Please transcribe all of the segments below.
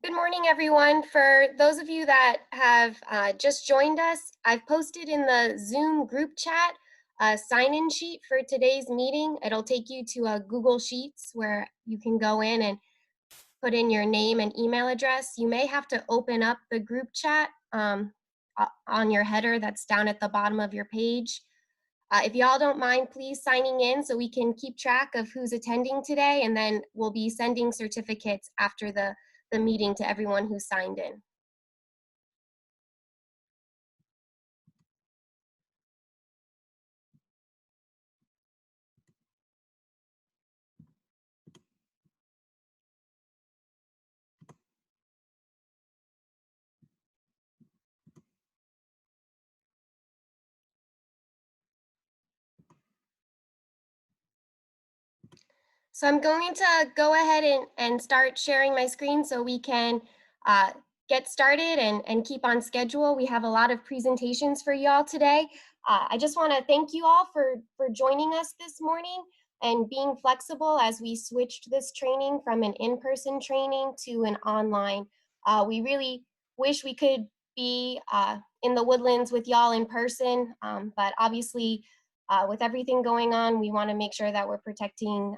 Good morning, everyone. For those of you that have just joined us, I've posted in the Zoom group chat a sign-in sheet for today's meeting. It'll take you to a Google Sheets where you can go in and put in your name and email address. You may have to open up the group chat on your header that's down at the bottom of your page. If y'all don't mind, please signing in so we can keep track of who's attending today, and then we'll be sending certificates after the meeting to everyone who signed in. So I'm going to go ahead and start sharing my screen so we can uh, get started and keep on schedule. We have a lot of presentations for y'all today. I just want to thank you all for joining us this morning and being flexible as we switched this training from an in-person training to an online. We really wish we could be in the Woodlands with y'all in person, but obviously with everything going on, we want to make sure that we're protecting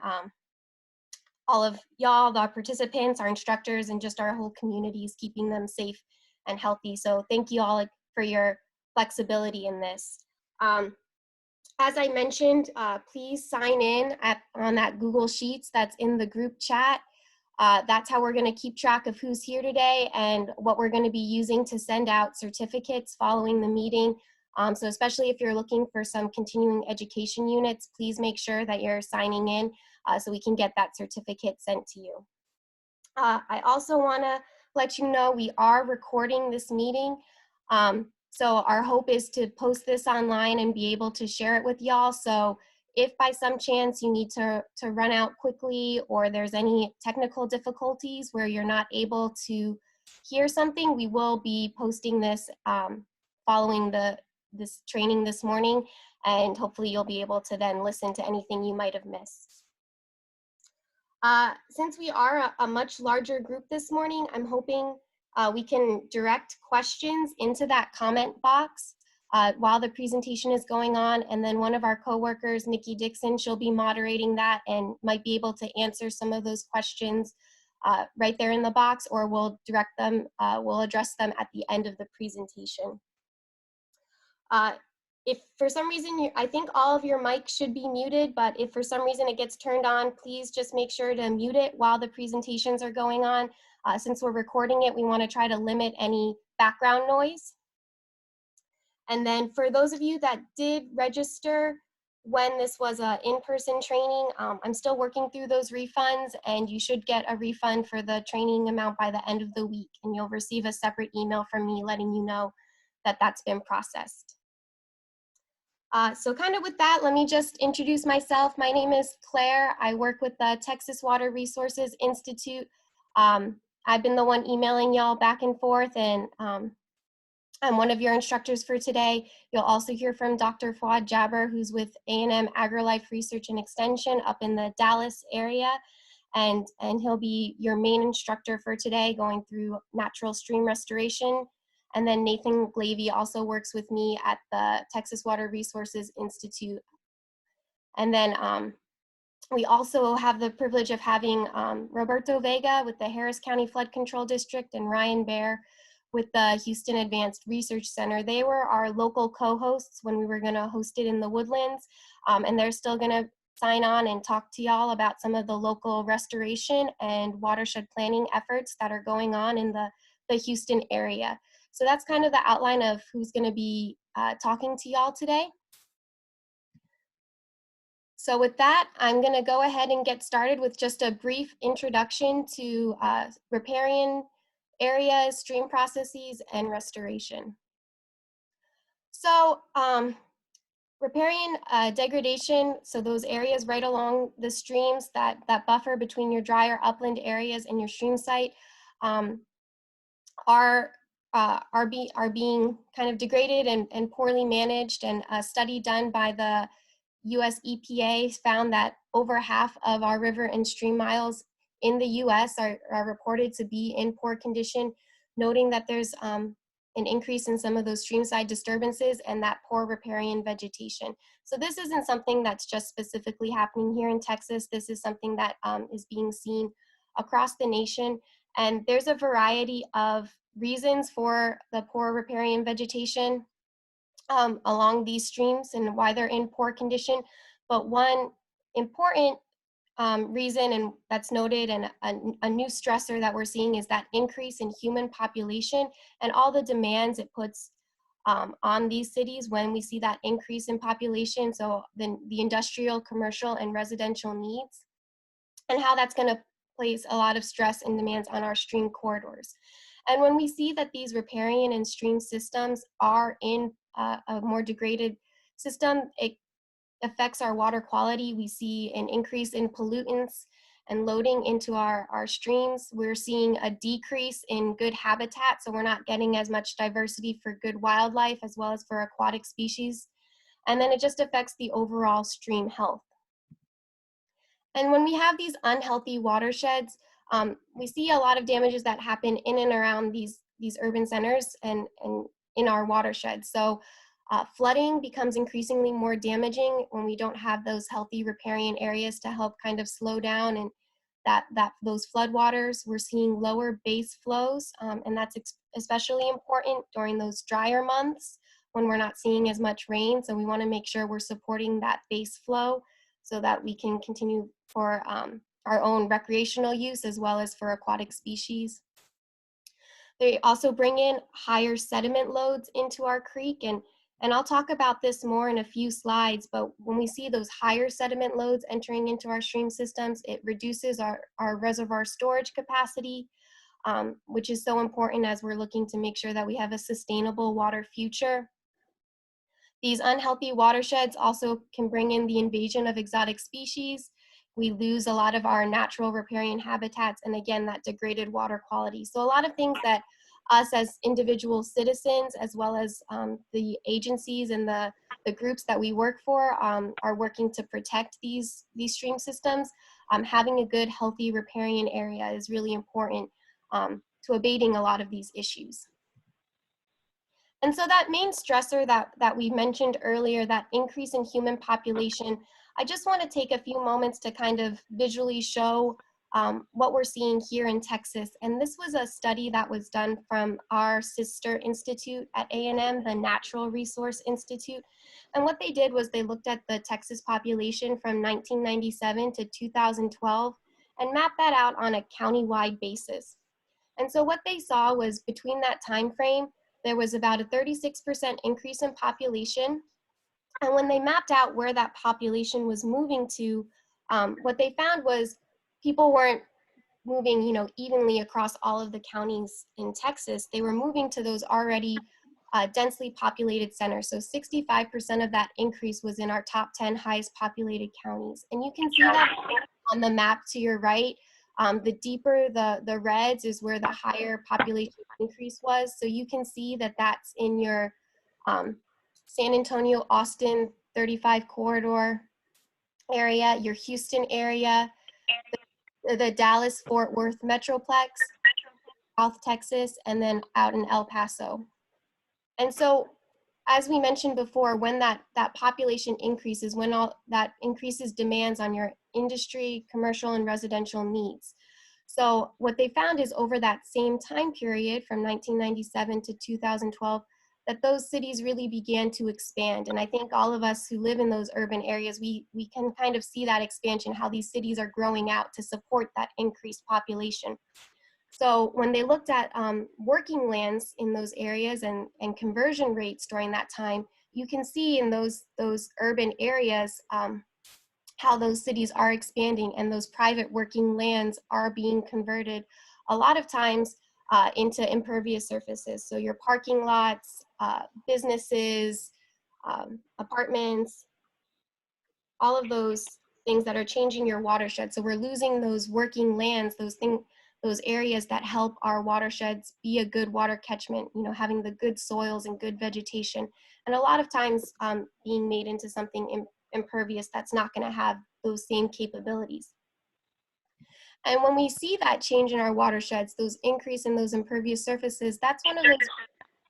all of y'all, the participants, our instructors, and just our whole communities, keeping them safe and healthy. So thank you all for your flexibility in this. As I mentioned, please sign in on that Google Sheets that's in the group chat. That's how we're going to keep track of who's here today and what we're going to be using to send out certificates following the meeting. So especially if you're looking for some continuing education units, please make sure that you're signing in so we can get that certificate sent to you. I also want to let you know we are recording this meeting. So our hope is to post this online and be able to share it with y'all. So if by some chance you need to run out quickly or there's any technical difficulties where you're not able to hear something, we will be posting this following this training this morning, and hopefully you'll be able to then listen to anything you might have missed. Since we are a much larger group this morning, I'm hoping we can direct questions into that comment box while the presentation is going on, and then one of our coworkers, Nikki Dixon, she'll be moderating that and might be able to answer some of those questions right there in the box, or we'll direct them, we'll address them at the end of the presentation. If for some reason, I think all of your mics should be muted, but if for some reason it gets turned on, please just make sure to mute it while the presentations are going on. Since we're recording it, we want to try to limit any background noise. And then for those of you that did register when this was an in-person training, I'm still working through those refunds, and you should get a refund for the training amount by the end of the week, and you'll receive a separate email from me letting you know that that's been processed. So kind of with that, let me just introduce myself. My name is Claire. I work with the Texas Water Resources Institute. I've been the one emailing y'all back and forth, and I'm one of your instructors for today. You'll also hear from Dr. Fuad Jabber, who's with A&M AgriLife Research and Extension up in the Dallas area. And he'll be your main instructor for today, going through natural stream restoration. And then Nathan Glavey also works with me at the Texas Water Resources Institute. And then we also have the privilege of having Roberto Vega with the Harris County Flood Control District and Ryan Baer with the Houston Advanced Research Center. They were our local co-hosts when we were going to host it in the Woodlands, and they're still going to sign on and talk to y'all about some of the local restoration and watershed planning efforts that are going on in the Houston area. So that's kind of the outline of who's going to be talking to y'all today. So with that, I'm going to go ahead and get started with just a brief introduction to riparian areas, stream processes, and restoration. So riparian degradation, so those areas right along the streams that buffer between your drier upland areas and your stream site are being kind of degraded and poorly managed. And a study done by the US EPA found that over half of our river and stream miles in the US are reported to be in poor condition, noting that there's an increase in some of those streamside disturbances and that poor riparian vegetation. So this isn't something that's just specifically happening here in Texas. This is something that is being seen across the nation. And there's a variety of reasons for the poor riparian vegetation along these streams and why they're in poor condition. But one important reason and that's noted and a new stressor that we're seeing is that increase in human population and all the demands it puts on these cities when we see that increase in population. So then the industrial, commercial, and residential needs, and how that's going to place a lot of stress and demands on our stream corridors. And when we see that these riparian and stream systems are in a more degraded system, it affects our water quality. We see an increase in pollutants and loading into our streams. We're seeing a decrease in good habitat, so we're not getting as much diversity for good wildlife as well as for aquatic species. And then it just affects the overall stream health. And when we have these unhealthy watersheds, we see a lot of damages that happen in and around these urban centers and in our watersheds. So flooding becomes increasingly more damaging when we don't have those healthy riparian areas to help kind of slow down and those floodwaters. We're seeing lower base flows, and that's especially important during those drier months when we're not seeing as much rain. So we want to make sure we're supporting that base flow so that we can continue for our own recreational use as well as for aquatic species. They also bring in higher sediment loads into our creek, and I'll talk about this more in a few slides, but when we see those higher sediment loads entering into our stream systems, it reduces our reservoir storage capacity, which is so important as we're looking to make sure that we have a sustainable water future. These unhealthy watersheds also can bring in the invasion of exotic species. We lose a lot of our natural riparian habitats, and again, that degraded water quality. So a lot of things that us as individual citizens, as well as the agencies and the groups that we work for are working to protect these stream systems. Having a good, healthy riparian area is really important to abating a lot of these issues. And so that main stressor that we mentioned earlier, that increase in human population, I just want to take a few moments to kind of visually show what we're seeing here in Texas. And this was a study that was done from our sister institute at A&M, the Natural Resource Institute. And what they did was they looked at the Texas population from 1997 to 2012 and mapped that out on a county-wide basis. And so what they saw was between that time frame, there was about a 36% increase in population. And when they mapped out where that population was moving to, what they found was people weren't moving, evenly across all of the counties in Texas. They were moving to those already densely populated centers. So 65% of that increase was in our top 10 highest populated counties. And you can see that on the map to your right. The deeper the reds is where the higher population increase was. So you can see that that's in your San Antonio, Austin 35 corridor area, your Houston area, the Dallas Fort Worth Metroplex, South Texas, and then out in El Paso. And so, as we mentioned before, when that population increases, when all that increases demands on your industry, commercial, and residential needs. So what they found is over that same time period from 1997 to 2012, that those cities really began to expand. And I think all of us who live in those urban areas, we can kind of see that expansion, how these cities are growing out to support that increased population. So when they looked at working lands in those areas and conversion rates during that time, you can see in those urban areas how those cities are expanding and those private working lands are being converted a lot of times into impervious surfaces. So your parking lots, businesses, apartments, all of those things that are changing your watershed. So we're losing those working lands, those areas that help our watersheds be a good water catchment, having the good soils and good vegetation. And a lot of times being made into something impervious that's not going to have those same capabilities. And when we see that change in our watersheds, those increase in those impervious surfaces, that's one of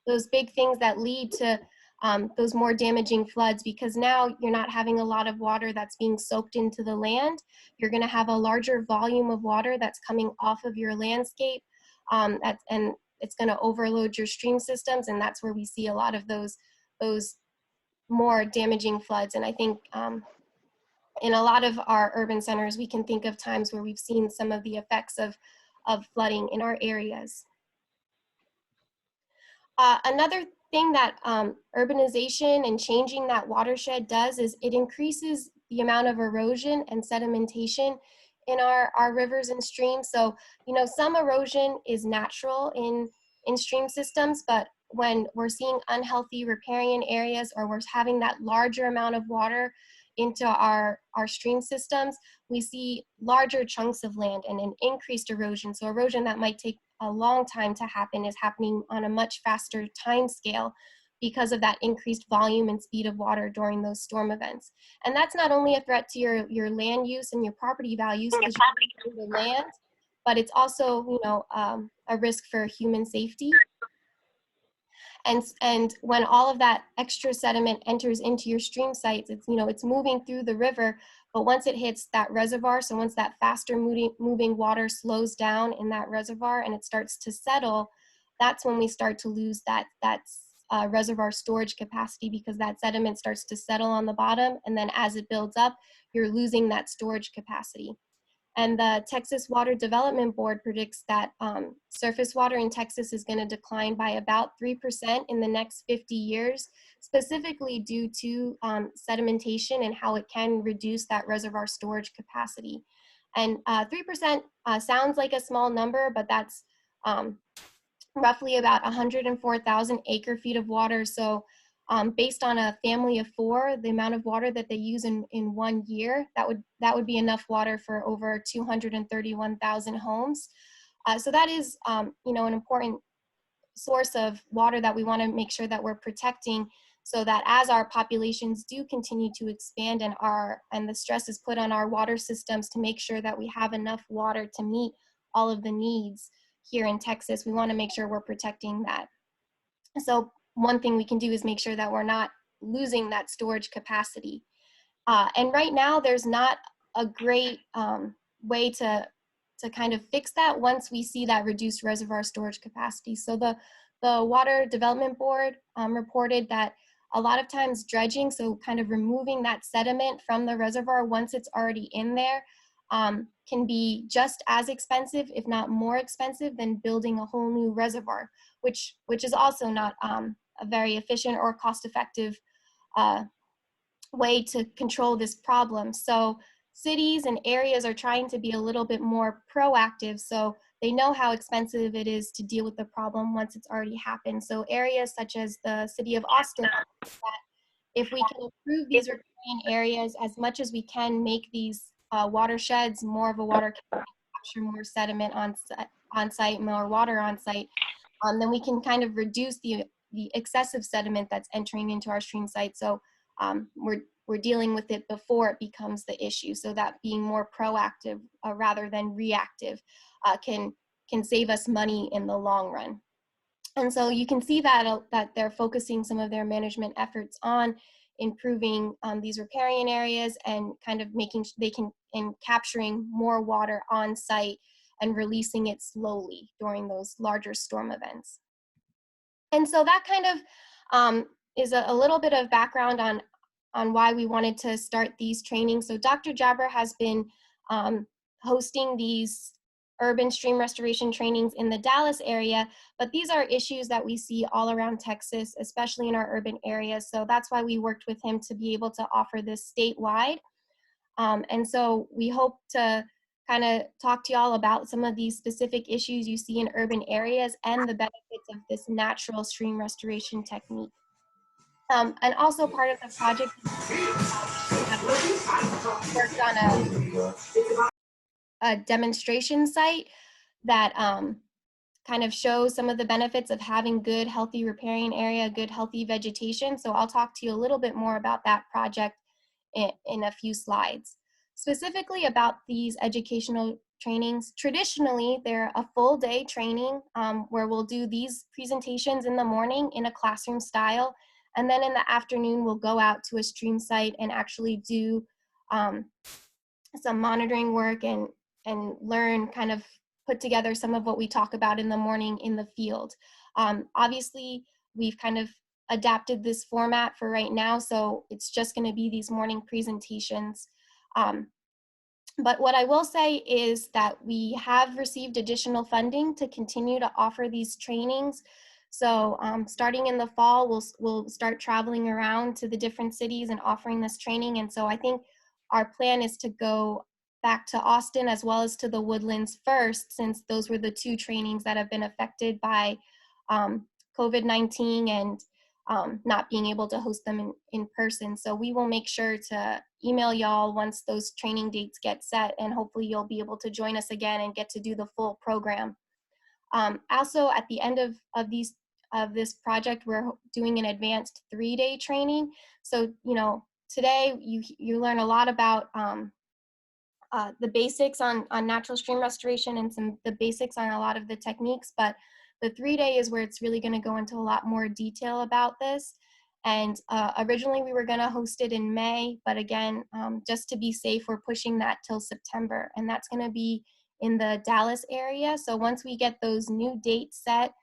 those big things that lead to those more damaging floods, because now you're not having a lot of water that's being soaked into the land. You're going to have a larger volume of water that's coming off of your landscape, and it's going to overload your stream systems, and that's where we see a lot of those more damaging floods. And I think in a lot of our urban centers, we can think of times where we've seen some of the effects of flooding in our areas. Another thing that urbanization and changing that watershed does is it increases the amount of erosion and sedimentation in our rivers and streams. So, you know, some erosion is natural in stream systems, but when we're seeing unhealthy riparian areas, or we're having that larger amount of water into our stream systems, we see larger chunks of land and an increased erosion. So erosion that might take a long time to happen is happening on a much faster time scale because of that increased volume and speed of water during those storm events. And that's not only a threat to your land use and your property values, because you're the land, but it's also, you know, a risk for human safety. And when all of that extra sediment enters into your stream sites, it's, you know, it's moving through the river, but once it hits that reservoir, so once that faster moving water slows down in that reservoir and it starts to settle, that's when we start to lose that reservoir storage capacity, because that sediment starts to settle on the bottom, and then as it builds up, you're losing that storage capacity. And the Texas Water Development Board predicts that surface water in Texas is going to decline by about 3% in the next 50 years, specifically due to sedimentation and how it can reduce that reservoir storage capacity. And 3% sounds like a small number, but that's roughly about 104,000 acre feet of water. So based on a family of 4, the amount of water that they use in 1 year, that would be enough water for over 231,000 homes. So that is, you know, an important source of water that we want to make sure that we're protecting, so that as our populations do continue to expand and the stress is put on our water systems to make sure that we have enough water to meet all of the needs here in Texas, we want to make sure we're protecting that. So one thing we can do is make sure that we're not losing that storage capacity. And right now, there's not a great way to kind of fix that once we see that reduced reservoir storage capacity. So the Water Development Board reported that a lot of times dredging, so kind of removing that sediment from the reservoir once it's already in there, can be just as expensive, if not more expensive, than building a whole new reservoir, which is also not a very efficient or cost-effective way to control this problem. So cities and areas are trying to be a little bit more proactive, so they know how expensive it is to deal with the problem once it's already happened. So areas such as the city of Austin, that if we can improve these riparian areas as much as we can, make these watersheds more of a water, capture more sediment on site, more water on site, then we can kind of reduce the excessive sediment that's entering into our stream site. So we're dealing with it before it becomes the issue. So that being more proactive rather than reactive can save us money in the long run. And so you can see that they're focusing some of their management efforts on improving these riparian areas and kind of making capturing more water on site and releasing it slowly during those larger storm events. And so that kind of is a little bit of background on why we wanted to start these trainings. So Dr. Jabber has been hosting these urban stream restoration trainings in the Dallas area, but these are issues that we see all around Texas, especially in our urban areas. So that's why we worked with him to be able to offer this statewide. And so we hope to kind of talk to y'all about some of these specific issues you see in urban areas and the benefits of this natural stream restoration technique. And also part of the project, worked on a demonstration site that kind of shows some of the benefits of having good, healthy riparian area, good, healthy vegetation. So I'll talk to you a little bit more about that project in a few slides. Specifically about these educational trainings. Traditionally, they're a full day training where we'll do these presentations in the morning in a classroom style. And then in the afternoon, we'll go out to a stream site and actually do some monitoring work and learn, kind of put together some of what we talk about in the morning in the field. Obviously, we've kind of adapted this format for right now, so it's just going to be these morning presentations. But what I will say is that we have received additional funding to continue to offer these trainings. So starting in the fall, we'll start traveling around to the different cities and offering this training. And so I think our plan is to go back to Austin as well as to the Woodlands first, since those were the two trainings that have been affected by COVID-19 and not being able to host them in person. So we will make sure to email y'all once those training dates get set, and hopefully you'll be able to join us again and get to do the full program. Also, at the end of this project, we're doing an advanced 3-day training. So, you know, today you learn a lot about the basics on natural stream restoration and the basics on a lot of the techniques, but the 3-day is where it's really going to go into a lot more detail about this. And originally we were going to host it in May, but again, just to be safe, we're pushing that till September, and that's going to be in the Dallas area. So once we get those new dates set,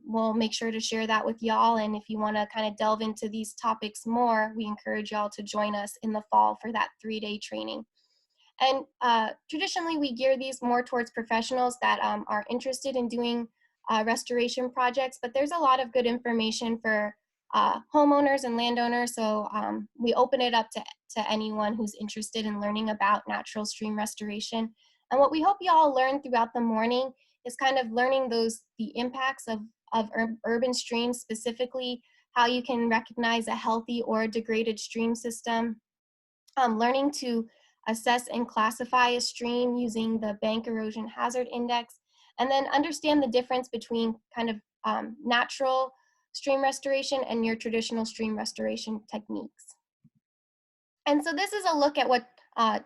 we'll make sure to share that with y'all. And if you want to kind of delve into these topics more, we encourage y'all to join us in the fall for that 3-day training. And traditionally, we gear these more towards professionals that are interested in doing restoration projects, but there's a lot of good information for homeowners and landowners. So we open it up to anyone who's interested in learning about natural stream restoration. And what we hope you all learn throughout the morning is kind of learning the impacts of urban streams, specifically how you can recognize a healthy or a degraded stream system, learning to assess and classify a stream using the Bank Erosion Hazard Index, and then understand the difference between kind of natural stream restoration and your traditional stream restoration techniques. And so this is a look at what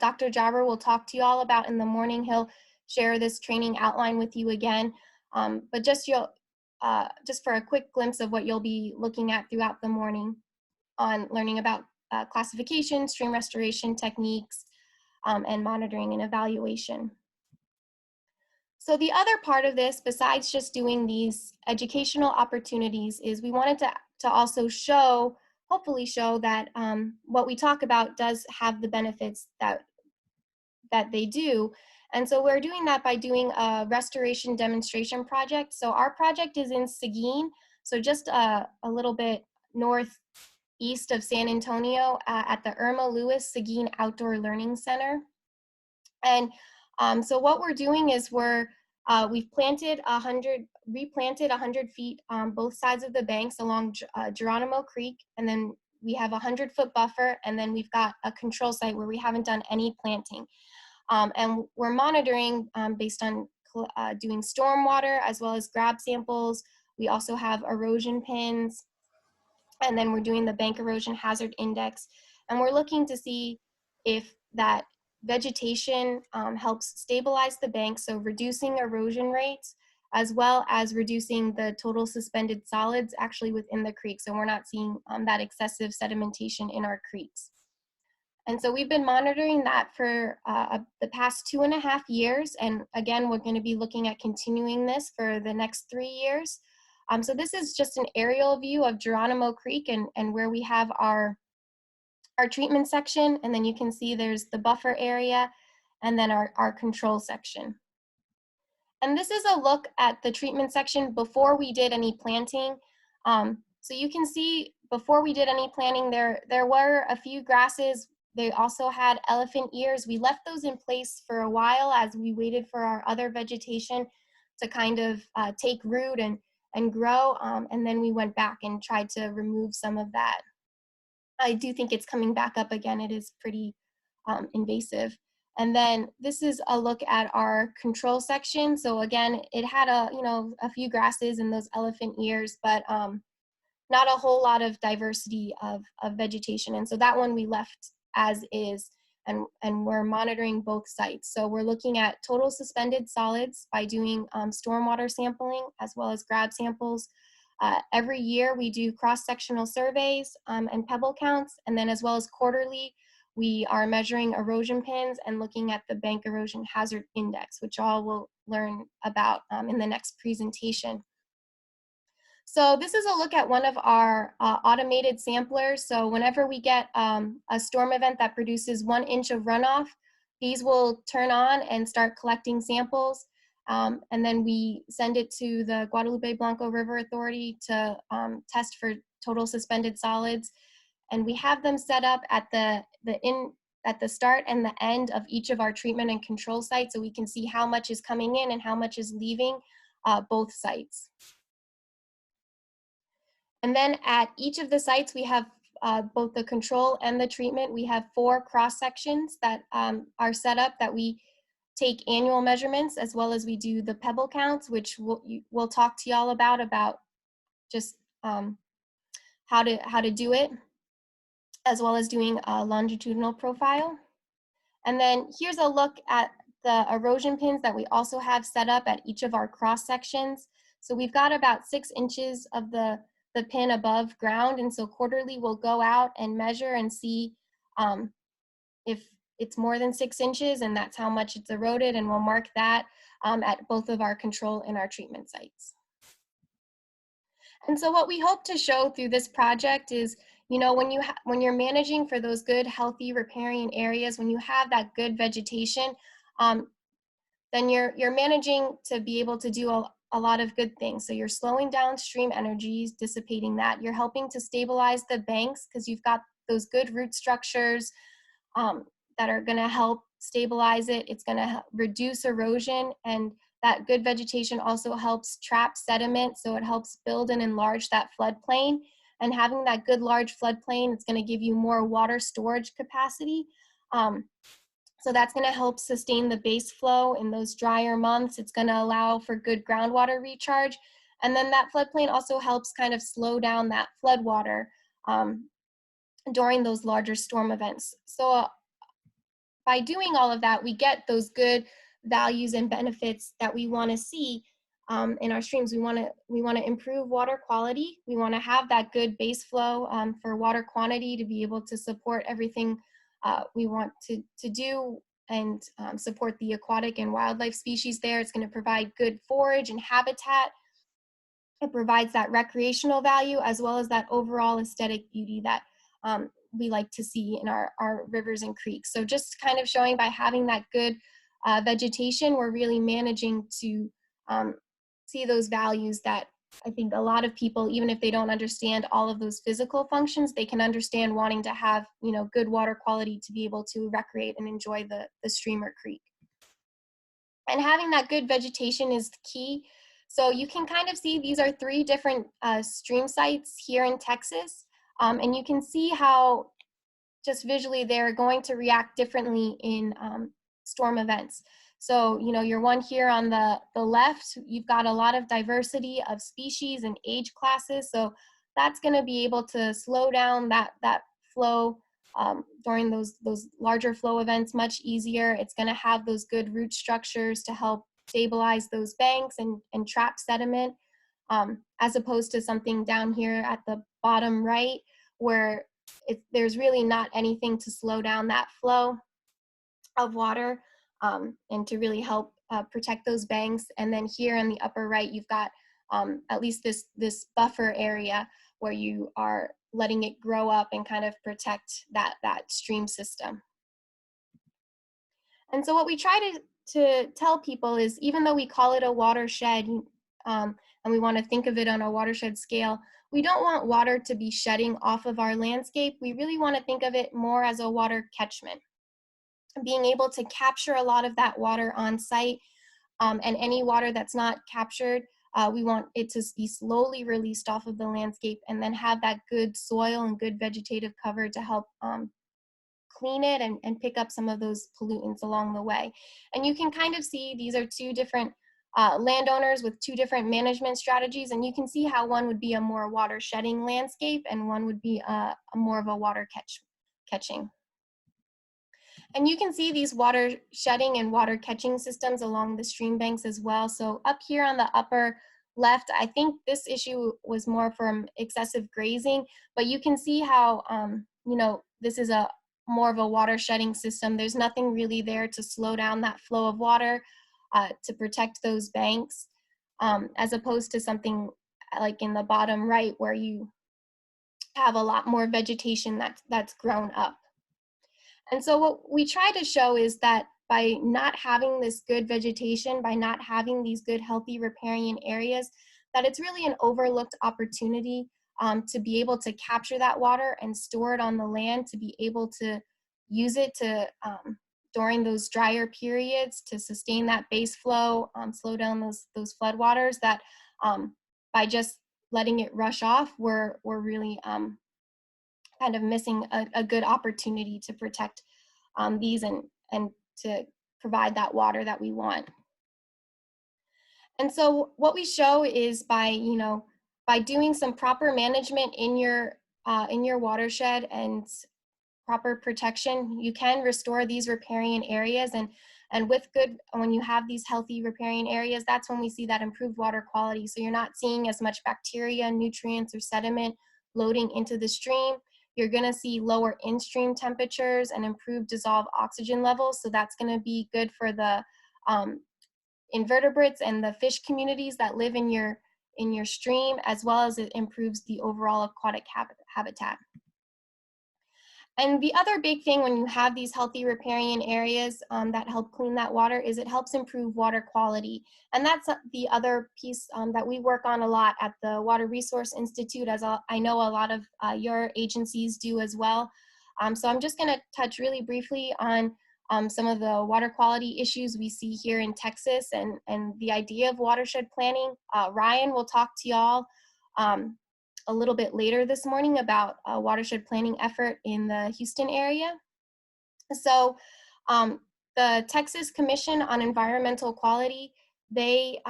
Dr. Jobber will talk to you all about in the morning. He'll share this training outline with you again, but just for a quick glimpse of what you'll be looking at throughout the morning on learning about classification, stream restoration techniques, and monitoring and evaluation. So the other part of this, besides just doing these educational opportunities, is we wanted to also hopefully show that what we talk about does have the benefits that they do. And so we're doing that by doing a restoration demonstration project. So our project is in Seguin, so just a little bit northeast of San Antonio at the Irma Lewis Seguin Outdoor Learning Center. And so what we're doing is we've replanted 100 feet on both sides of the banks along Geronimo Creek, and then we have a 100-foot buffer, and then we've got a control site where we haven't done any planting. And we're monitoring based on doing stormwater as well as grab samples. We also have erosion pins, and then we're doing the Bank Erosion Hazard Index, and we're looking to see if that vegetation helps stabilize the bank, so reducing erosion rates, as well as reducing the total suspended solids actually within the creek, so we're not seeing that excessive sedimentation in our creeks. And so we've been monitoring that for the past 2.5 years, and again, we're going to be looking at continuing this for the next 3 years. So this is just an aerial view of Geronimo Creek and where we have our treatment section, and then you can see there's the buffer area and then our control section. And this is a look at the treatment section before we did any planting. So you can see before we did any planting, there were a few grasses. They also had elephant ears. We left those in place for a while as we waited for our other vegetation to kind of take root and grow, and then we went back and tried to remove some of that. I do think it's coming back up again. It is pretty invasive. And then this is a look at our control section. So again, it had a few grasses and those elephant ears, but not a whole lot of diversity of vegetation. And so that one we left as is. and we're monitoring both sites. So we're looking at total suspended solids by doing stormwater sampling as well as grab samples. Every year we do cross-sectional surveys and pebble counts, and then as well as quarterly, we are measuring erosion pins and looking at the bank erosion hazard index, which all we'll learn about in the next presentation. So this is a look at one of our automated samplers. So whenever we get a storm event that produces 1 inch of runoff, these will turn on and start collecting samples. And then we send it to the Guadalupe Blanco River Authority to test for total suspended solids. And we have them set up at the start and the end of each of our treatment and control sites, so we can see how much is coming in and how much is leaving both sites. And then at each of the sites, we have both the control and the treatment. We have 4 cross sections that are set up that we take annual measurements, as well as we do the pebble counts, which we'll talk to y'all about just how to do it, as well as doing a longitudinal profile. And then here's a look at the erosion pins that we also have set up at each of our cross sections. So we've got about 6 inches of the pin above ground, and so quarterly we'll go out and measure and see if it's more than 6 inches, and that's how much it's eroded, and we'll mark that at both of our control and our treatment sites. And so what we hope to show through this project is, you know, when you're managing for those good, healthy riparian areas, when you have that good vegetation, then you're managing to be able to do a lot of good things. So you're slowing down stream energies, dissipating that. You're helping to stabilize the banks because you've got those good root structures that are going to help stabilize it. It's going to reduce erosion, and that good vegetation also helps trap sediment, so it helps build and enlarge that floodplain. And having that good large floodplain, it's going to give you more water storage capacity. So that's going to help sustain the base flow in those drier months. It's going to allow for good groundwater recharge. And then that floodplain also helps kind of slow down that floodwater during those larger storm events. So by doing all of that, we get those good values and benefits that we want to see in our streams. We want to improve water quality. We want to have that good base flow for water quantity to be able to support everything we want to do and support the aquatic and wildlife species there. It's going to provide good forage and habitat. It provides that recreational value as well as that overall aesthetic beauty that we like to see in our rivers and creeks. So just kind of showing by having that good vegetation, we're really managing to see those values that I think a lot of people, even if they don't understand all of those physical functions, they can understand wanting to have, you know, good water quality to be able to recreate and enjoy the stream or creek. And having that good vegetation is key. So you can kind of see these are 3 different stream sites here in Texas. And you can see how just visually they're going to react differently in storm events. So, you know, your one here on the left, you've got a lot of diversity of species and age classes. So that's going to be able to slow down that flow during those larger flow events much easier. It's going to have those good root structures to help stabilize those banks and trap sediment, as opposed to something down here at the bottom right where there's really not anything to slow down that flow of water and to really help protect those banks. And then here in the upper right, you've got at least this buffer area where you are letting it grow up and kind of protect that stream system. And so what we try to tell people is, even though we call it a watershed and we want to think of it on a watershed scale, we don't want water to be shedding off of our landscape. We really want to think of it more as a water catchment. Being able to capture a lot of that water on site, and any water that's not captured, we want it to be slowly released off of the landscape and then have that good soil and good vegetative cover to help clean it and pick up some of those pollutants along the way. And you can kind of see these are 2 different landowners with 2 different management strategies, and you can see how one would be a more water shedding landscape and one would be a more of a water catching. And you can see these water shedding and water catching systems along the stream banks as well. So up here on the upper left, I think this issue was more from excessive grazing, but you can see how, you know, this is a more of a water shedding system. There's nothing really there to slow down that flow of water to protect those banks, as opposed to something like in the bottom right where you have a lot more vegetation that's grown up. And so what we try to show is that by not having this good vegetation, by not having these good healthy riparian areas, that it's really an overlooked opportunity to be able to capture that water and store it on the land, to be able to use it to during those drier periods to sustain that base flow, slow down those floodwaters that by just letting it rush off, we're really kind of missing a good opportunity to protect these and to provide that water that we want. And so what we show is by, you know, by doing some proper management in your watershed and proper protection, you can restore these riparian areas. And with good, when you have these healthy riparian areas, that's when we see that improved water quality. So you're not seeing as much bacteria, nutrients, or sediment loading into the stream. You're gonna see lower in-stream temperatures and improved dissolved oxygen levels. So that's gonna be good for the invertebrates and the fish communities that live in your stream, as well as it improves the overall aquatic habitat. And the other big thing when you have these healthy riparian areas that help clean that water is it helps improve water quality. And that's the other piece that we work on a lot at the Water Resource Institute, as I know a lot of your agencies do as well. So I'm just gonna touch really briefly on some of the water quality issues we see here in Texas and the idea of watershed planning. Ryan will talk to y'all a little bit later this morning about a watershed planning effort in the Houston area. So the Texas Commission on Environmental Quality, they,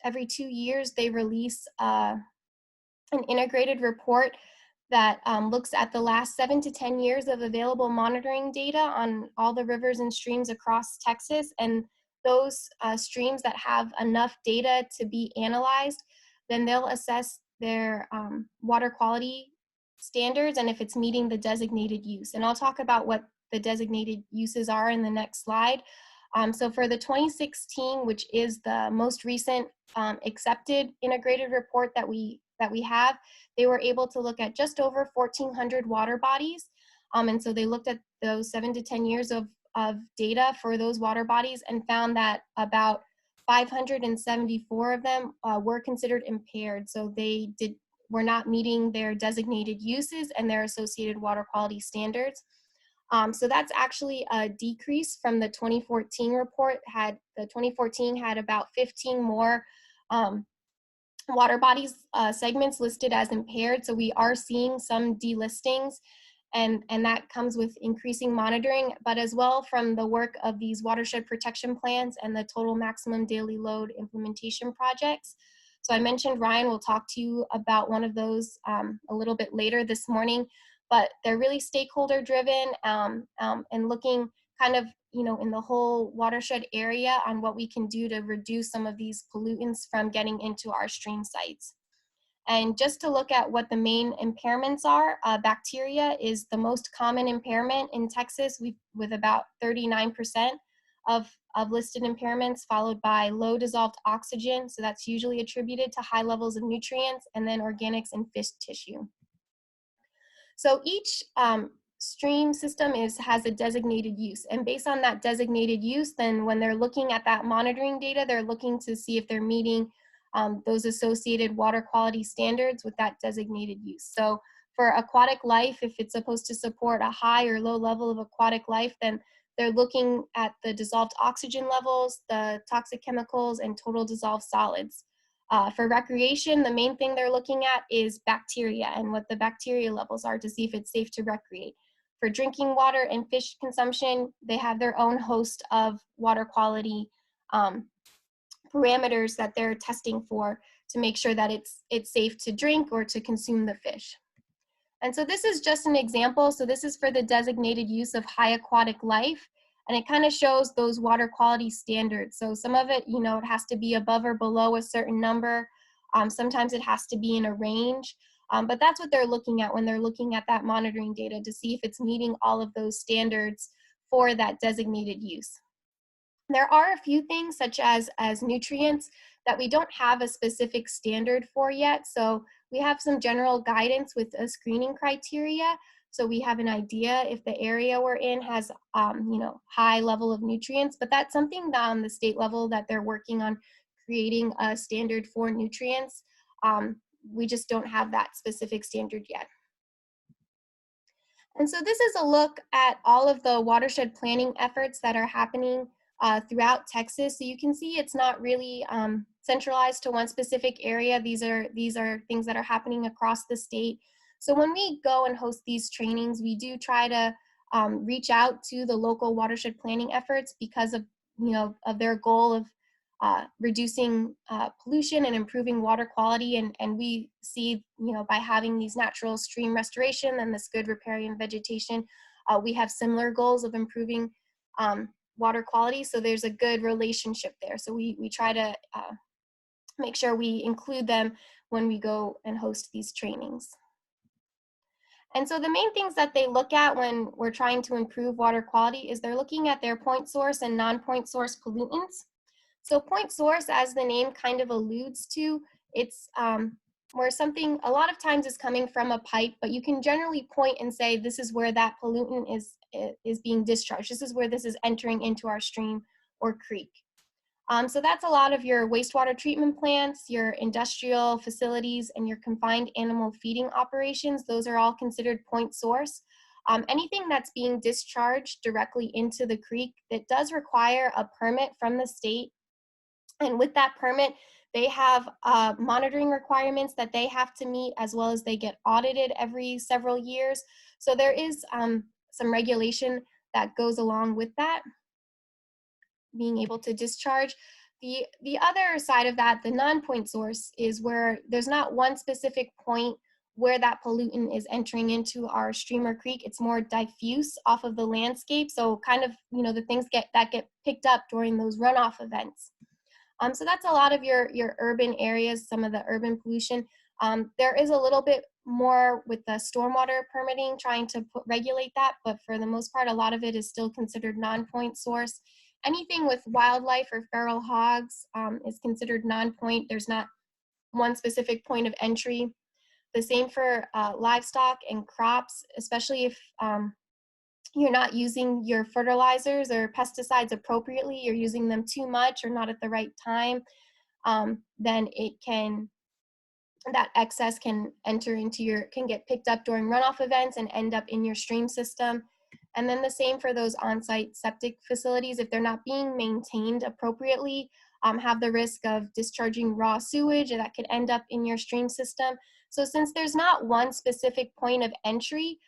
every 2 years, they release an integrated report that looks at the last 7 to 10 years of available monitoring data on all the rivers and streams across Texas. And those streams that have enough data to be analyzed, then they'll assess their water quality standards and if it's meeting the designated use. And I'll talk about what the designated uses are in the next slide. So for the 2016, which is the most recent accepted integrated report that we have, they were able to look at just over 1,400 water bodies. And so they looked at those 7 to 10 years of data for those water bodies and found that about 574 of them were considered impaired. So they were not meeting their designated uses and their associated water quality standards. So that's actually a decrease from the 2014 report. The 2014 had about 15 more water bodies segments listed as impaired. So we are seeing some delistings, and that comes with increasing monitoring, but as well from the work of these watershed protection plans and the total maximum daily load implementation projects. So I mentioned Ryan will talk to you about one of those a little bit later this morning, but they're really stakeholder driven and looking kind of, you know, in the whole watershed area on what we can do to reduce some of these pollutants from getting into our stream sites. And just to look at what the main impairments are, bacteria is the most common impairment in Texas with about 39% of listed impairments, followed by low dissolved oxygen. So that's usually attributed to high levels of nutrients, and then organics and fish tissue. So each stream system has a designated use. And based on that designated use, then when they're looking at that monitoring data, they're looking to see if they're meeting those associated water quality standards with that designated use. So for aquatic life, if it's supposed to support a high or low level of aquatic life, then they're looking at the dissolved oxygen levels, the toxic chemicals, and total dissolved solids. For recreation, the main thing they're looking at is bacteria and what the bacteria levels are to see if it's safe to recreate. For drinking water and fish consumption, they have their own host of water quality parameters that they're testing for to make sure that it's safe to drink or to consume the fish. And so this is just an example. So this is for the designated use of high aquatic life. And it kind of shows those water quality standards. So some of it, it has to be above or below a certain number. Sometimes it has to be in a range. But that's what they're looking at when they're looking at that monitoring data, to see if it's meeting all of those standards for that designated use. There are a few things, such as nutrients, that we don't have a specific standard for yet. So we have some general guidance with a screening criteria. So we have an idea if the area we're in has, high level of nutrients, but that's something that on the state level that they're working on creating a standard for nutrients. We just don't have that specific standard yet. And so this is a look at all of the watershed planning efforts that are happening throughout Texas. So you can see it's not really centralized to one specific area. These are things that are happening across the state. So when we go and host these trainings, we do try to reach out to the local watershed planning efforts because of their goal of reducing pollution and improving water quality. And we see, by having these natural stream restoration and this good riparian vegetation, we have similar goals of improving water quality. So there's a good relationship there. So we try to make sure we include them when we go and host these trainings. And so the main things that they look at when we're trying to improve water quality is they're looking at their point source and non-point source pollutants. So point source, as the name kind of alludes to, it's where something a lot of times is coming from a pipe, but you can generally point and say this is where that pollutant is being discharged. This is where this is entering into our stream or creek. So that's a lot of your wastewater treatment plants, your industrial facilities, and your confined animal feeding operations. Those are all considered point source. Anything that's being discharged directly into the creek, that does require a permit from the state. And with that permit, they have monitoring requirements that they have to meet, as well as they get audited every several years. So there is some regulation that goes along with that, being able to discharge. The other side of that, the non-point source, is where there's not one specific point where that pollutant is entering into our stream or creek. It's more diffuse off of the landscape. So kind of, the things that get picked up during those runoff events. So that's a lot of your urban areas, some of the urban pollution. There is a little bit more with the stormwater permitting, trying to regulate that, but for the most part, a lot of it is still considered non-point source. Anything with wildlife or feral hogs is considered non-point. There's not one specific point of entry. The same for livestock and crops, especially if you're not using your fertilizers or pesticides appropriately, you're using them too much or not at the right time, then that excess can can get picked up during runoff events and end up in your stream system. And then the same for those on-site septic facilities. If they're not being maintained appropriately, have the risk of discharging raw sewage that could end up in your stream system. So since there's not one specific point of entry,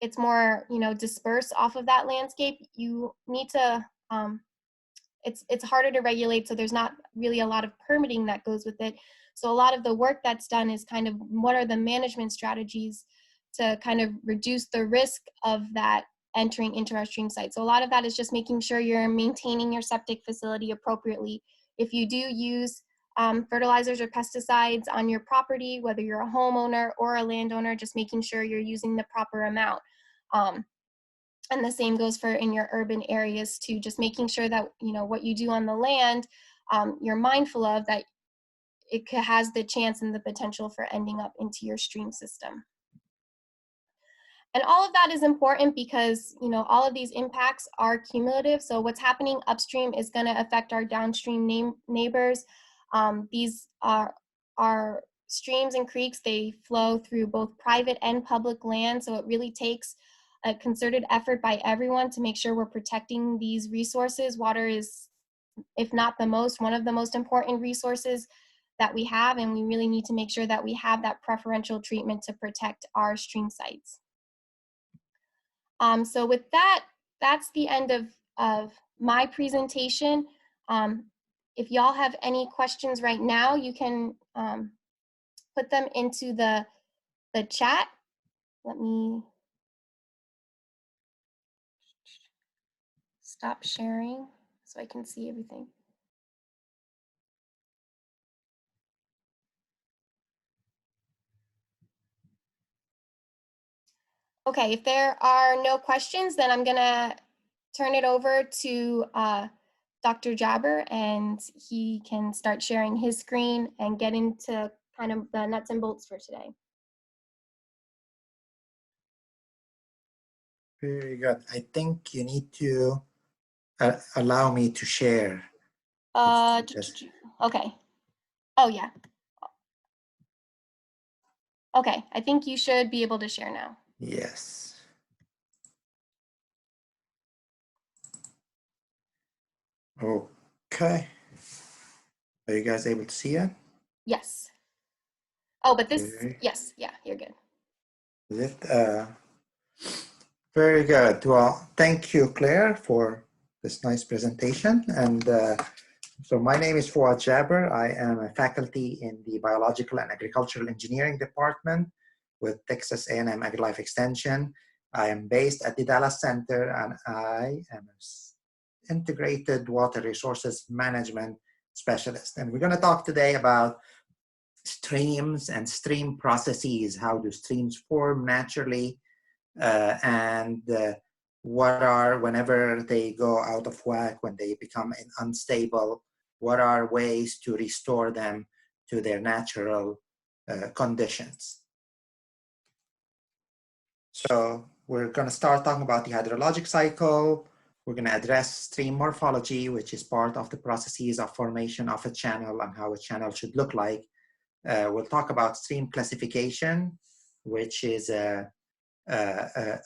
it's more, dispersed off of that landscape, you need to, it's harder to regulate, so there's not really a lot of permitting that goes with it. So a lot of the work that's done is kind of what are the management strategies to kind of reduce the risk of that entering into our stream site. So a lot of that is just making sure you're maintaining your septic facility appropriately. If you do use fertilizers or pesticides on your property, whether you're a homeowner or a landowner, just making sure you're using the proper amount. And the same goes for in your urban areas too, just making sure that, what you do on the land, you're mindful of that it has the chance and the potential for ending up into your stream system. And all of that is important because, all of these impacts are cumulative. So what's happening upstream is going to affect our downstream neighbors. These are streams and creeks. They flow through both private and public land. So it really takes a concerted effort by everyone to make sure we're protecting these resources. Water is, if not one of the most important resources that we have, and we really need to make sure that we have that preferential treatment to protect our stream sites. So with that, that's the end of my presentation. If y'all have any questions right now, you can put them into the chat. Let me stop sharing so I can see everything. Okay, if there are no questions, then I'm gonna turn it over to Dr. Jabber, and he can start sharing his screen and get into kind of the nuts and bolts for today. Very good. I think you need to allow me to share. Okay. Oh, yeah. Okay, I think you should be able to share now. Yes. Okay. Are you guys able to see it? Yes. Oh, but this, Okay. yes, yeah, you're good. Is it? Very good. Well, thank you, Claire, for this nice presentation. And so my name is Fouad Jaber. I am a faculty in the Biological and Agricultural Engineering Department with Texas A&M AgriLife Extension. I am based at the Dallas Center, and I am an integrated water resources management specialist. And we're going to talk today about streams and stream processes. How do streams form naturally? And what are, whenever they go out of whack, when they become unstable, what are ways to restore them to their natural conditions? So we're going to start talking about the hydrologic cycle. We're going to address stream morphology, which is part of the processes of formation of a channel and how a channel should look like. We'll talk about stream classification, which is a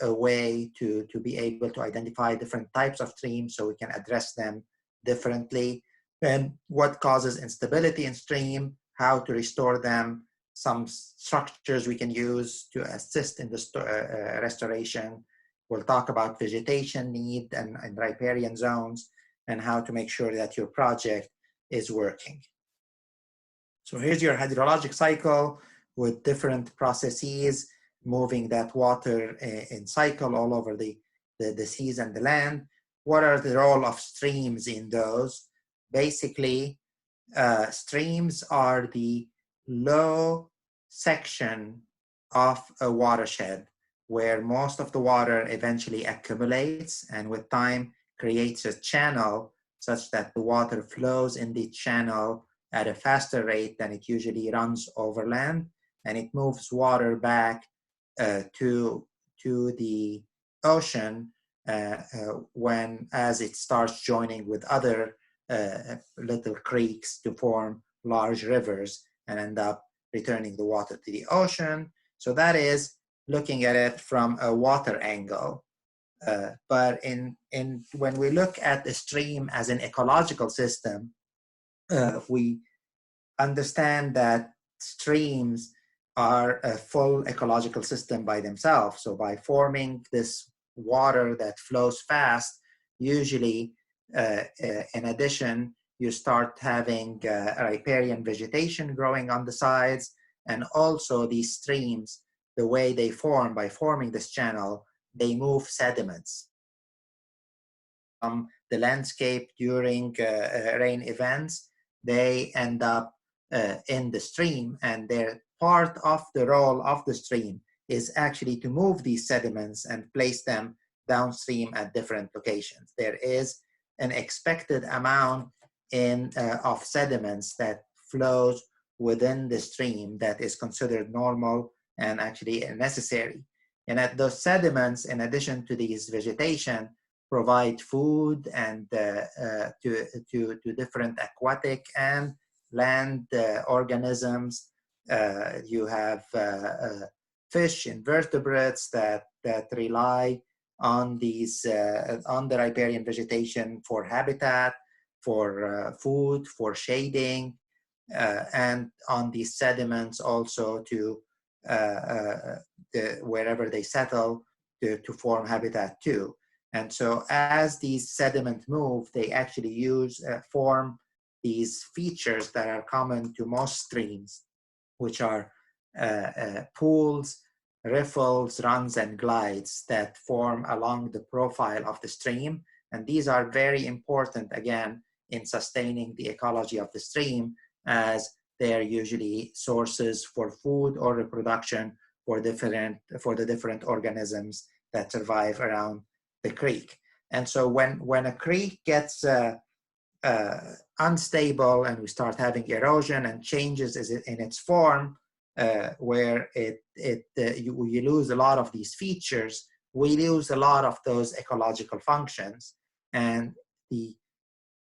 way to be able to identify different types of streams so we can address them differently. Then what causes instability in stream, how to restore them, some structures we can use to assist in the restoration. We'll talk about vegetation need and riparian zones and how to make sure that your project is working. So here's your hydrologic cycle with different processes moving that water in cycle all over the seas and the land. What are the role of streams in those? Basically, streams are the low section of a watershed where most of the water eventually accumulates and with time creates a channel such that the water flows in the channel at a faster rate than it usually runs over land, and it moves water back to the ocean as it starts joining with other little creeks to form large rivers and end up returning the water to the ocean. So that is looking at it from a water angle. But when we look at the stream as an ecological system, we understand that streams are a full ecological system by themselves. So by forming this water that flows fast, usually in addition, you start having riparian vegetation growing on the sides, and also these streams, the way they form, by forming this channel, they move sediments from the landscape during rain events. They end up in the stream, and they're part of the role of the stream is actually to move these sediments and place them downstream at different locations. There is an expected amount of sediments that flows within the stream that is considered normal and actually necessary. And at those sediments, in addition to these vegetation, provide food and to different aquatic and land organisms. You have fish, invertebrates that rely on these on the riparian vegetation for habitat, for food, for shading, and on these sediments also to wherever they settle to form habitat too. And so as these sediments move, they actually form these features that are common to most streams, which are pools, riffles, runs, and glides that form along the profile of the stream. And these are very important, again, in sustaining the ecology of the stream, as they are usually sources for food or reproduction for the different organisms that survive around the creek. And so when a creek gets unstable and we start having erosion and changes in its form, where you lose a lot of these features, we lose a lot of those ecological functions. And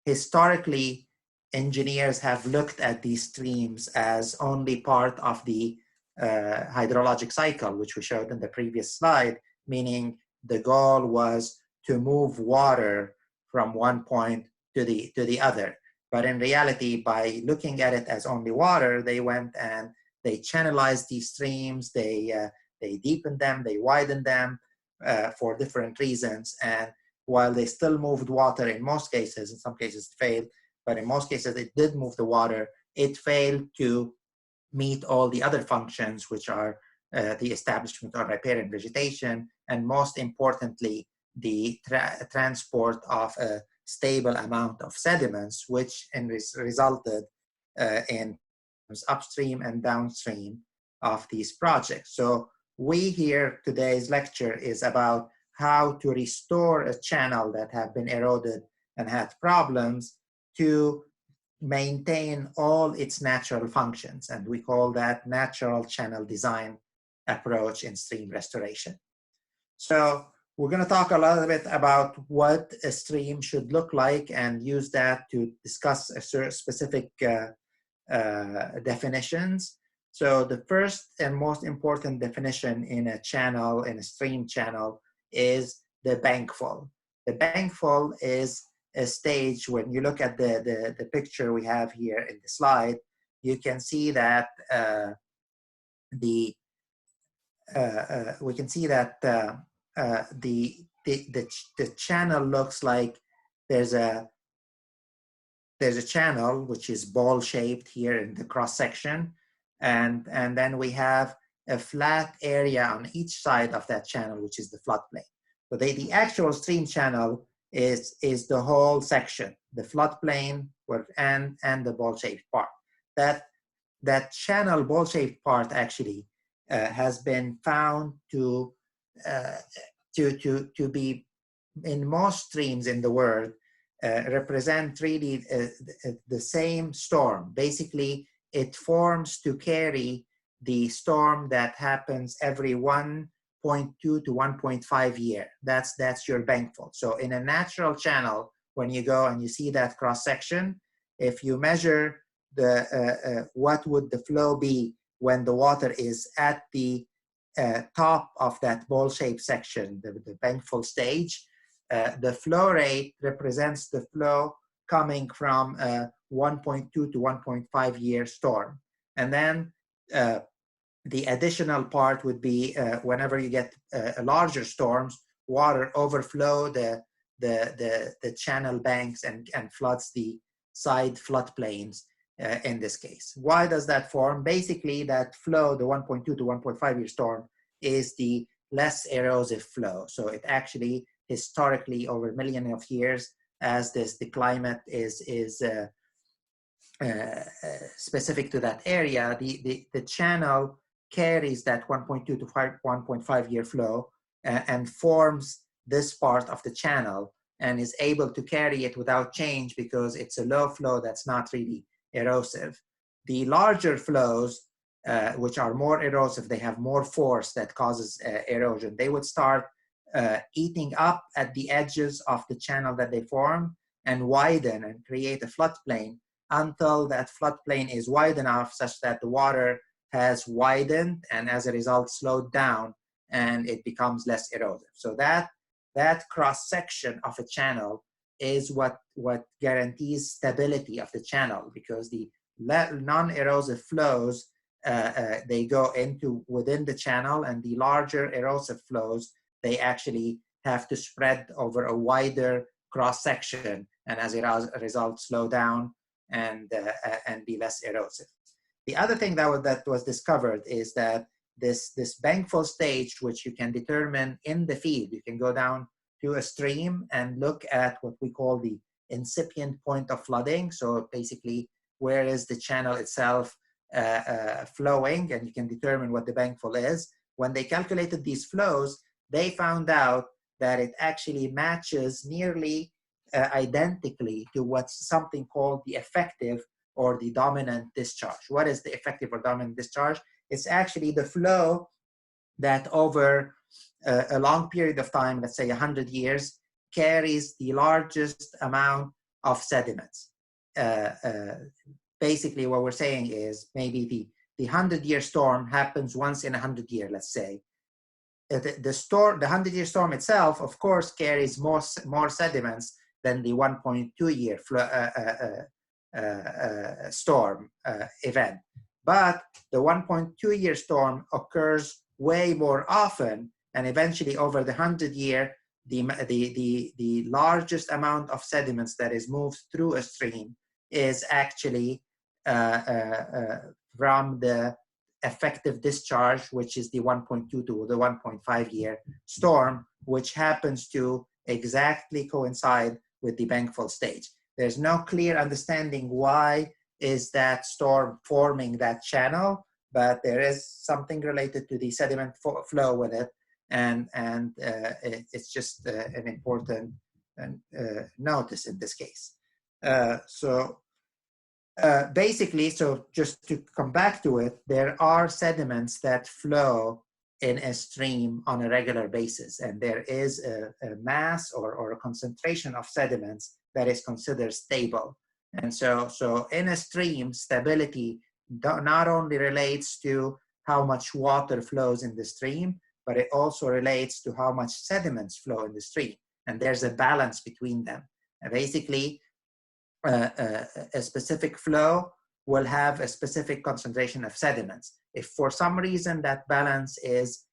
historically, engineers have looked at these streams as only part of the hydrologic cycle, which we showed in the previous slide, meaning the goal was to move water from one point to the other. But in reality, by looking at it as only water, they went and they channelized these streams, they deepened them, they widened them for different reasons. And while they still moved water in most cases, in some cases it failed, but in most cases it did move the water, it failed to meet all the other functions, which are the establishment of riparian vegetation, and most importantly, the transport of a stable amount of sediments, which resulted in upstream and downstream of these projects. So today's lecture is about how to restore a channel that have been eroded and had problems to maintain all its natural functions. And we call that natural channel design approach in stream restoration. So we're going to talk a little bit about what a stream should look like and use that to discuss a specific definitions. So the first and most important definition in a channel, in a stream channel, is the bankfall. The bankfall is a stage. When you look at the picture we have here in the slide, you can see that the channel looks like there's a channel which is ball shaped here in the cross section, and then we have a flat area on each side of that channel, which is the floodplain. So the actual stream channel is the whole section, the floodplain and the ball shaped part. That channel ball shaped part actually has been found to be, in most streams in the world, represent really the same storm. Basically, it forms to carry the storm that happens every 1.2 to 1.5 year. That's your bankfall. So in a natural channel, when you go and you see that cross section, if you measure what would the flow be when the water is at the top of that ball-shaped section, the bankfall stage, the flow rate represents the flow coming from a 1.2 to 1.5 year storm. And then the additional part would be whenever you get larger storms, water overflow the channel banks and floods the side floodplains in this case. Why does that form? Basically, that flow, the 1.2 to 1.5 year storm, is the less erosive flow. So it actually, historically, over millions of years, as the climate is specific to that area, the channel carries that 1.2 to 1.5 year flow and forms this part of the channel and is able to carry it without change because it's a low flow that's not really erosive. The larger flows, which are more erosive, they have more force that causes erosion. They would start eating up at the edges of the channel that they form and widen and create a floodplain until that floodplain is wide enough such that the water has widened and as a result slowed down and it becomes less erosive. So that cross section of a channel is what guarantees stability of the channel, because the non-erosive flows, they go within the channel, and the larger erosive flows, they actually have to spread over a wider cross section and as a result slow down and be less erosive. The other thing that was discovered is that this bankfall stage, which you can determine in the field, you can go down to a stream and look at what we call the incipient point of flooding. So basically, where is the channel itself flowing, and you can determine what the bankful is. When they calculated these flows, they found out that it actually matches nearly identically to what's something called the effective or the dominant discharge. What is the effective or dominant discharge? It's actually the flow that over a long period of time, let's say 100 years, carries the largest amount of sediments. Basically, what we're saying is maybe the 100-year storm happens once in 100 years, let's say. The 100-year storm itself, of course, carries more sediments than the 1.2-year storm event. But the 1.2-year storm occurs way more often, and eventually over the 100-year, the largest amount of sediments that is moved through a stream is actually from the effective discharge, which is the 1.2 to the 1.5-year storm, which happens to exactly coincide with the bankful stage. There's no clear understanding why is that storm forming that channel, but there is something related to the sediment flow with it, and it's just an important notice in this case. Basically, so just to come back to it, there are sediments that flow in a stream on a regular basis, and there is a mass or a concentration of sediments that is considered stable. And so in a stream, stability not only relates to how much water flows in the stream, but it also relates to how much sediments flow in the stream. And there's a balance between them. And basically, a specific flow will have a specific concentration of sediments. If for some reason that balance is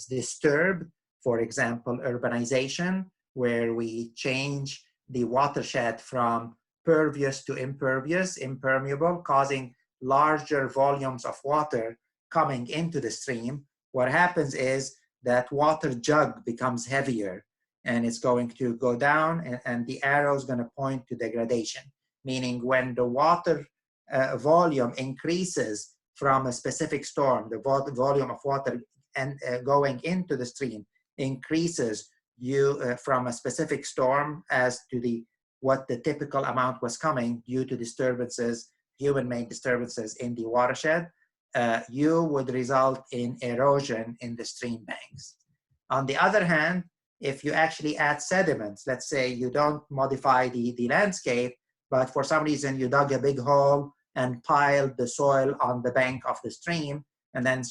disturbed, for example, urbanization, where we change the watershed from pervious to impermeable, causing larger volumes of water coming into the stream, what happens is that water jug becomes heavier, and it's going to go down, and the arrow is going to point to degradation, meaning when the water volume increases from a specific storm, the volume of water going into the stream increases from a specific storm as to what the typical amount was coming due to disturbances, human-made disturbances in the watershed, you would result in erosion in the stream banks. On the other hand, if you actually add sediments, let's say you don't modify the landscape, but for some reason you dug a big hole and piled the soil on the bank of the stream, and then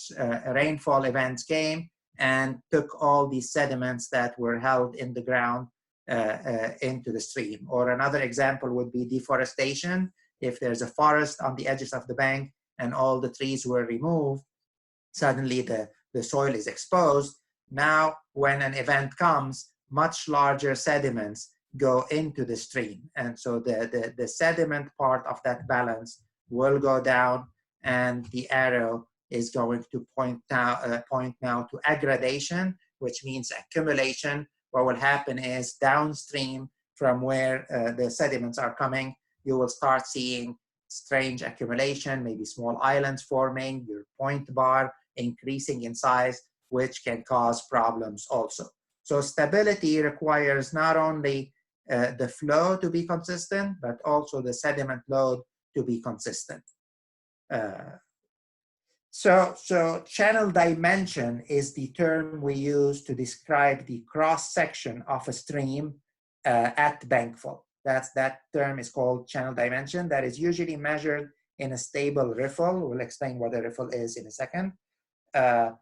rainfall events came and took all these sediments that were held in the ground into the stream. Or another example would be deforestation. If there's a forest on the edges of the bank and all the trees were removed, suddenly the soil is exposed. Now, when an event comes, much larger sediments go into the stream. And so the sediment part of that balance will go down, and the arrow is going to point now to aggradation, which means accumulation. What will happen is downstream from where the sediments are coming, you will start seeing strange accumulation, maybe small islands forming, your point bar increasing in size, which can cause problems also. So stability requires not only the flow to be consistent, but also the sediment load to be consistent. So channel dimension is the term we use to describe the cross-section of a stream at bankful. That term is called channel dimension. That is usually measured in a stable riffle. We'll explain what a riffle is in a second. And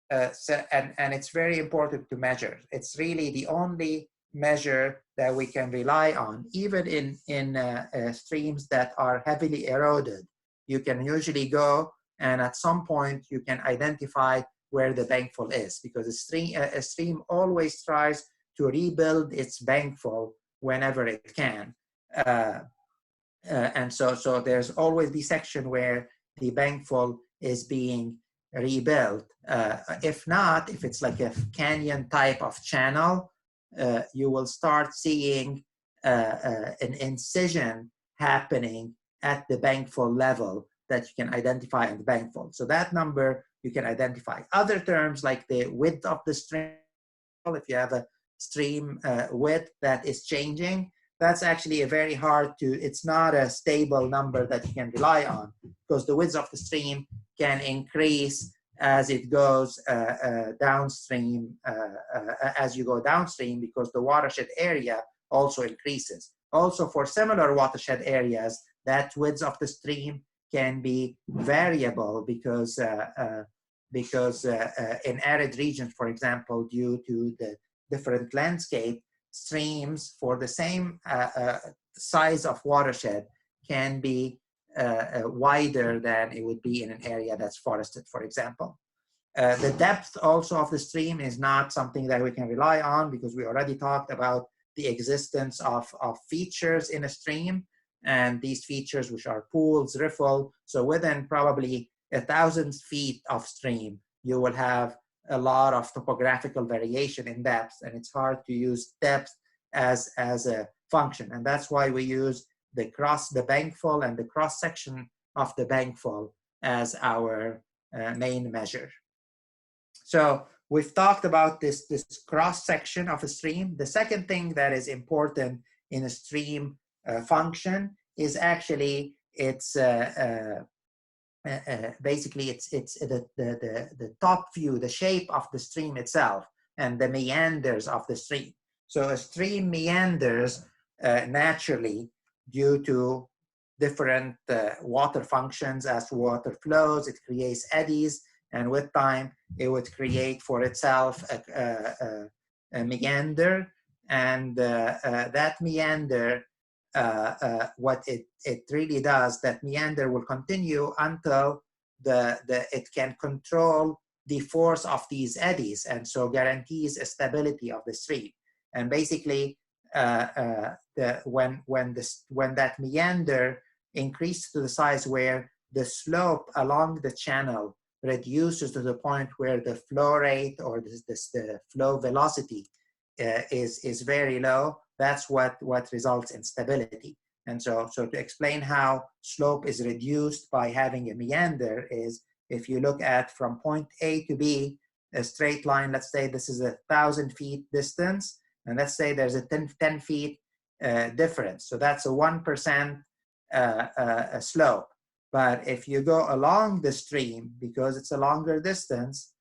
it's very important to measure. It's really the only measure that we can rely on. Even in streams that are heavily eroded, you can usually go and at some point you can identify where the bankful is, because a stream always tries to rebuild its bankful whenever it can. And so there's always the section where the bankful is being rebuilt. If not, if it's like a canyon type of channel, you will start seeing an incision happening at the bankful level that you can identify in the bankful. So that number you can identify. Other terms like the width of the stream, if you have a stream width that is changing, that's actually a very hard to, it's not a stable number that you can rely on, because the width of the stream can increase as it goes downstream, as you go downstream, because the watershed area also increases. Also, for similar watershed areas, that width of the stream can be variable because in arid regions, for example, due to the different landscape, streams for the same size of watershed can be wider than it would be in an area that's forested, for example. The depth also of the stream is not something that we can rely on, because we already talked about the existence of features in a stream, and these features, which are pools, riffle. So within probably 1,000 feet of stream, you will have a lot of topographical variation in depth, and it's hard to use depth as a function. And that's why we use the bankful and the cross section of the bankful as our main measure. So we've talked about this cross section of a stream. The second thing that is important in a stream function is actually its basically it's the top view, the shape of the stream itself, and the meanders of the stream. So a stream meanders naturally due to different water functions. As water flows, it creates eddies, and with time, it would create for itself a meander, and that meander, what it really does, that meander will continue until it can control the force of these eddies, and so guarantees a stability of the stream. And basically, when that meander increases to the size where the slope along the channel reduces to the point where the flow rate or the flow velocity is very low, that's what results in stability. And so to explain how slope is reduced by having a meander is, if you look at from point A to B, a straight line, let's say this is 1,000 feet distance, and let's say there's a 10 feet difference. So that's a 1% slope. But if you go along the stream, because it's a longer distance,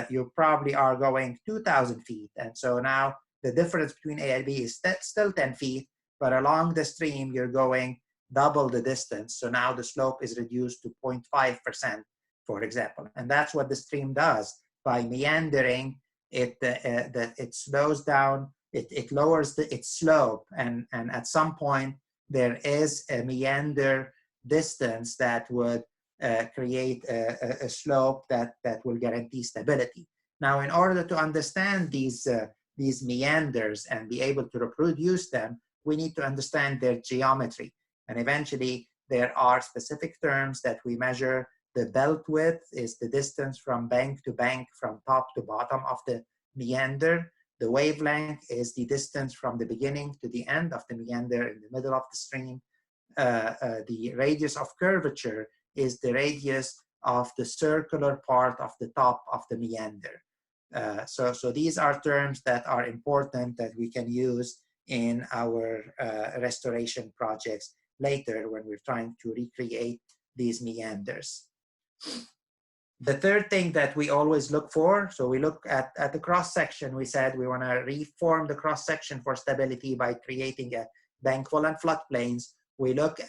you probably are going 2,000 feet. And so now the difference between A and B is still 10 feet, but along the stream, you're going double the distance. So now the slope is reduced to 0.5%, for example. And that's what the stream does. By meandering, it slows down, it lowers its slope. And at some point, there is a meander distance that would create a slope that will guarantee stability. Now, in order to understand these meanders and be able to reproduce them, we need to understand their geometry. And eventually, there are specific terms that we measure. The belt width is the distance from bank to bank, from top to bottom of the meander. The wavelength is the distance from the beginning to the end of the meander in the middle of the stream. The radius of curvature is the radius of the circular part of the top of the meander. So these are terms that are important that we can use in our restoration projects later when we're trying to recreate these meanders. The third thing that we always look for, so we look at the cross-section. We said we want to reform the cross-section for stability by creating a bankful and floodplains. We looked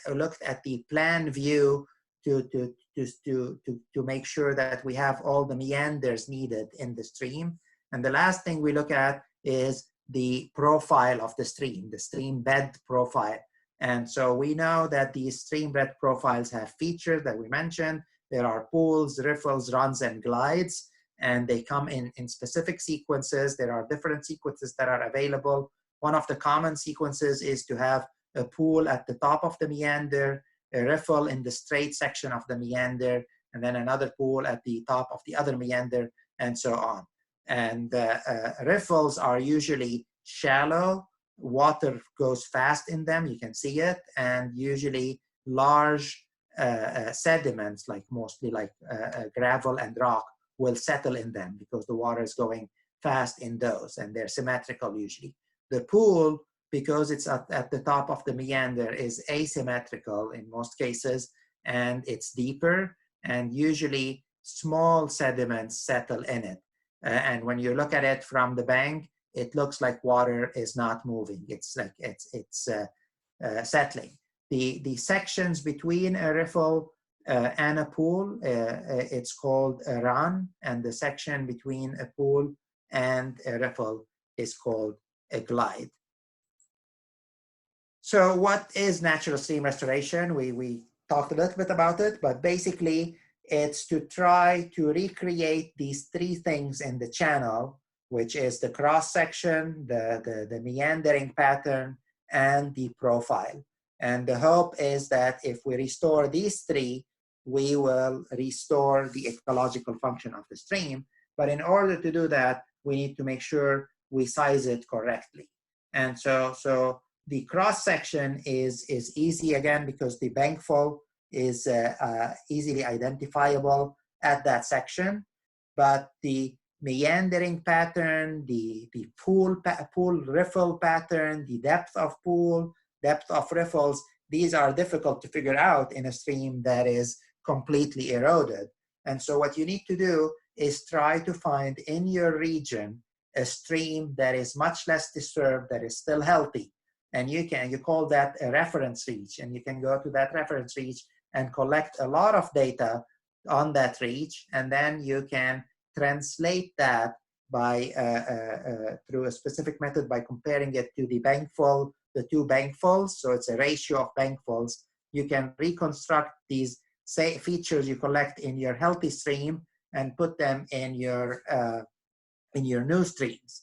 at the plan view to make sure that we have all the meanders needed in the stream. And the last thing we look at is the profile of the stream bed profile. And so we know that these stream bed profiles have features that we mentioned. There are pools, riffles, runs, and glides, and they come in specific sequences. There are different sequences that are available. One of the common sequences is to have a pool at the top of the meander, a riffle in the straight section of the meander, and then another pool at the top of the other meander, and so on. And riffles are usually shallow. Water goes fast in them, you can see it, and usually large sediments, like mostly like gravel and rock, will settle in them because the water is going fast in those, and they're symmetrical usually. The pool, because it's at the top of the meander, is asymmetrical in most cases, and it's deeper, and usually small sediments settle in it. And when you look at it from the bank, it looks like water is not moving. It's like it's settling. The sections between a riffle and a pool, it's called a run, and the section between a pool and a riffle is called a glide. So what is natural stream restoration? We talked a little bit about it, but basically it's to try to recreate these three things in the channel, which is the cross section, the meandering pattern, and the profile. And the hope is that if we restore these three, we will restore the ecological function of the stream. But in order to do that, we need to make sure we size it correctly. And so the cross section is easy again because the bankful is easily identifiable at that section, but the meandering pattern, the pool riffle pattern, the depth of pool, depth of riffles, these are difficult to figure out in a stream that is completely eroded. And so what you need to do is try to find in your region a stream that is much less disturbed, that is still healthy. And you call that a reference reach, and you can go to that reference reach and collect a lot of data on that reach, and then you can translate that by through a specific method by comparing it to the bankful, the two bankfuls. So it's a ratio of bankfuls. You can reconstruct these features you collect in your healthy stream and put them in your new streams.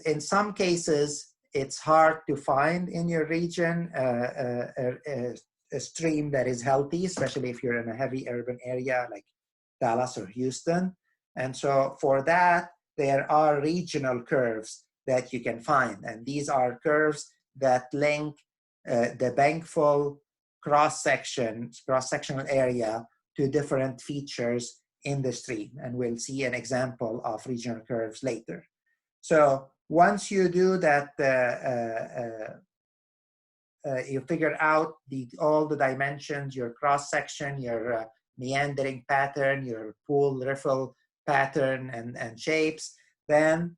In some cases, it's hard to find in your region a stream that is healthy, especially if you're in a heavy urban area like Dallas or Houston. And so for that, there are regional curves that you can find. And these are curves that link the bankful cross-sectional area to different features in the stream. And we'll see an example of regional curves later. So once you do that, you figure out all the dimensions, your cross-section, your meandering pattern, your pool riffle pattern and shapes, then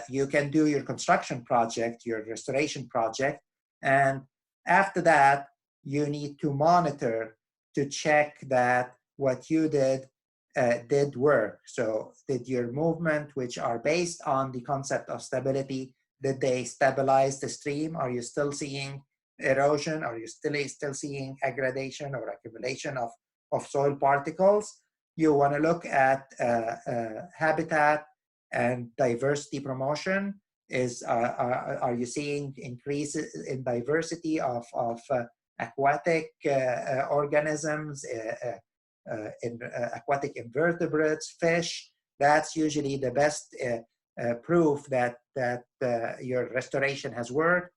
you can do your construction project, your restoration project. And after that, you need to monitor to check that what you did work. So did your movement, which are based on the concept of stability, did they stabilize the stream? Are you still seeing erosion? Are you still seeing aggradation or accumulation of soil particles? You want to look at habitat and diversity promotion. Are you seeing increases in diversity of aquatic organisms, in aquatic invertebrates, fish? That's usually the best proof that your restoration has worked,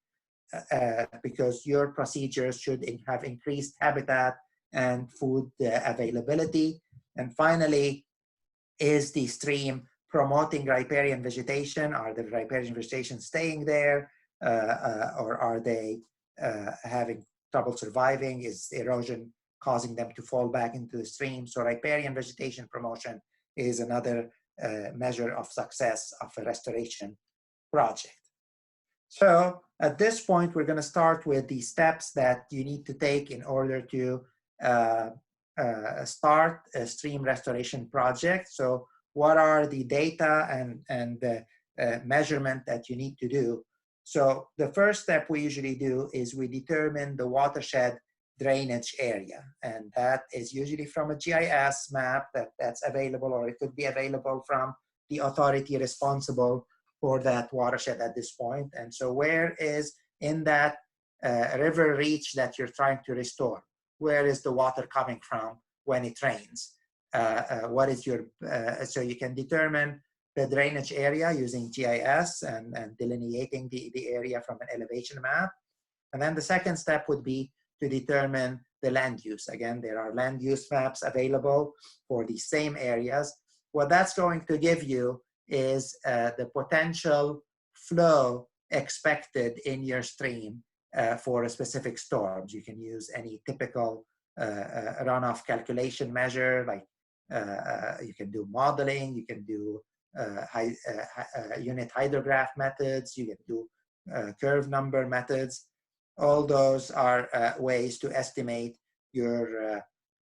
because your procedures should have increased habitat and food availability. And finally, is the stream promoting riparian vegetation? Are the riparian vegetation staying there, or are they having trouble surviving? Is erosion causing them to fall back into the stream? So riparian vegetation promotion is another measure of success of a restoration project. So at this point, we're going to start with the steps that you need to take in order to start a stream restoration project. So what are the data and the measurement that you need to do? So the first step we usually do is we determine the watershed drainage area. And that is usually from a GIS map that's available, or it could be available from the authority responsible for that watershed at this point. And so where is in that river reach that you're trying to restore? where is the water coming from when it rains. What is your, so you can determine the drainage area using GIS and delineating the area from an elevation map. And then the second step would be to determine the land use. Again, there are land use maps available for the same areas. What that's going to give you is the potential flow expected in your stream for a specific storm. You can use any typical runoff calculation measure, like you can do modeling, you can do unit hydrograph methods, you can do curve number methods. All those are ways to estimate your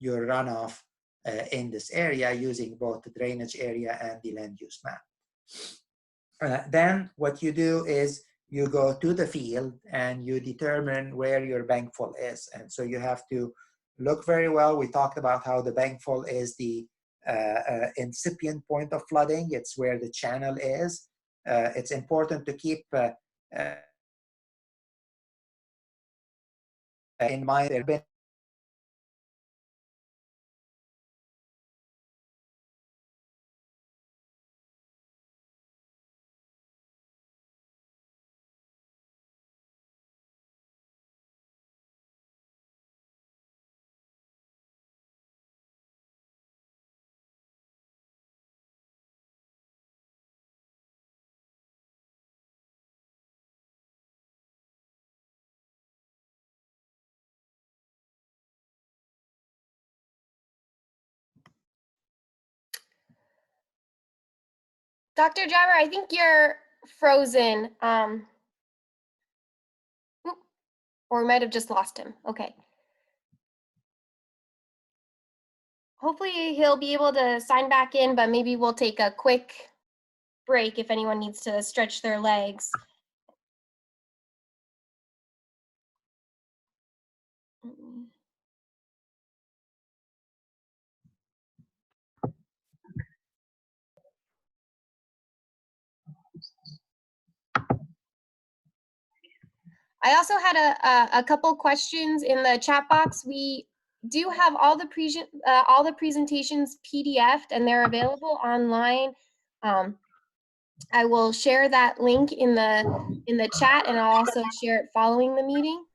runoff in this area using both the drainage area and the land use map. Then what you do is you go to the field and you determine where your bankful is. And so you have to look very well. We talked about how the bankful is the incipient point of flooding. It's where the channel is. It's important to keep in mind there have been Dr. Jabber, I think you're frozen. Or we might have just lost him. Okay. Hopefully he'll be able to sign back in, but maybe we'll take a quick break if anyone needs to stretch their legs. I also had a couple questions in the chat box. We do have all the presentations PDF'd and they're available online. I will share that link in the chat, and I'll also share it following the meeting.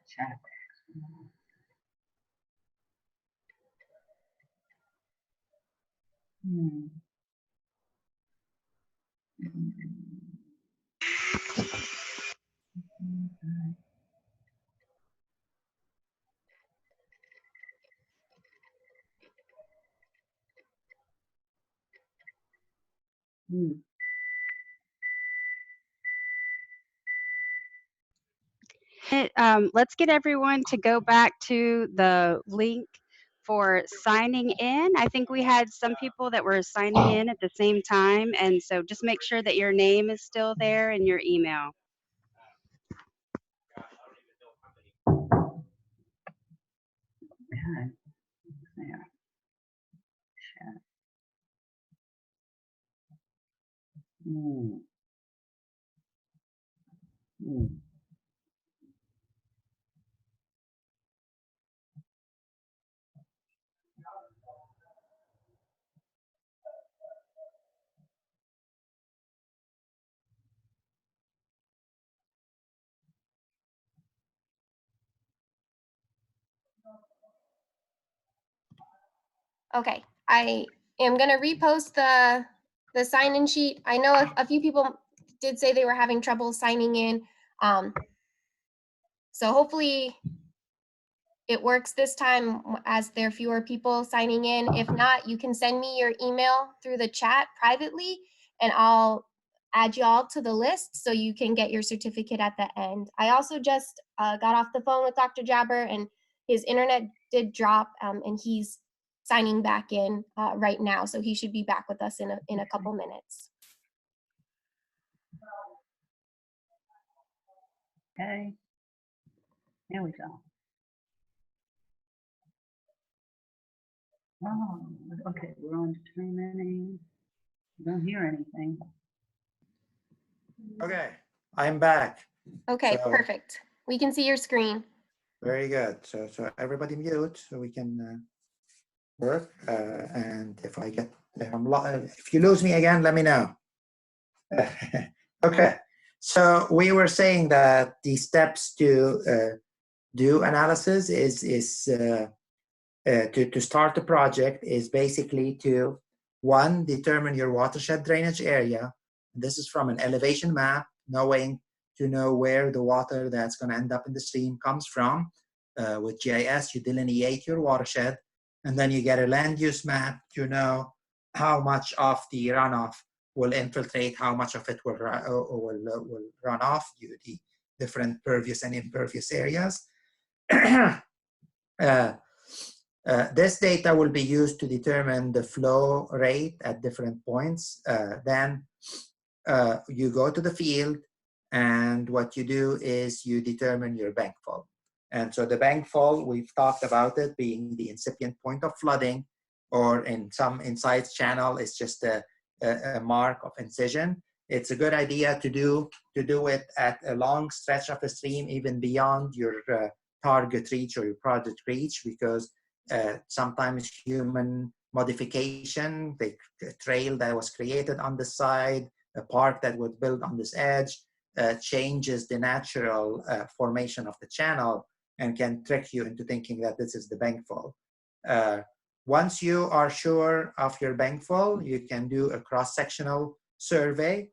Chat. Let's get everyone to go back to the link for signing in. I think we had some people that were signing in at the same time, and so just make sure that your name is still there and your email. Okay. There. Chat. Okay, I am going to repost the sign-in sheet. I know a few people did say they were having trouble signing in. So hopefully it works this time as there are fewer people signing in. If not, you can send me your email through the chat privately, and I'll add you all to the list so you can get your certificate at the end. I also just got off the phone with Dr. Jabber, and his internet did drop, and he's signing back in right now, so he should be back with us in a couple minutes. Okay. Here we go. Oh, okay, we're on determining. I don't hear anything. Okay, I'm back. Okay, So- perfect. We can see your screen. Very good. So everybody mute so we can work. And if you lose me again, let me know. Okay. So we were saying that the steps to do analysis is to start the project is basically to, one, determine your watershed drainage area. This is from an elevation map, to know where the water that's going to end up in the stream comes from. With GIS, you delineate your watershed, and then you get a land use map to know how much of the runoff will infiltrate, how much of it will run off due to the different pervious and impervious areas. This data will be used to determine the flow rate at different points. Then you go to the field, and what you do is you determine your bankfall. And so the bankfall, we've talked about it being the incipient point of flooding, or in some insights channel, it's just a mark of incision. It's a good idea to do it at a long stretch of the stream, even beyond your target reach or your project reach, because sometimes human modification, the trail that was created on the side, a park that was built on this edge, changes the natural formation of the channel and can trick you into thinking that this is the bankfall. Once you are sure of your bankfall, you can do a cross-sectional survey,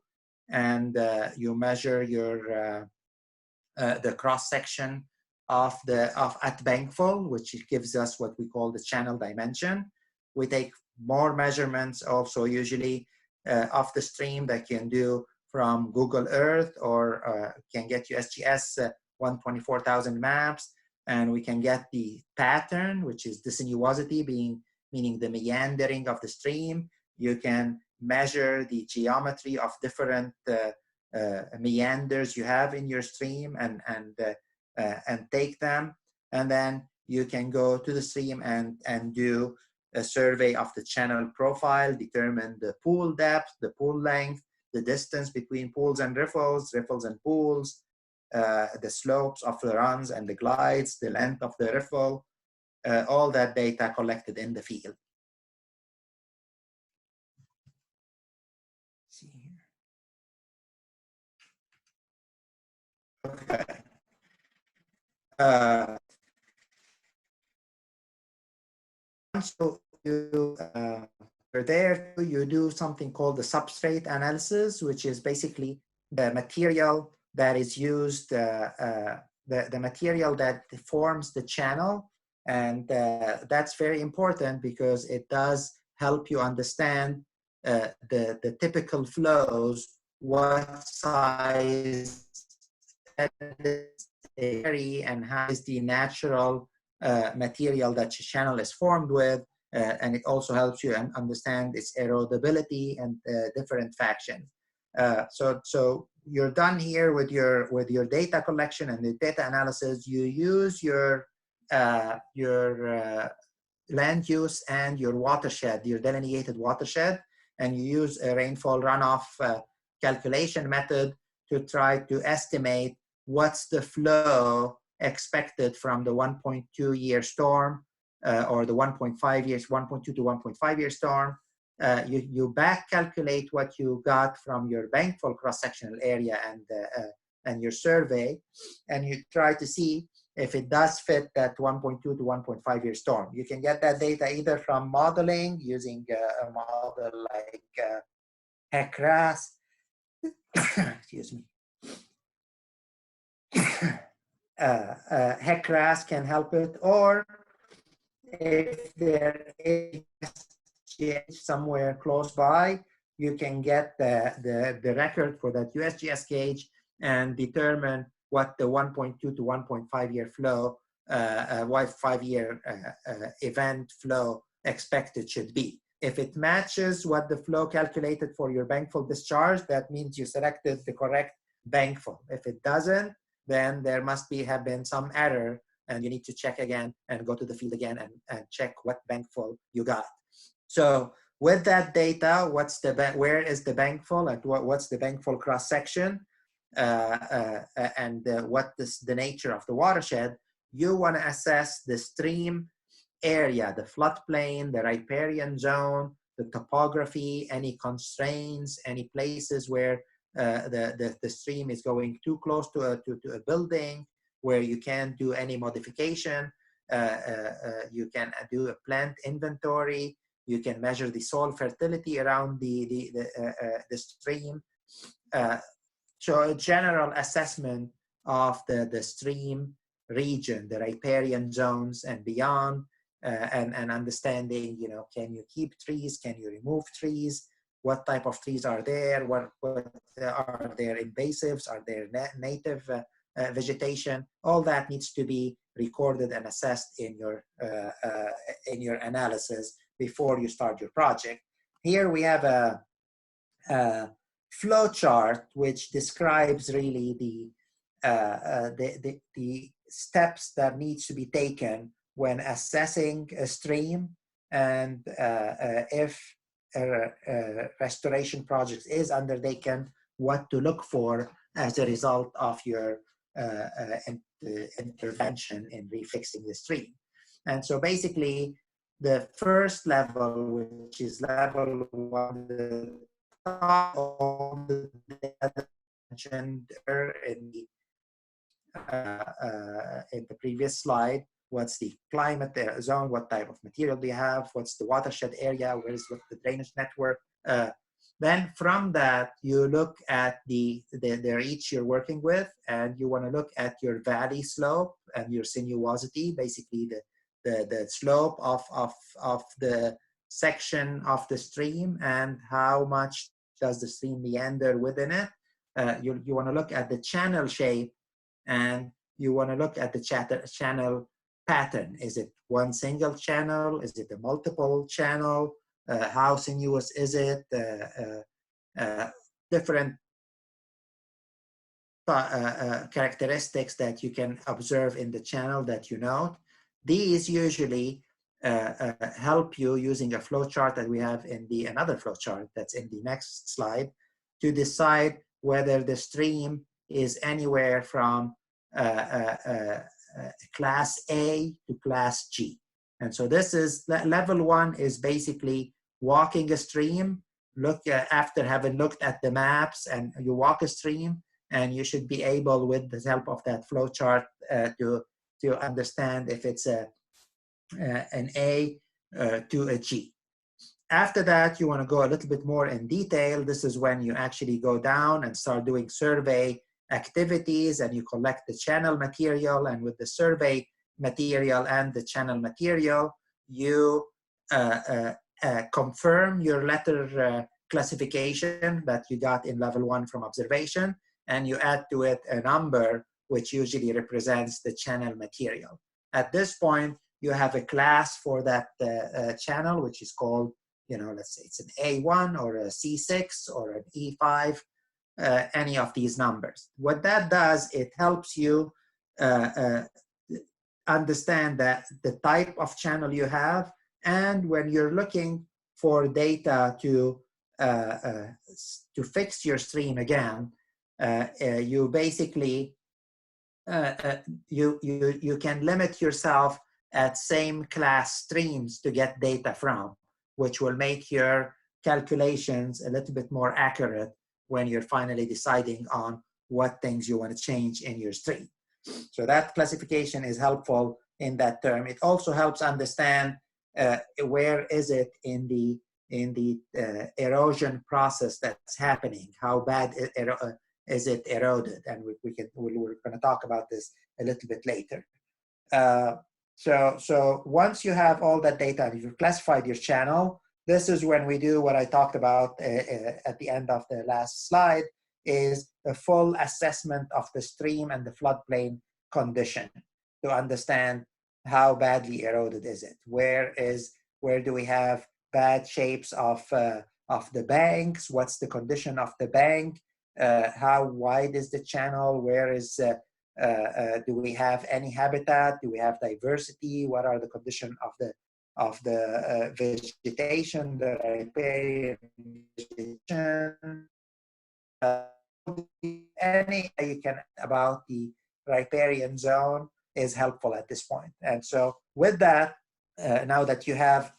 and you measure your the cross-section at bankfall, which gives us what we call the channel dimension. We take more measurements also usually of the stream that can do from Google Earth, or can get you SGS 124,000 maps, and we can get the pattern, which is the sinuosity, meaning the meandering of the stream. You can measure the geometry of different meanders you have in your stream and take them, and then you can go to the stream and do a survey of the channel profile, determine the pool depth, the pool length, the distance between pools and riffles and pools, the slopes of the runs and the glides, the length of the riffle, all that data collected in the field. See here. Okay. So you're there, you do something called the substrate analysis, which is basically the material that is used, the material that forms the channel. And that's very important because it does help you understand the typical flows, what size vary, and how is the natural material that your channel is formed with, and it also helps you understand its erodibility and different factions. So you're done here with your data collection and the data analysis. You use your land use and your watershed, your delineated watershed, and you use a rainfall runoff calculation method to try to estimate what's the flow expected from the 1.2 year storm or the 1.5 years, 1.2 to 1.5 year storm. You back calculate what you got from your bankfall cross-sectional area and your survey, and you try to see if it does fit that 1.2 to 1.5 year storm. You can get that data either from modeling using a model like HEC-RAS, excuse me. HEC-RAS can help it, or if there is somewhere close by, you can get the record for that USGS gauge and determine what the 1.2 to 1.5 year flow, 5 year event flow expected should be. If it matches what the flow calculated for your bankfall discharge, that means you selected the correct bankfall. If it doesn't, then there must have been some error, and you need to check again and go to the field again and check what bankful you got. So with that data, where is the bankful and what's the bankful cross section, and what is the nature of the watershed, you want to assess the stream area, the floodplain, the riparian zone, the topography, any constraints, any places where the stream is going too close to a building, where you can't do any modification. You can do a plant inventory. You can measure the soil fertility around the stream. So a general assessment of the stream region, the riparian zones and beyond, and understanding, can you keep trees? Can you remove trees? What type of trees are there? What are there invasives? Are there native vegetation? All that needs to be recorded and assessed in your analysis before you start your project. Here we have a flow chart which describes really the steps that needs to be taken when assessing a stream, and if a restoration project is undertaken, what to look for as a result of your intervention in refixing the stream. And so basically, the first level, which is level 1, the top of the data mentioned in the previous slide. What's the climate zone? What type of material do you have? What's the watershed area? Where is the drainage network? Then from that, you look at the reach you're working with, and you want to look at your valley slope and your sinuosity, basically the slope of the section of the stream and how much does the stream meander within it. You want to look at the channel shape, and you want to look at the channel pattern. Is it one single channel? Is it a multiple channel? How sinuous is it? Different characteristics that you can observe in the channel that you note. These usually help you, using a flow chart that we have in another flow chart that's in the next slide, to decide whether the stream is anywhere from class A to class G. And so this is level 1 is basically walking a stream. After having looked at the maps, and you walk a stream, and you should be able, with the help of that flow chart, to understand if it's an A to a G. After that, you want to go a little bit more in detail. This is when you actually go down and start doing survey activities, and you collect the channel material, and with the survey material and the channel material, you confirm your letter classification that you got in level 1 from observation, and you add to it a number which usually represents the channel material. At this point, you have a class for that channel, which is called, let's say it's an A1 or a C6 or an E5, any of these numbers. What that does, it helps you understand that the type of channel you have, and when you're looking for data to fix your stream again, you basically you can limit yourself at same class streams to get data from, which will make your calculations a little bit more accurate when you're finally deciding on what things you want to change in your stream. So that classification is helpful in that term. It also helps understand where is it in the erosion process that's happening. How bad is it eroded? And we're going to talk about this a little bit later. So once you have all that data, you've classified your channel, this is when we do what I talked about at the end of the last slide, is a full assessment of the stream and the floodplain condition to understand how badly eroded is it. Where do we have bad shapes of the banks? What's the condition of the bank? How wide is the channel? Where is Do we have any habitat? Do we have diversity? What are the conditions of the vegetation, the riparian vegetation? Any you can about the riparian zone is helpful at this point. And so with that, now that you have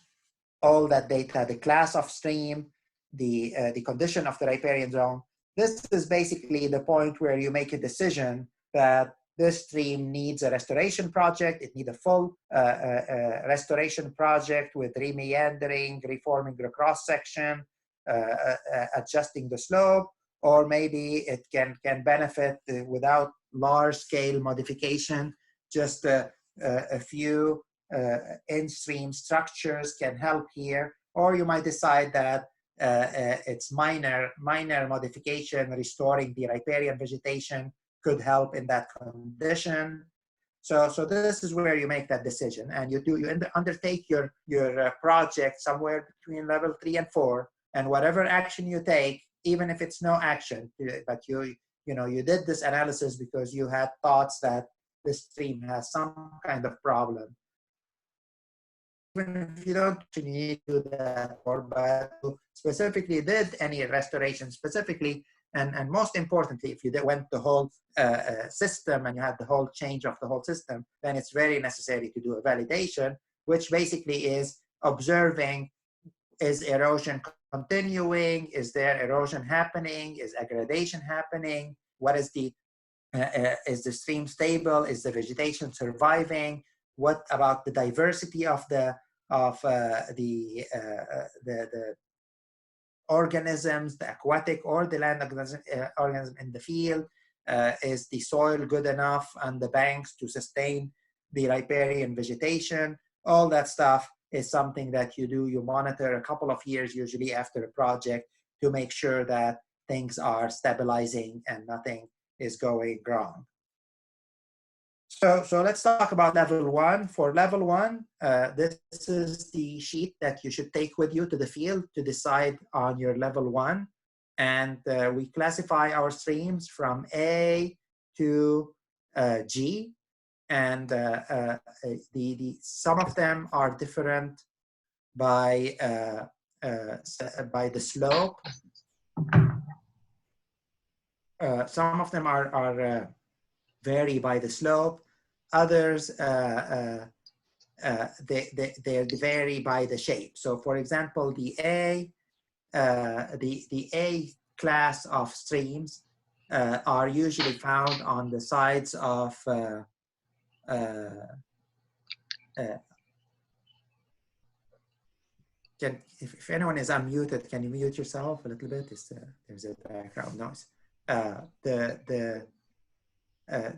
all that data, the class of stream, the condition of the riparian zone, this is basically the point where you make a decision that this stream needs a restoration project. It needs a full restoration project with remeandering, reforming the cross section, adjusting the slope, or maybe it can benefit without large-scale modification. Just a few in-stream structures can help here, or you might decide that it's minor modification, restoring the riparian vegetation could help in that condition. So this is where you make that decision, and you undertake your project somewhere between level 3 and 4, and whatever action you take, even if it's no action, but you did this analysis because you had thoughts that this stream has some kind of problem. Even if you don't need to do that, or but specifically did any restoration specifically, and most importantly, if you went the whole system and you had the whole change of the whole system, then it's very necessary to do a validation, which basically is observing, is erosion continuing? Is there erosion happening? Is aggradation happening? What is is the stream stable? Is the vegetation surviving? What about the diversity of the organisms, the aquatic or the land organism in the field? Is the soil good enough on the banks to sustain the riparian vegetation? All that stuff is something that you do. You monitor a couple of years, usually after a project, to make sure that things are stabilizing and nothing is going wrong. So let's talk about level 1. For level 1, this is the sheet that you should take with you to the field to decide on your level 1. And we classify our streams from A to G. And some of them are different by the slope. Some of them are vary by the slope. Others they vary by the shape. So, for example, the A class of streams are usually found on the sides of if anyone is unmuted, can you mute yourself a little bit? There's a background noise.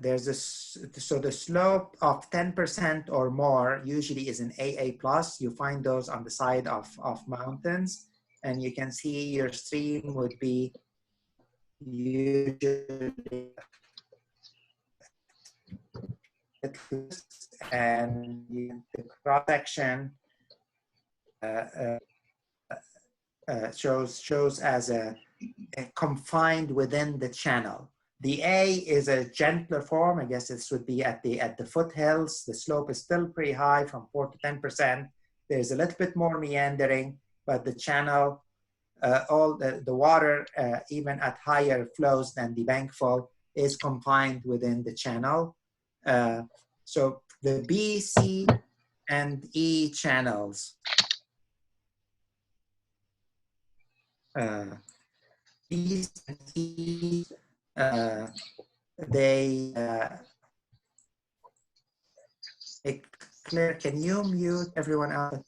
There's this, so the slope of 10% or more usually is an AA+. You find those on the side of mountains, and you can see your stream would be usually, and the cross section shows as a confined within the channel. The A is a gentler form. I guess this would be at the foothills. The slope is still pretty high, from 4 to 10%. There's a little bit more meandering, but the channel, all the water, even at higher flows than the bankful, is confined within the channel. So the B, C, and E channels These Claire, can you mute everyone else?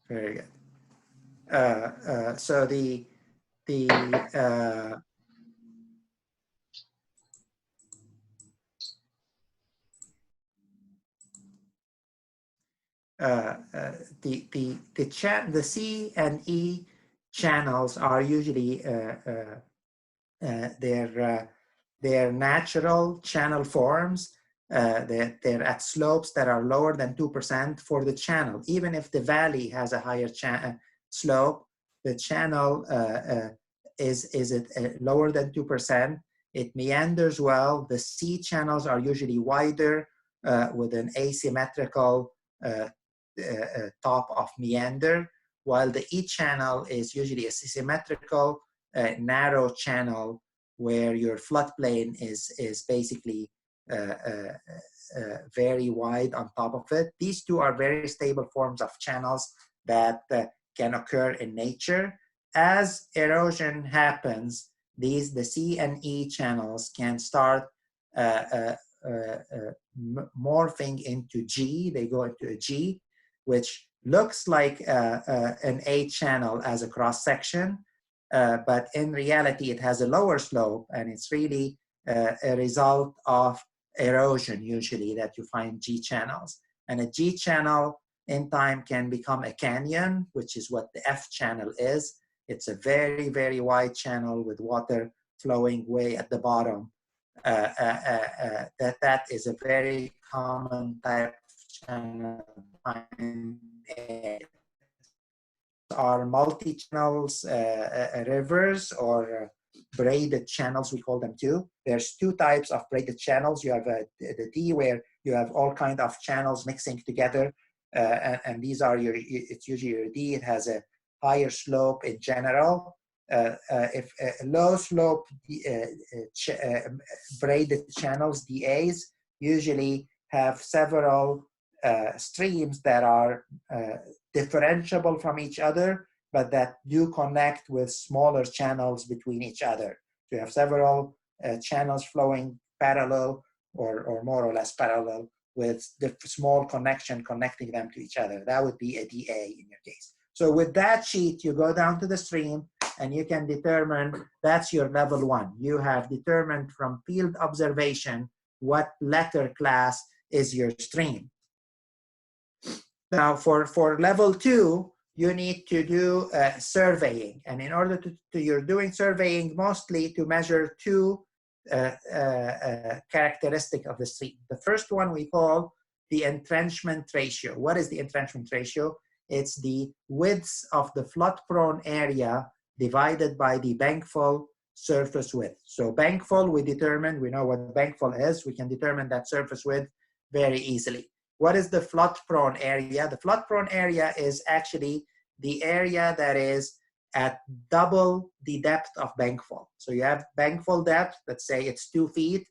Very good. So the C and E channels are usually they're natural channel forms. They're at slopes that are lower than 2% for the channel. Even if the valley has a higher slope, the channel is it lower than 2%. It meanders well. The C channels are usually wider with an asymmetrical top of meander, while the E channel is usually a symmetrical, narrow channel where your floodplain is basically very wide on top of it. These two are very stable forms of channels that can occur in nature. As erosion happens, the C and E channels can start morphing into G. They go into a G, which looks like an A channel as a cross section, but in reality it has a lower slope, and it's really a result of erosion usually that you find G channels. And a G channel in time can become a canyon, which is what the F channel is. It's a very, very wide channel with water flowing way at the bottom. That is a very common type of channel. Are multi-channels rivers or braided channels, we call them too. There's two types of braided channels. You have the D, where you have all kinds of channels mixing together, and these are it's usually your D. It has a higher slope in general. If low slope braided channels, DAs, usually have several streams that are differentiable from each other, but that do connect with smaller channels between each other. So you have several channels flowing parallel or more or less parallel with the small connection connecting them to each other. That would be a DA in your case. So with that sheet, you go down to the stream and you can determine that's your level 1. You have determined from field observation what letter class is your stream. Now for level 2, you need to do surveying. And in order to you're doing surveying mostly to measure two characteristics of the stream. The first one we call the entrenchment ratio. What is the entrenchment ratio? It's the width of the flood-prone area divided by the bankful surface width. So bankful, we know what bankful is. We can determine that surface width very easily. What is the flood-prone area? The flood-prone area is actually the area that is at double the depth of bankful. So you have bankful depth, let's say it's 2 feet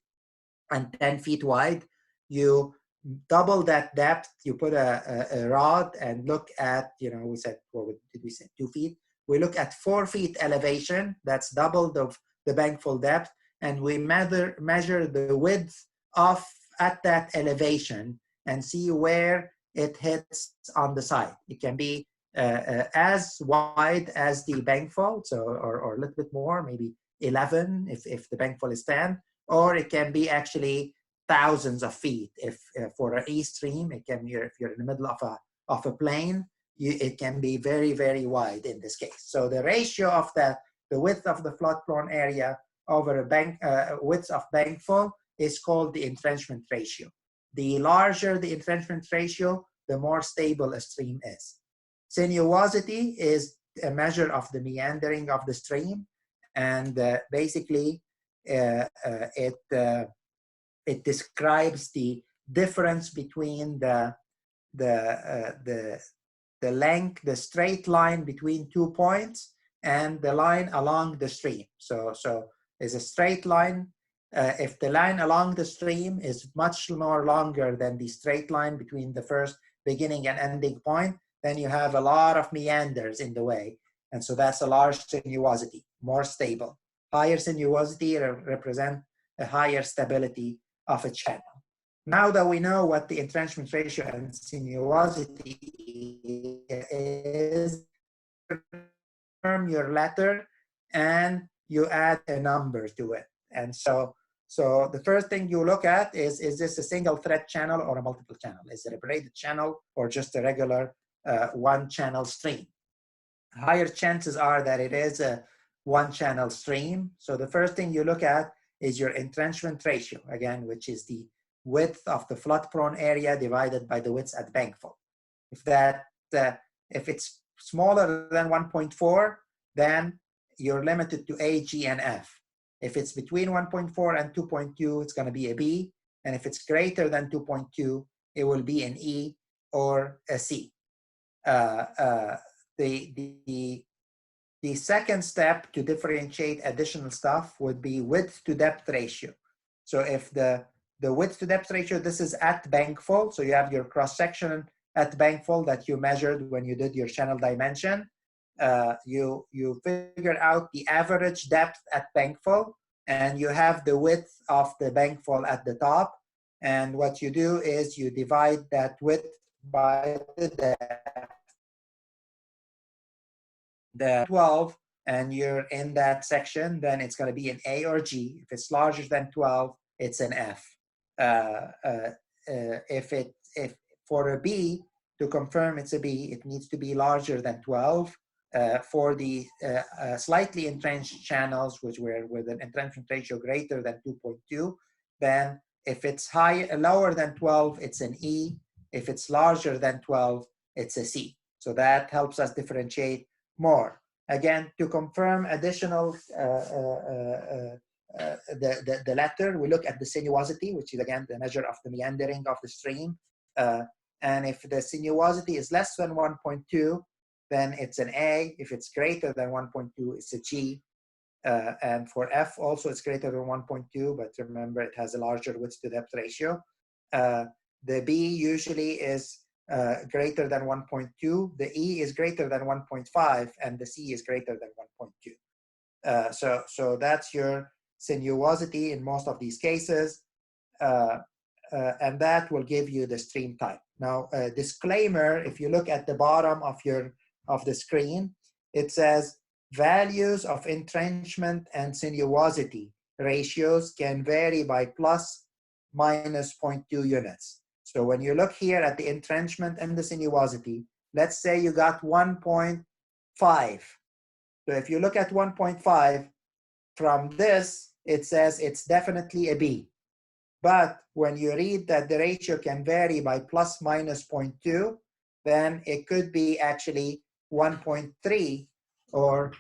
and 10 feet wide. You double that depth, you put a rod and look at, we said, what did we say, 2 feet? We look at 4 feet elevation, that's double the bankful depth, and we measure the width at that elevation and see where it hits on the side. It can be as wide as the bankful, so or a little bit more, maybe 11 if the bankful is 10, or it can be actually thousands of feet. If for an east stream, it can be if you're in the middle of a plain, it can be very, very wide in this case. So the ratio of the width of the flood-prone area over a width of bankful is called the entrenchment ratio. The larger the entrenchment ratio, the more stable a stream is. Sinuosity is a measure of the meandering of the stream, and basically it describes the difference between the length, the straight line between 2 points and the line along the stream. So is a straight line. If the line along the stream is much more longer than the straight line between the first beginning and ending point, then you have a lot of meanders in the way. And so that's a large sinuosity, more stable. Higher sinuosity represent a higher stability of a channel. Now that we know what the entrenchment ratio and sinuosity is, confirm your letter and you add a number to it. And so the first thing you look at is this a single thread channel or a multiple channel? Is it a braided channel or just a regular one channel stream? Higher chances are that it is a one channel stream. So the first thing you look at is your entrenchment ratio, again, which is the width of the flood-prone area divided by the width at bankful. If it's smaller than 1.4, then you're limited to A, G, and F. If it's between 1.4 and 2.2, it's going to be a B. And if it's greater than 2.2, it will be an E or a C. The second step to differentiate additional stuff would be width to depth ratio. So if the width to depth ratio, this is at bankful. So you have your cross section at bankful that you measured when you did your channel dimension. You figure out the average depth at bankful, and you have the width of the bankful at the top. And what you do is you divide that width by the depth. The 12, and you're in that section, then it's going to be an A or G. If it's larger than 12, it's an F. If for a B, to confirm it's a B, it needs to be larger than 12. For the slightly entrenched channels, which were with an entrenchment ratio greater than 2.2, then if it's lower than 12, it's an E. If it's larger than 12, it's a C. So that helps us differentiate more. Again, to confirm additional the letter, we look at the sinuosity, which is again the measure of the meandering of the stream. And if the sinuosity is less than 1.2, then it's an A. If it's greater than 1.2, it's a G. And for F also, it's greater than 1.2, but remember it has a larger width to depth ratio. The B usually is greater than 1.2, the E is greater than 1.5, and the C is greater than 1.2. So that's your sinuosity in most of these cases, and that will give you the stream type. Now, disclaimer, if you look at the bottom of the screen, it says values of entrenchment and sinuosity ratios can vary by plus minus 0.2 units. So when you look here at the entrenchment and the sinuosity, let's say you got 1.5. So if you look at 1.5, from this, it says it's definitely a B. But when you read that the ratio can vary by plus minus 0.2, then it could be actually 1.3 or,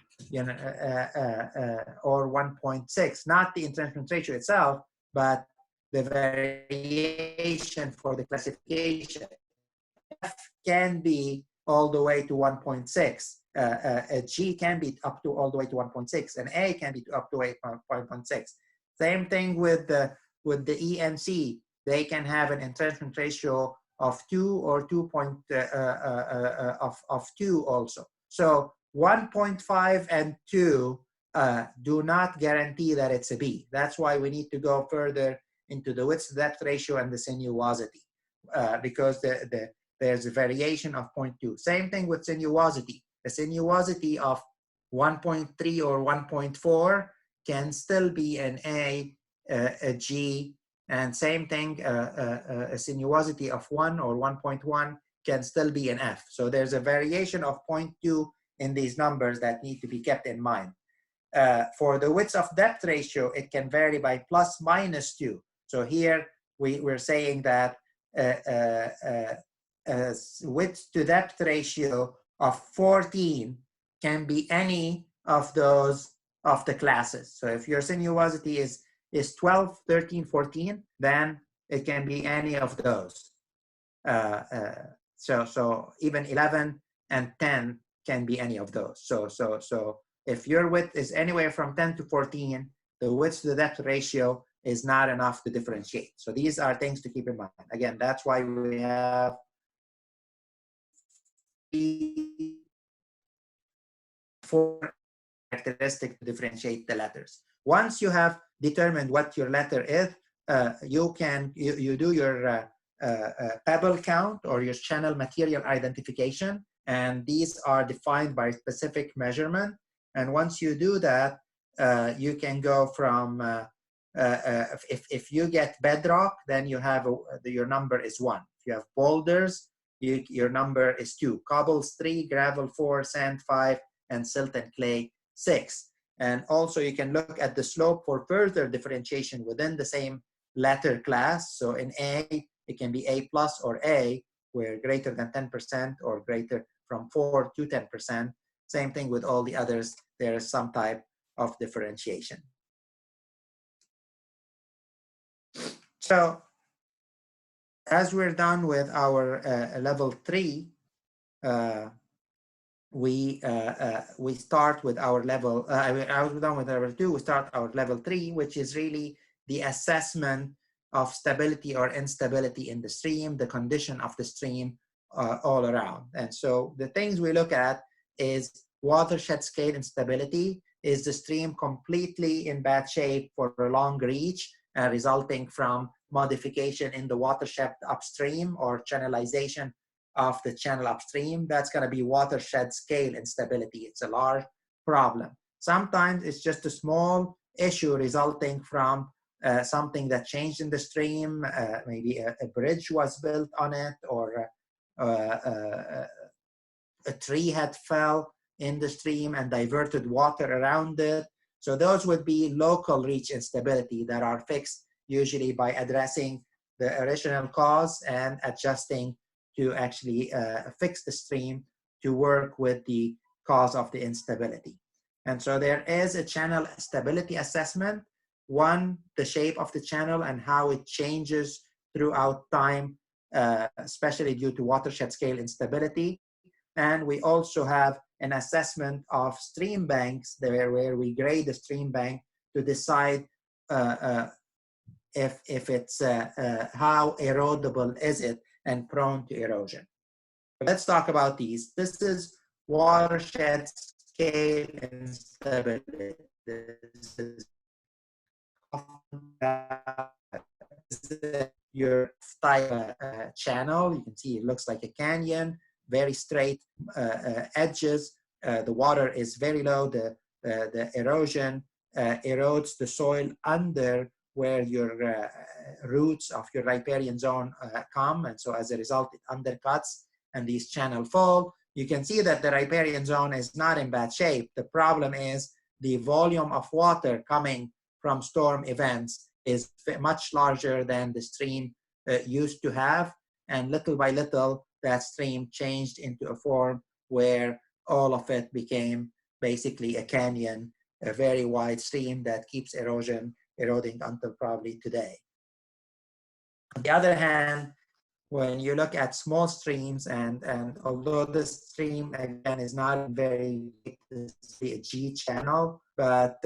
or 1.6, not the entrenchment ratio itself, but the variation for the classification. F can be all the way to 1.6. A G can be up to all the way to 1.6, and A can be up to 1.6. Same thing with the E and C. They can have an entrenchment ratio of 2 or 2 of 2 also. So 1.5 and 2 do not guarantee that it's a B. That's why we need to go further into the width to depth ratio and the sinuosity, because there's a variation of 0.2. Same thing with sinuosity. The sinuosity of 1.3 or 1.4 can still be an A, a G, and same thing, a sinuosity of 1 or 1.1 can still be an F. So there's a variation of 0.2 in these numbers that need to be kept in mind. For the width of depth ratio, it can vary by plus minus 2. So here we're saying that width to depth ratio of 14 can be any of those of the classes. So if your sinuosity is 12, 13, 14, then it can be any of those. So even 11 and 10 can be any of those. So if your width is anywhere from 10 to 14, the width to the depth ratio is not enough to differentiate. So these are things to keep in mind. Again, that's why we have 4 characteristics to differentiate the letters. Once you have determined what your letter is, you do your pebble count or your channel material identification, and these are defined by specific measurement. And once you do that, you can go from if you get bedrock, then you have your number is 1. If you have boulders, your number is 2. Cobbles 3, gravel 4, sand 5, and silt and clay 6. And also you can look at the slope for further differentiation within the same letter class. So in A, it can be A plus or A, where greater than 10% or greater from 4 to 10%. Same thing with all the others there is some type of differentiation. So as we're done with our level 3, we start with our level, I was done with level 2, we start our level 3, which is really the assessment of stability or instability in the stream, the condition of the stream all around. And so the things we look at is watershed scale instability. Is the stream completely in bad shape for a long reach, resulting from modification in the watershed upstream or channelization of the channel upstream? That's going to be watershed scale instability. It's a large problem. Sometimes it's just a small issue resulting from something that changed in the stream. Maybe a bridge was built on it, or a tree had fell in the stream and diverted water around it. So those would be local reach instability that are fixed usually by addressing the original cause and adjusting to actually fix the stream to work with the cause of the instability. And so there is a channel stability assessment. One, the shape of the channel and how it changes throughout time, especially due to watershed scale instability. And we also have an assessment of stream banks where we grade the stream bank to decide if it's how erodible is it and prone to erosion. Let's talk about these. This is watershed scale instability. This is your type channel. You can see it looks like a canyon, very straight edges. The water is very low. The erosion erodes the soil under where your roots of your riparian zone come, and so as a result it undercuts and these channel fall. You can see that the riparian zone is not in bad shape. The problem is the volume of water coming from storm events is much larger than the stream used to have, and little by little that stream changed into a form where all of it became basically a canyon, a very wide stream that keeps eroding until probably today. On the other hand, when you look at small streams, and although this stream again is not very big, it's a G channel, but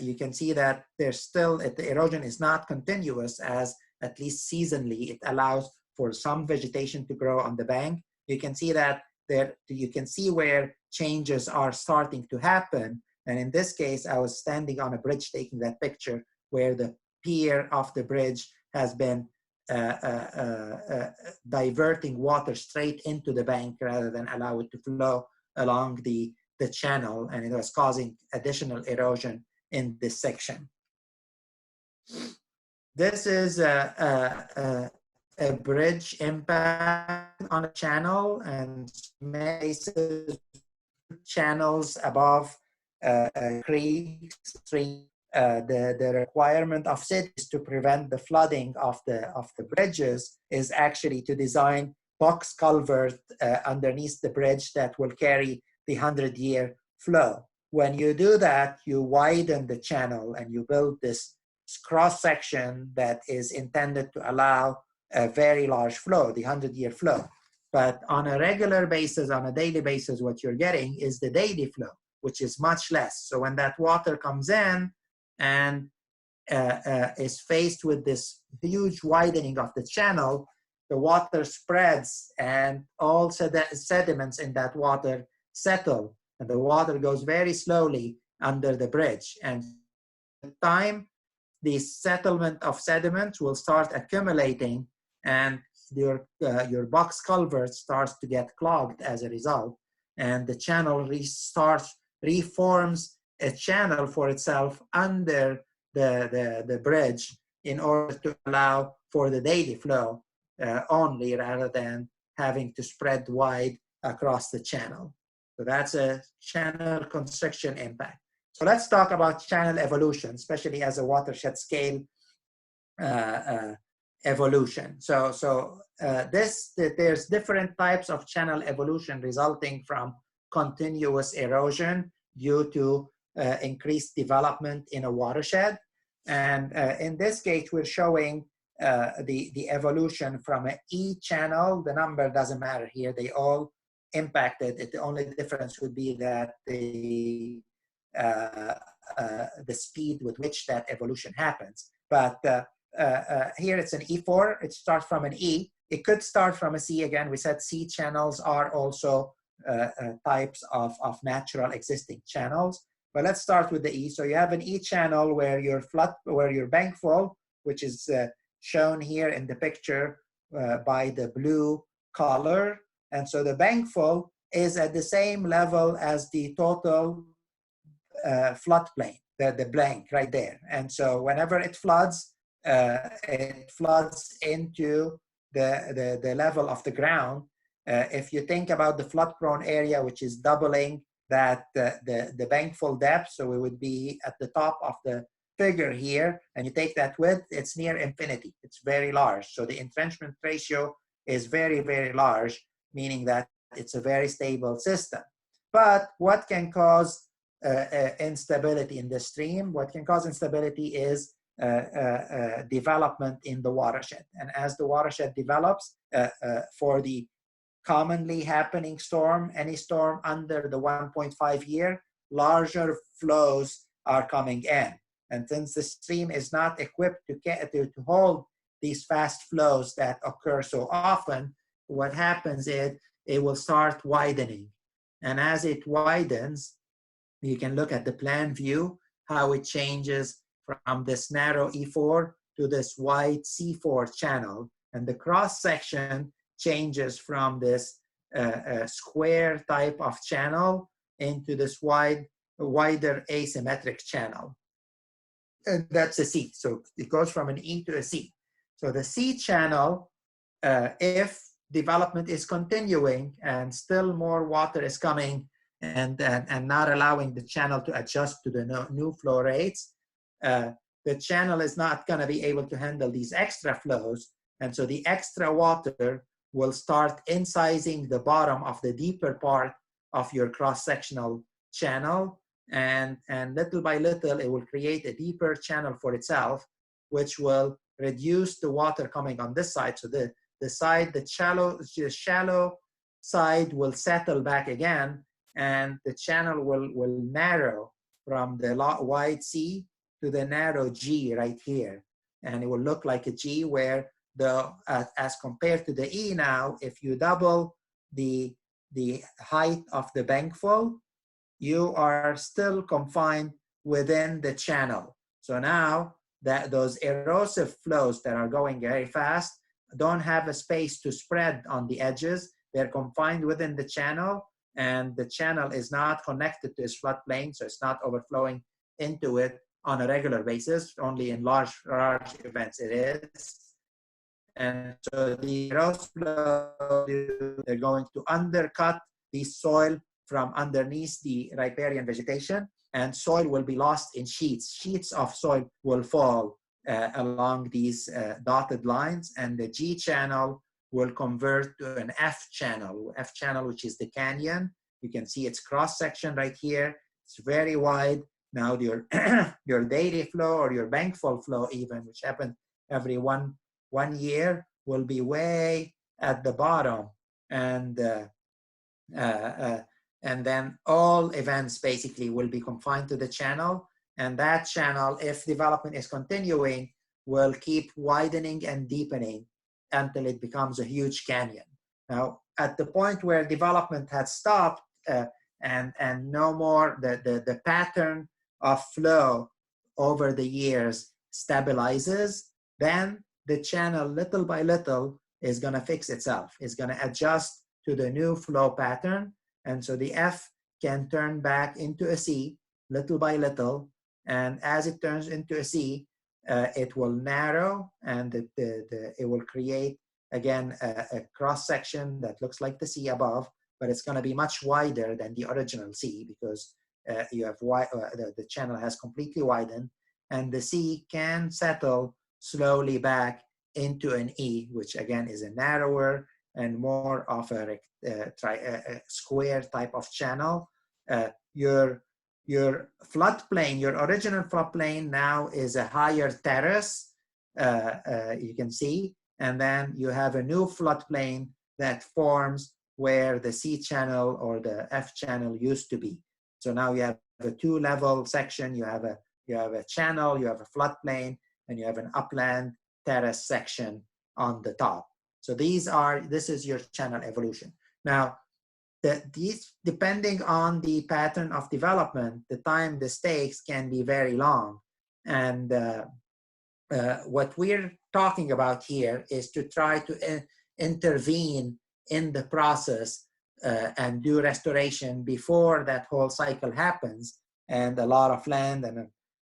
you can see that there's still, the erosion is not continuous, as at least seasonally it allows for some vegetation to grow on the bank. You can see that there, you can see where changes are starting to happen. And in this case, I was standing on a bridge taking that picture where the pier of the bridge has been diverting water straight into the bank rather than allow it to flow along the channel, and it was causing additional erosion in this section. This is a bridge impact on a channel, and channels above creeks, streams. The requirement of cities to prevent the flooding of the bridges is actually to design box culvert underneath the bridge that will carry the 100-year flow. When you do that, you widen the channel and you build this cross section that is intended to allow a very large flow, the 100-year flow. But on a regular basis, on a daily basis, what you're getting is the daily flow, which is much less. So when that water comes in and is faced with this huge widening of the channel, the water spreads and all sediments in that water settle, and the water goes very slowly under the bridge. And at the time, the settlement of sediments will start accumulating, and your box culvert starts to get clogged as a result, and the channel reforms a channel for itself under the bridge in order to allow for the daily flow only, rather than having to spread wide across the channel. So that's a channel constriction impact. So let's talk about channel evolution, especially as a watershed scale evolution. So there's different types of channel evolution resulting from continuous erosion due to increased development in a watershed. And in this case, we're showing the evolution from an E channel. The number doesn't matter here. They all impacted it. The only difference would be that the speed with which that evolution happens. But here it's an E4. It starts from an E. It could start from a C. Again, we said C channels are also types of natural existing channels. But let's start with the E. So you have an E channel where your bankful, which is shown here in the picture by the blue color. And so the bankful is at the same level as the total floodplain, the blank right there. And so whenever it floods into the level of the ground. If you think about the flood-prone area, which is doubling that the bankful depth, so we would be at the top of the figure here, and you take that width, it's near infinity. It's very large. So the entrenchment ratio is very, very large, meaning that it's a very stable system. But what can cause instability in the stream? What can cause instability is development in the watershed. And as the watershed develops, for the commonly happening storm, any storm under the 1.5 year, larger flows are coming in. And since the stream is not equipped to hold these fast flows that occur so often, what happens is it will start widening. And as it widens, you can look at the plan view, how it changes from this narrow E4 to this wide C4 channel. And the cross section changes from this square type of channel into this wider asymmetric channel. And that's a C. So it goes from an E to a C. So the C channel, if development is continuing and still more water is coming and not allowing the channel to adjust to the new flow rates, the channel is not going to be able to handle these extra flows. And so the extra water will start incising the bottom of the deeper part of your cross-sectional channel. And little by little, it will create a deeper channel for itself, which will reduce the water coming on this side. So the shallow side will settle back again, and the channel will narrow from the wide C to the narrow G right here. And it will look like a G where as compared to the E now, if you double the height of the bankful, you are still confined within the channel. So now that those erosive flows that are going very fast don't have a space to spread on the edges. They're confined within the channel, and the channel is not connected to its floodplain, so it's not overflowing into it on a regular basis. Only in large events it is. And so the erosive flow, they're going to undercut the soil from underneath the riparian vegetation, and soil will be lost in sheets. Sheets of soil will fall along these dotted lines, and the G channel will convert to an F channel, which is the canyon. You can see its cross section right here. It's very wide. Now your daily flow or your bankful flow even, which happens every one year, will be way at the bottom. And then all events basically will be confined to the channel. And that channel, if development is continuing, will keep widening and deepening until it becomes a huge canyon. Now, at the point where development has stopped and no more, the pattern of flow over the years stabilizes, then the channel little by little is going to fix itself. It's going to adjust to the new flow pattern. And so the F can turn back into a C little by little. And as it turns into a C, it will narrow, and it will create, again, a cross section that looks like the C above, but it's going to be much wider than the original C because you have the channel has completely widened, and the C can settle slowly back into an E, which again is a narrower and more of a square type of channel. Your floodplain, your original floodplain now is a higher terrace, you can see, and then you have a new floodplain that forms where the C channel or the F channel used to be. So now you have a two-level section. You have a channel, you have a floodplain, and you have an upland terrace section on the top. So this is your channel evolution. Now, these, depending on the pattern of development, the time this takes can be very long. And what we're talking about here is to try to intervene in the process and do restoration before that whole cycle happens, and a lot of land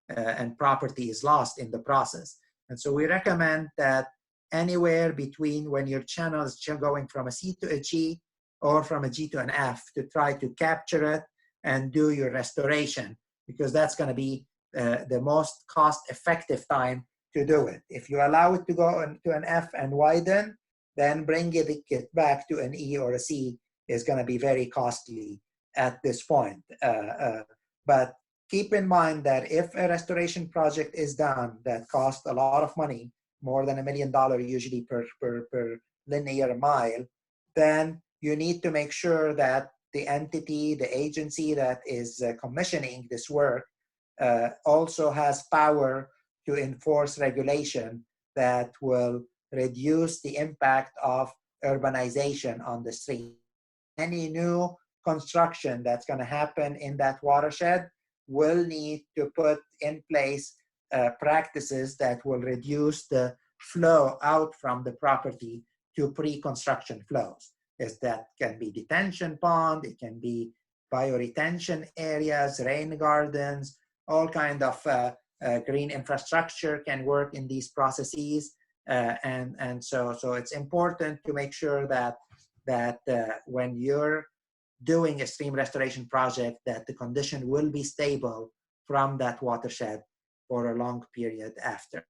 and property is lost in the process. And so we recommend that anywhere between when your channel is going from a C to a G or from a G to an F, to try to capture it and do your restoration, because that's going to be the most cost-effective time to do it. If you allow it to go to an F and widen, then bring it back to an E or a C is going to be very costly at this point. But keep in mind that if a restoration project is done that costs a lot of money, more than $1 million usually per linear mile, then you need to make sure that the entity, the agency that is commissioning this work also has power to enforce regulation that will reduce the impact of urbanization on the street. Any new construction that's going to happen in that watershed will need to put in place practices that will reduce the flow out from the property to pre-construction flows. That can be detention pond, it can be bioretention areas, rain gardens, all kind of green infrastructure can work in these processes. And so it's important to make sure that when you're doing a stream restoration project, that the condition will be stable from that watershed for a long period after.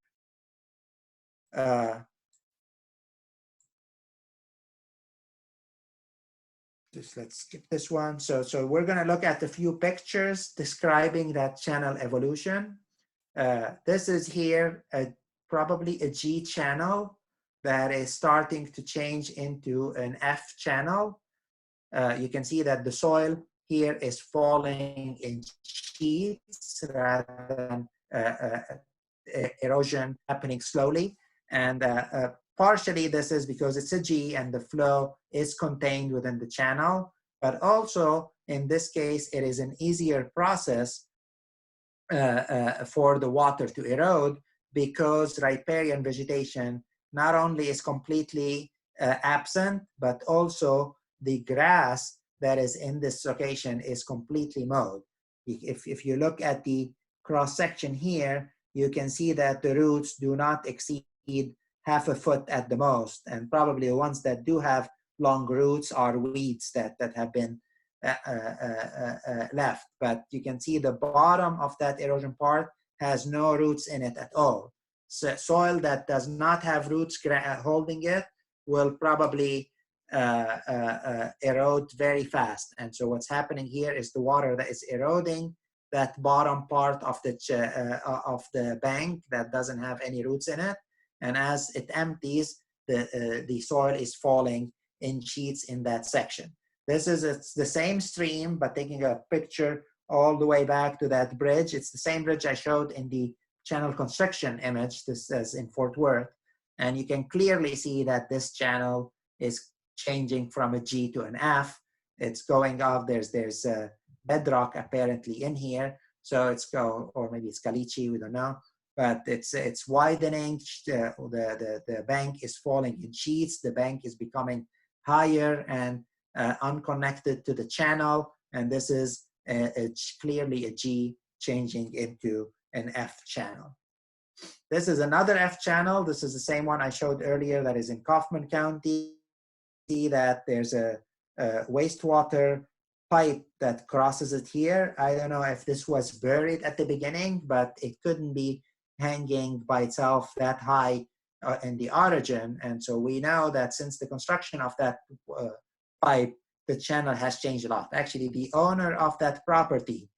Just let's skip this one. So we're going to look at a few pictures describing that channel evolution. This is here probably a G channel that is starting to change into an F channel. You can see that the soil here is falling in sheets rather than erosion happening slowly. And partially this is because it's a G and the flow is contained within the channel, but also in this case, it is an easier process for the water to erode, because riparian vegetation not only is completely absent, but also the grass that is in this location is completely mowed. If you look at the cross section here, you can see that the roots do not exceed half a foot at the most, and probably the ones that do have long roots are weeds that have been left. But you can see the bottom of that erosion part has no roots in it at all. So soil that does not have roots holding it will probably erode very fast. And so what's happening here is the water that is eroding that bottom part of the bank that doesn't have any roots in it. And as it empties, the soil is falling in sheets in that section. It's the same stream, but taking a picture all the way back to that bridge. It's the same bridge I showed in the channel construction image. This is in Fort Worth. And you can clearly see that this channel is changing from a G to an F. It's going off. There's a bedrock apparently in here. So or maybe it's caliche, we don't know. But it's widening. The bank is falling in sheets. The bank is becoming higher and unconnected to the channel. And this is clearly a G changing into an F channel. This is another F channel. This is the same one I showed earlier that is in Kaufman County. See that there's a wastewater pipe that crosses it here. I don't know if this was buried at the beginning, but it couldn't be hanging by itself that high in the origin. And so we know that since the construction of that pipe, the channel has changed a lot. Actually, the owner of that property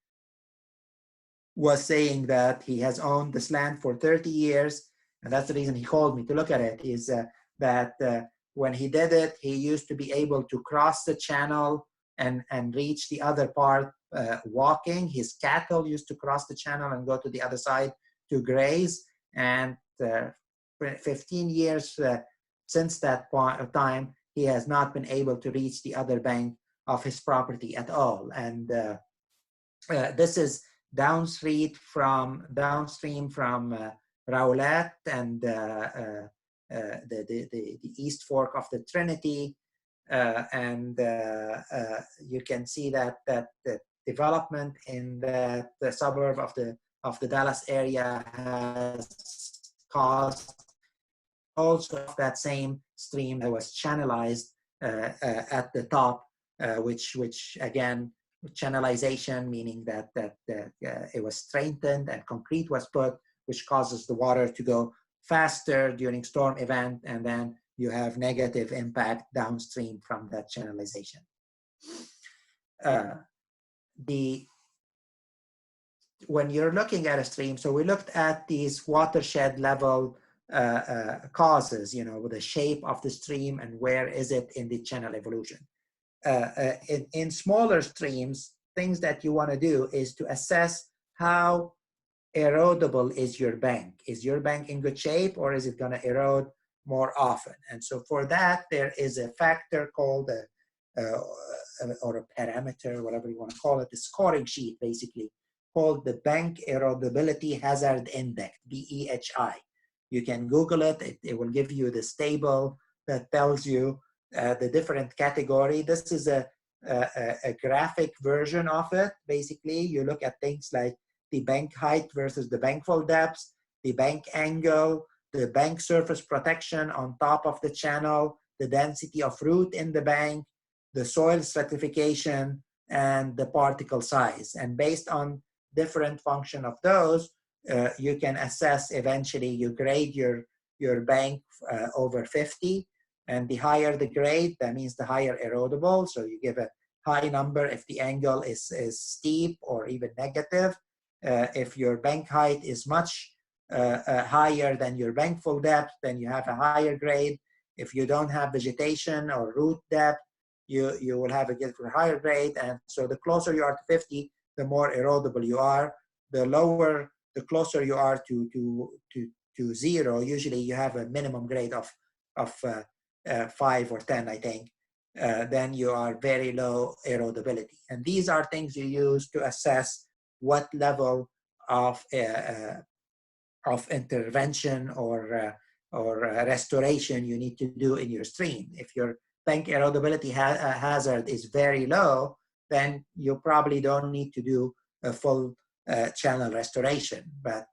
was saying that he has owned this land for 30 years. And that's the reason he called me to look at it, is that when he did it, he used to be able to cross the channel and reach the other part walking. His cattle used to cross the channel and go to the other side to graze. And 15 years since that point of time, he has not been able to reach the other bank of his property at all. And this is downstream from Rowlett and the East Fork of the Trinity. You can see that the development in the suburb of the Dallas area has caused also that same stream that was channelized at the top, which again, channelization, meaning that it was strengthened and concrete was put, which causes the water to go faster during storm event, and then you have negative impact downstream from that channelization. When you're looking at a stream, so we looked at these watershed level causes, with the shape of the stream and where is it in the channel evolution. In smaller streams, things that you want to do is to assess how erodible is your bank. Is your bank in good shape, or is it going to erode more often? And so for that, there is a factor called or a parameter, whatever you want to call it, a scoring sheet basically, called the Bank Erodibility Hazard Index, BEHI. You can Google it. It will give you this table that tells you the different category. This is a graphic version of it. Basically, you look at things like the bank height versus the bank fold depth, the bank angle, the bank surface protection on top of the channel, the density of root in the bank, the soil stratification, and the particle size. And based on different function of those, you can assess, eventually you grade your bank over 50. And the higher the grade, that means the higher erodible. So you give a high number if the angle is steep or even negative. If your bank height is much higher than your bank fold depth, then you have a higher grade. If you don't have vegetation or root depth, you will have a higher grade. And so the closer you are to 50, the more erodible you are. The closer you are to zero, usually you have a minimum grade of 5 or 10, I think. Then you are very low erodibility. And these are things you use to assess what level of intervention or restoration you need to do in your stream. If your bank erodibility hazard is very low, then you probably don't need to do a full channel restoration. But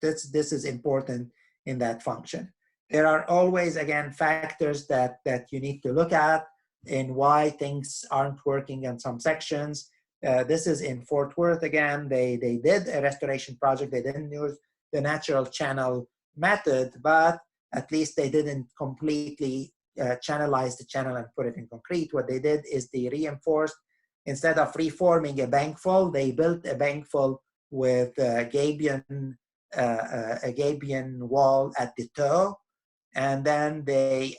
this is important in that function. There are always, again, factors that you need to look at in why things aren't working in some sections. This is in Fort Worth again. They did a restoration project. They didn't use the natural channel method, but at least they didn't completely channelize the channel and put it in concrete. What they did is they reinforced, instead of reforming a bankful, they built a bankful with a gabion wall at the toe. And then they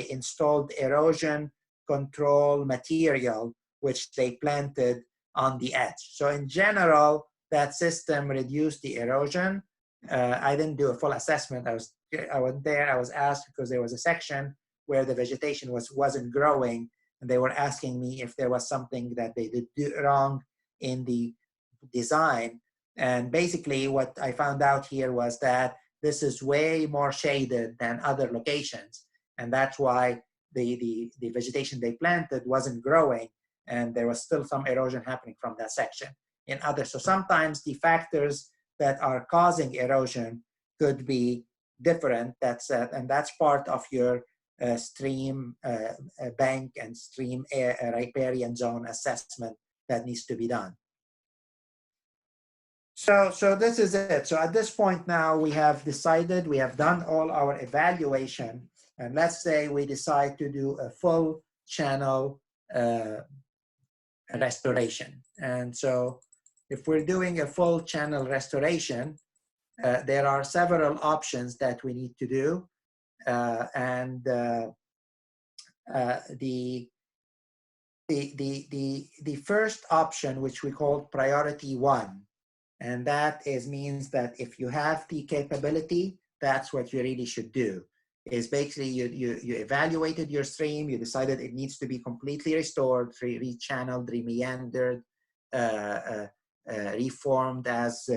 installed erosion control material, which they planted on the edge. So in general, that system reduced the erosion. I didn't do a full assessment. I wasn't there. I was asked because there was a section where the vegetation wasn't growing, and they were asking me if there was something that they did do wrong in the design. And basically what I found out here was that this is way more shaded than other locations. And that's why the vegetation they planted wasn't growing, and there was still some erosion happening from that section. In others, so sometimes the factors that are causing erosion could be different. And that's part of your stream bank and stream riparian zone assessment that needs to be done. So this is it. So at this point now, we have decided, we have done all our evaluation, and let's say we decide to do a full channel restoration. And so if we're doing a full channel restoration, there are several options that we need to do. The first option, which we call priority one, and that means that if you have the capability, that's what you really should do. Is basically you evaluated your stream, you decided it needs to be completely restored, rechanneled, remeandered, reformed as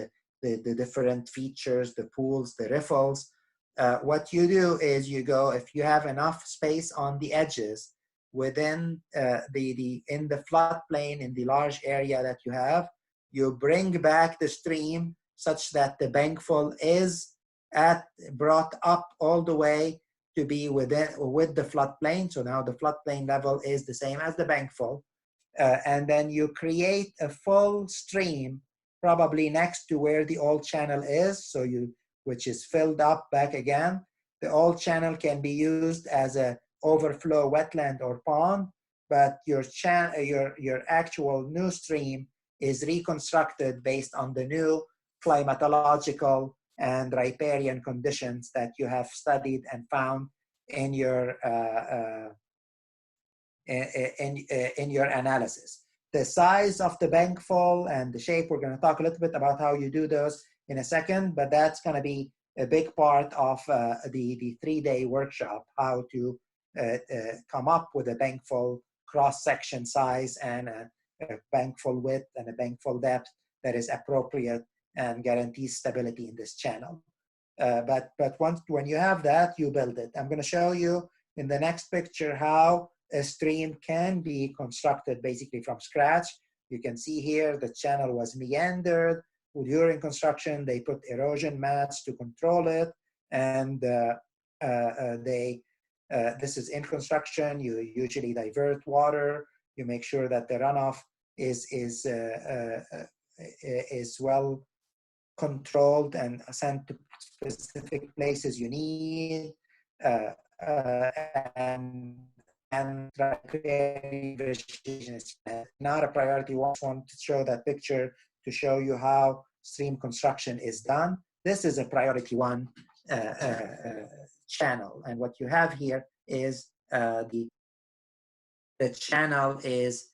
the different features, the pools, the riffles. What you do is you go, if you have enough space on the edges within in the floodplain, in the large area that you have, you bring back the stream such that the bankful is brought up all the way to be with the floodplain. So now the floodplain level is the same as the bankful. And then you create a full stream, probably next to where the old channel is, which is filled up back again. The old channel can be used as a overflow wetland or pond, but your actual new stream is reconstructed based on the new climatological and riparian conditions that you have studied and found in your analysis. The size of the bankful and the shape, we're going to talk a little bit about how you do those in a second, but that's going to be a big part of the 3-day workshop, how to come up with a bankful cross-section size and a bankful width and a bankful depth that is appropriate and guarantees stability in this channel. But when you have that, you build it. I'm going to show you in the next picture how a stream can be constructed basically from scratch. You can see here the channel was meandered. During construction, they put erosion mats to control it, and this is in construction. You usually divert water. You make sure that the runoff is well controlled and sent to specific places you need. And vegetation is not a priority. I want to show that picture to show you how stream construction is done. This is a priority one channel, and what you have here is the channel is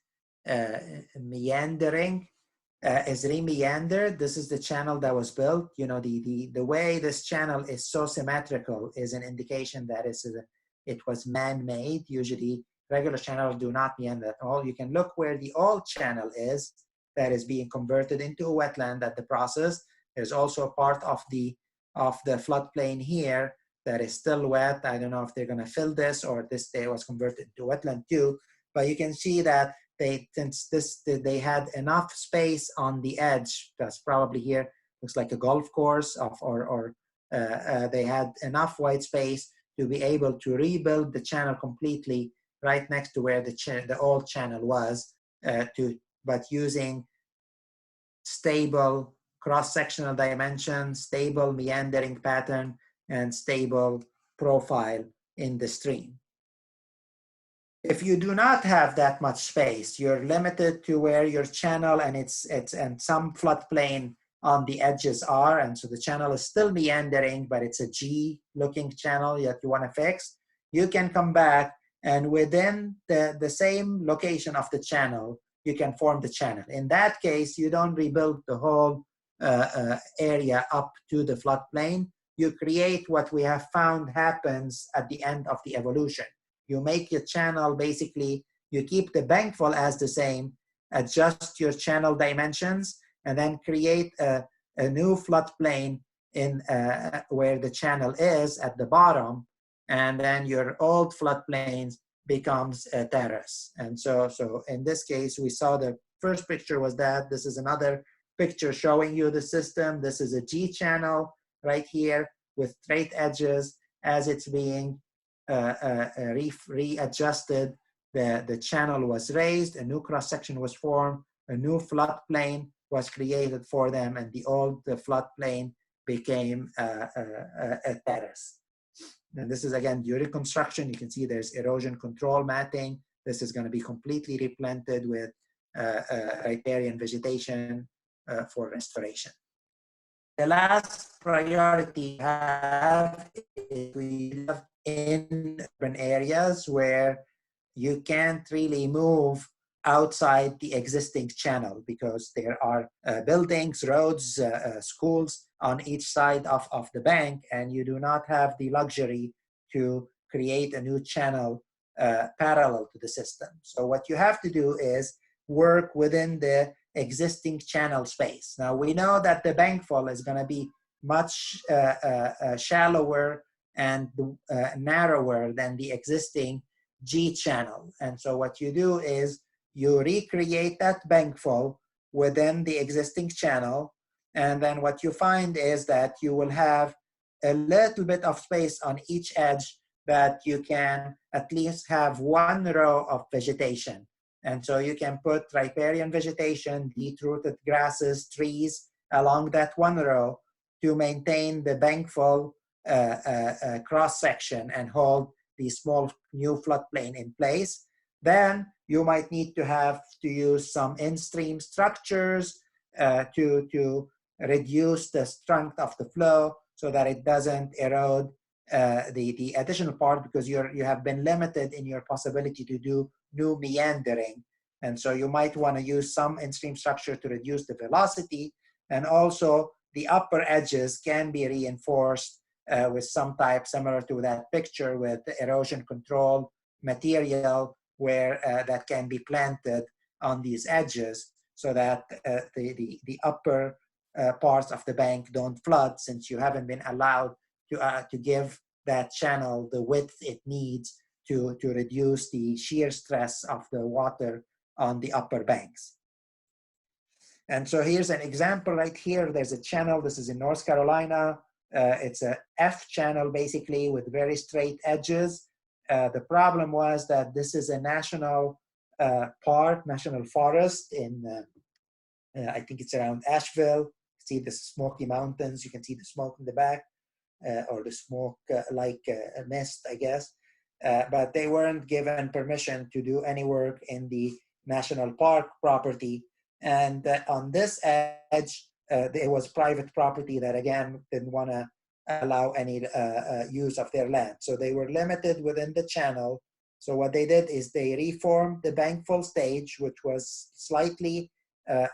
meandering, is remeandered. This is the channel that was built. You know, the way this channel is so symmetrical is an indication that it was man-made. Usually regular channels do not meander at all. You can look where the old channel is that is being converted into a wetland at the process. There's also a part of the floodplain here that is still wet. I don't know if they're going to fill this or this day was converted to wetland too, but you can see that they had enough space on the edge. That's probably here, looks like a golf course they had enough white space to be able to rebuild the channel completely right next to where the old channel was, but using stable cross-sectional dimensions, stable meandering pattern, and stable profile in the stream. If you do not have that much space, you're limited to where your channel and some floodplain on the edges are, and so the channel is still meandering, but it's a G-looking channel that you want to fix. You can come back, and within the same location of the channel, you can form the channel. In that case, you don't rebuild the whole area up to the floodplain. You create what we have found happens at the end of the evolution. You make your channel, basically, you keep the bankful as the same, adjust your channel dimensions, and then create a new floodplain in where the channel is at the bottom, and then your old floodplains becomes a terrace. And so in this case, we saw the first picture was that. This is another picture showing you the system. This is a G channel right here with straight edges. As it's being readjusted, the channel was raised, a new cross-section was formed, a new floodplain was created for them, and the old floodplain became a terrace. And this is again during construction. You can see there's erosion control matting. This is going to be completely replanted with riparian vegetation for restoration. The last priority we have is we live in urban areas where you can't really move outside the existing channel because there are buildings, roads, schools on each side of the bank, and you do not have the luxury to create a new channel parallel to the system. So what you have to do is work within the existing channel space. Now we know that the bankfall is going to be much shallower and narrower than the existing G channel. And so what you do is you recreate that bankfall within the existing channel. And then what you find is that you will have a little bit of space on each edge that you can at least have one row of vegetation. And so you can put riparian vegetation, deep-rooted grasses, trees along that one row to maintain the bankfall cross-section and hold the small new floodplain in place. Then you might need to have to use some in-stream structures to reduce the strength of the flow so that it doesn't erode the additional part, because you have been limited in your possibility to do new meandering. And so you might want to use some in-stream structure to reduce the velocity. And also the upper edges can be reinforced with some type similar to that picture with the erosion control material where that can be planted on these edges so that the upper parts of the bank don't flood, since you haven't been allowed to give that channel the width it needs to reduce the shear stress of the water on the upper banks. And so here's an example right here. There's a channel. This is in North Carolina. It's a F channel basically with very straight edges. The problem was that this is a national park, national forest in, I think it's around Asheville. See the Smoky Mountains. You can see the smoke in the back, or the smoke like a mist, I guess. But they weren't given permission to do any work in the national park property. And on this edge, there was private property that, again, didn't want to allow any use of their land. So they were limited within the channel. So what they did is they reformed the bankfall stage, which was slightly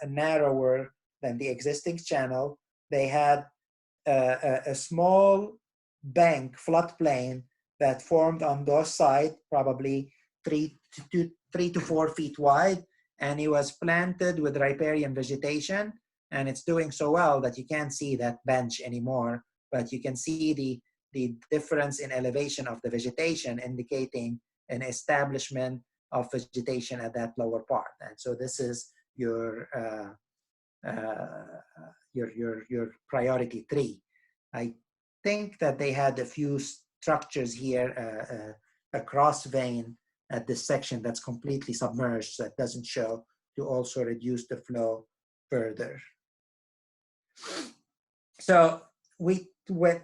narrower than the existing channel. They had a small bank floodplain that formed on those sides, probably 3 to 4 feet wide, and it was planted with riparian vegetation, and it's doing so well that you can't see that bench anymore, but you can see the difference in elevation of the vegetation, indicating an establishment of vegetation at that lower part. And so this is your priority 3. I think that they had a few structures here, a cross vein at this section that's completely submerged, so it doesn't show, to also reduce the flow further. So we went,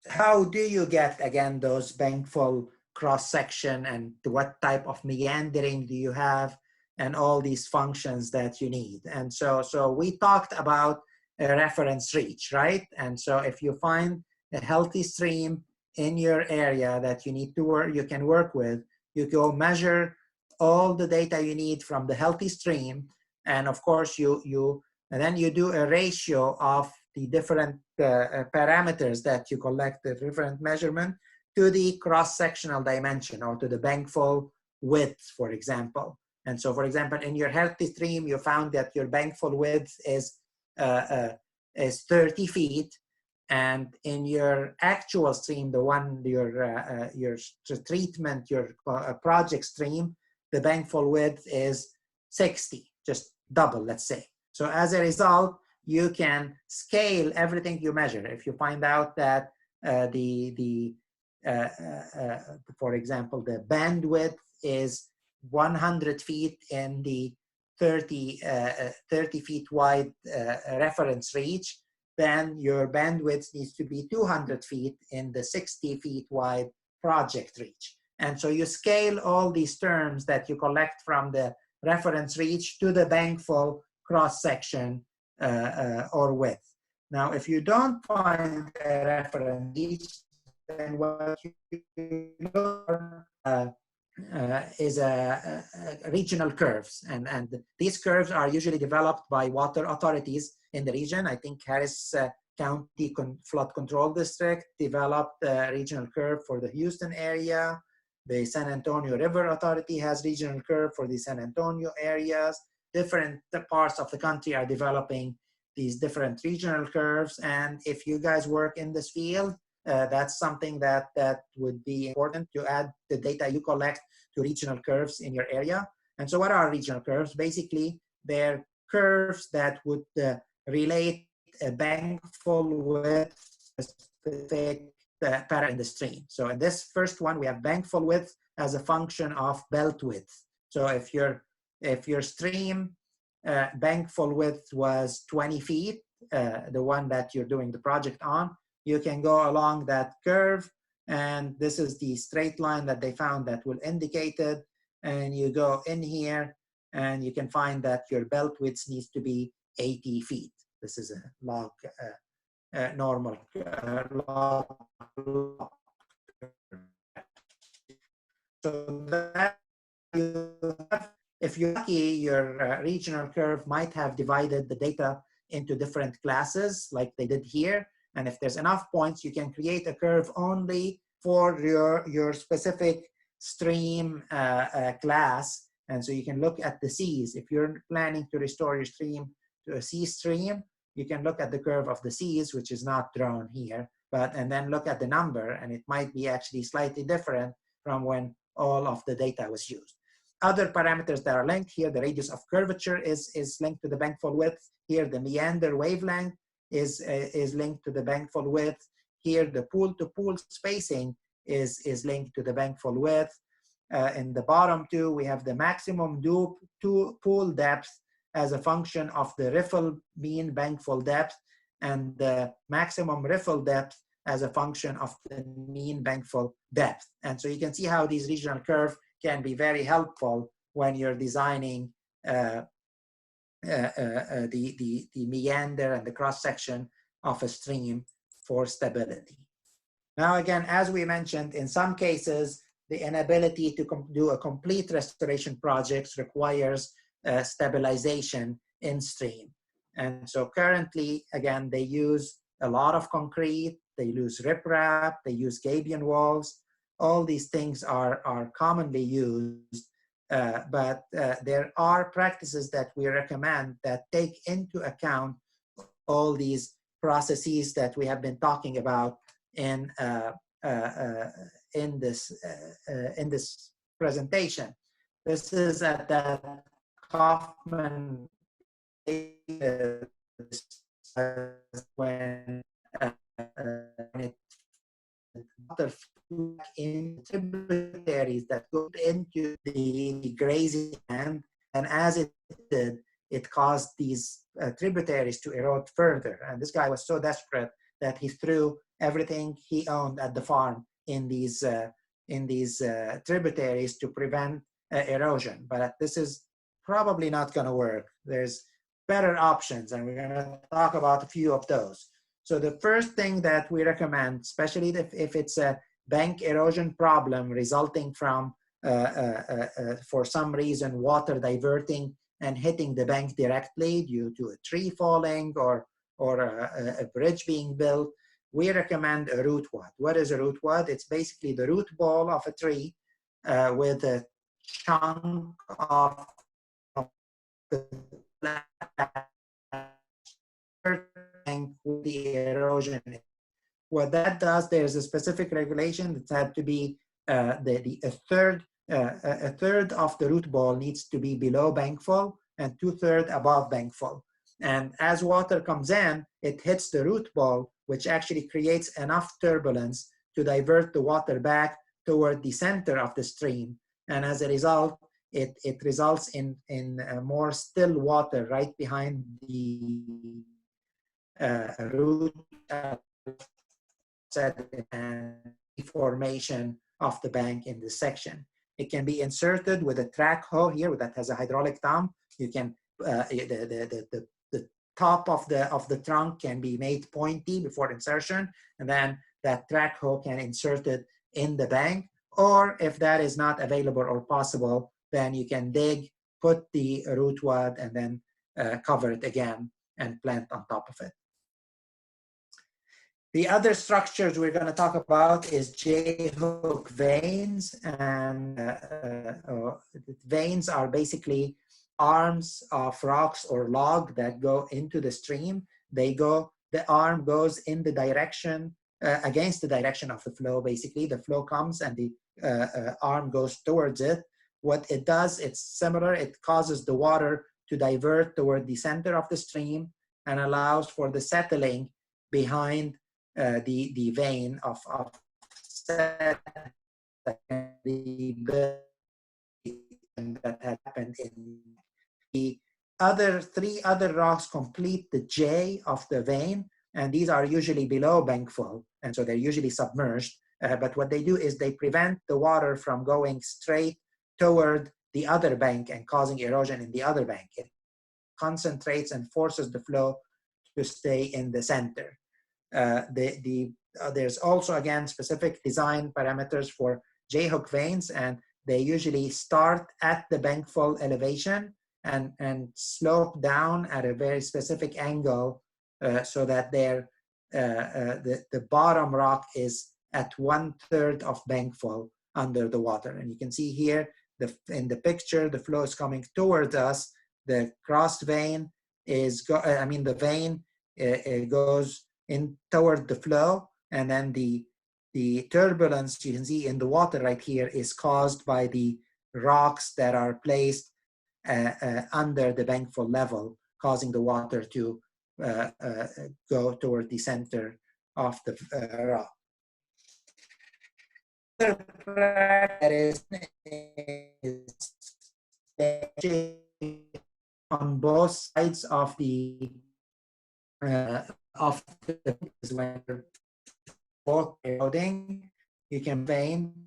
how do you get, again, those bankfall cross section, and what type of meandering do you have, and all these functions that you need? And so we talked about a reference reach, right? And so if you find a healthy stream in your area that you need to work, you can work with, you go measure all the data you need from the healthy stream, and of course and then you do a ratio of the different parameters that you collect, the different measurement, to the cross-sectional dimension, or to the bankfall width, for example. And so, for example, in your healthy stream, you found that your bankfall width is 30 feet. And in your actual stream, the one, your treatment, your project stream, the bankfall width is 60, just double, let's say. So as a result, you can scale everything you measure. If you find out that for example, the bandwidth is 100 feet in the 30 feet wide reference reach, then your bandwidth needs to be 200 feet in the 60 feet wide project reach. And so you scale all these terms that you collect from the reference reach to the bankful cross section or width. Now, if you don't find a reference reach, then what you look is regional curves. And these curves are usually developed by water authorities in the region. I think Harris County Flood Control District developed a regional curve for the Houston area. The San Antonio River Authority has regional curve for the San Antonio areas. Different parts of the country are developing these different regional curves. And if you guys work in this field, that's something that would be important to add the data you collect to regional curves in your area. And so what are regional curves? Basically, they're curves that would relate a bankful with a specific para in the stream. So in this first one, we have bankful width as a function of belt width. So if your stream bankful width was 20 feet, the one that you're doing the project on, you can go along that curve, and this is the straight line that they found that will indicate it. And you go in here, and you can find that your belt width needs to be 80 feet. This is a log, normal log. So that if you're lucky, your regional curve might have divided the data into different classes like they did here. And if there's enough points, you can create a curve only for your specific stream class. And so you can look at the seas. If you're planning to restore your stream to a sea stream, you can look at the curve of the seas, which is not drawn here, and then look at the number, and it might be actually slightly different from when all of the data was used. Other parameters that are linked here, the radius of curvature is linked to the bankful width. Here, the meander wavelength is linked to the bankful width. Here, the pool-to-pool spacing is linked to the bankful width. In the bottom two, we have the maximum pool depth as a function of the riffle mean bankful depth, and the maximum riffle depth as a function of the mean bankful depth. And so you can see how these regional curves can be very helpful when you're designing the meander and the cross-section of a stream for stability. Now, again, as we mentioned, in some cases, the inability to do a complete restoration project requires stabilization in stream. And so currently, again, they use a lot of concrete, they use riprap, they use gabion walls. All these things are commonly used, but there are practices that we recommend that take into account all these processes that we have been talking about in this presentation. This is at the Kaufman when it in tributaries that go into the grazing land, and as it did, it caused these tributaries to erode further. And this guy was so desperate that he threw everything he owned at the farm in these tributaries to prevent erosion. But this is probably not going to work. There's better options, and we're going to talk about a few of those. So the first thing that we recommend, especially if it's a bank erosion problem resulting from, for some reason, water diverting and hitting the bank directly due to a tree falling or a bridge being built, we recommend a root wad. What is a root wad? It's basically the root ball of a tree with a chunk of the with the erosion. What that does, there's a specific regulation that had to be a third of the root ball needs to be below bankful and 2/3 above bankful. And as water comes in, it hits the root ball, which actually creates enough turbulence to divert the water back toward the center of the stream. And as a result, it results in more still water right behind the root and formation of the bank in this section. It can be inserted with a track hoe here that has a hydraulic thumb. You can the top of the trunk can be made pointy before insertion, and then that track hoe can insert it in the bank. Or if that is not available or possible, then you can dig, put the root wad, and then cover it again and plant on top of it. The other structures we're going to talk about is J-hook vanes, and vanes are basically arms of rocks or log that go into the stream. The arm goes in the direction, against the direction of the flow. Basically, the flow comes and the arm goes towards it. What it does, it's similar. It causes the water to divert toward the center of the stream and allows for the settling behind the vein of that had happened in the three other rocks complete the J of the vein, and these are usually below bankful, and so they're usually submerged. But what they do is they prevent the water from going straight toward the other bank and causing erosion in the other bank. It concentrates and forces the flow to stay in the center. There's also, again, specific design parameters for J-hook veins, and they usually start at the bankful elevation and slope down at a very specific angle so that the bottom rock is at 1/3 of bankful under the water. And you can see here in the picture, the flow is coming towards us. The crossed vein is, the vein goes in toward the flow, and then the turbulence you can see in the water right here is caused by the rocks that are placed under the bankful level, causing the water to go toward the center of the rock. That is on both sides of the both eroding. You can vein.